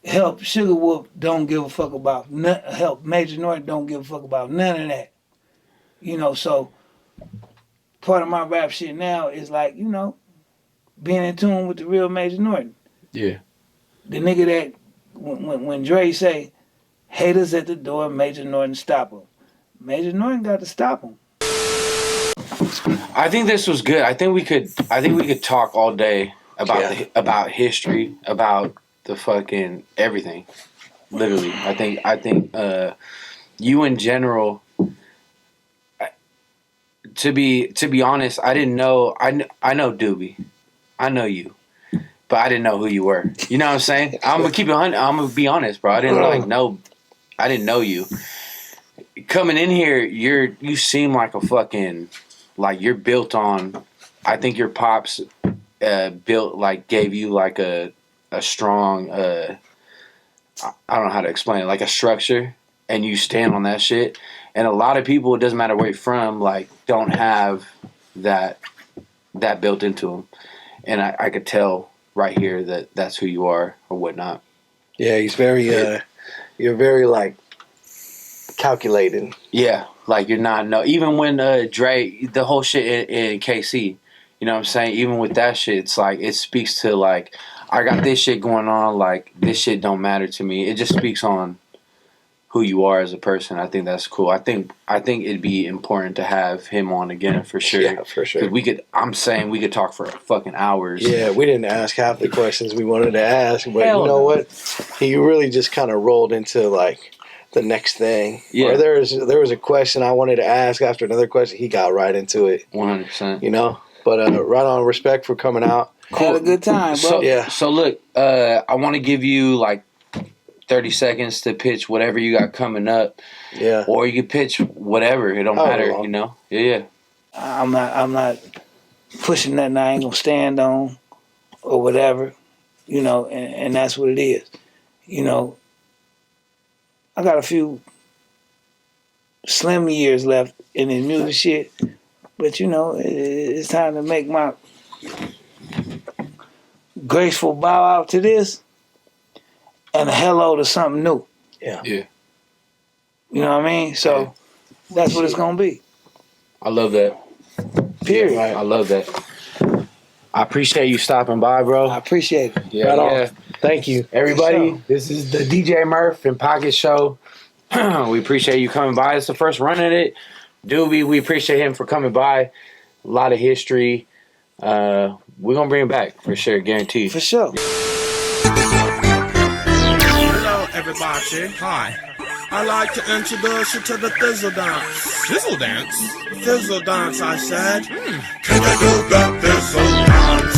S4: help Sugawolf don't give a fuck about help Major Norton don't give a fuck about none of that. You know, so part of my rap shit now is like, you know, being in tune with the real Major Norton.
S5: Yeah.
S4: The nigga that when Dre say haters at the door, Major Norton stop him. Major Norton got to stop him.
S5: I think this was good. I think we could talk all day about about history, about the fucking everything. Literally. I think you in general, to be honest, I didn't know I know Dubee. I know you. But I didn't know who you were. You know what I'm saying? I'm gonna keep it 100. I'm gonna be honest, bro. I didn't know you. Coming in here, you seem like a fucking, like you're built on. I think your pops built, like, gave you like a strong. I don't know how to explain it, like a structure, and you stand on that shit. And a lot of people, it doesn't matter where you're from, like, don't have that built into them. And I could tell right here that that's who you are or whatnot.
S3: Yeah, he's very, you're very, like, calculated.
S5: Yeah, like you're not, even when Dre, the whole shit in KC, you know what I'm saying? Even with that shit, it's like, it speaks to, like, I got this shit going on, like, this shit don't matter to me. It just speaks on who you are as a person. I think that's cool. I think it'd be important to have him on again for sure.
S3: Yeah, for sure.
S5: We could talk for fucking hours.
S3: Yeah, we didn't ask half the questions we wanted to ask, but
S5: Hell
S3: you know
S5: no.
S3: what? He really just kind of rolled into, like, the next thing.
S5: Yeah.
S3: Or there was a question I wanted to ask after another question. He got right into it.
S5: 100%.
S3: You know? But right on, respect for coming out.
S4: Had a good time, bro.
S5: So look, I want to give you like 30 seconds to pitch whatever you got coming up.
S3: Yeah.
S5: Or you can pitch whatever. It don't matter,
S3: well.
S5: you know? Yeah.
S4: I'm not pushing nothing I ain't gonna stand on or whatever, you know, and that's what it is. You know, I got a few slim years left in this music shit, but you know, it's time to make my graceful bow out to this and a hello to something new.
S3: Yeah.
S5: Yeah.
S4: You know what I mean? So that's what it's gonna be.
S5: I love that.
S4: Period.
S5: Yeah, right. I love that. I appreciate you stopping by, bro.
S4: I appreciate it.
S5: Yeah,
S3: Right on.
S5: yeah.
S3: Thank you.
S5: Everybody, this is the DJ Murph and Pocket Show. We appreciate you coming by. It's the first run at it. Dubee, we appreciate him for coming by. A lot of history. We're going to bring him back for sure, guaranteed.
S4: For sure.
S1: Hello, everybody. Hi. I'd like to introduce you to the Thizzle Dance.
S6: Thizzle dance?
S1: Thizzle Dance, I said. Can you do the Thizzle Dance?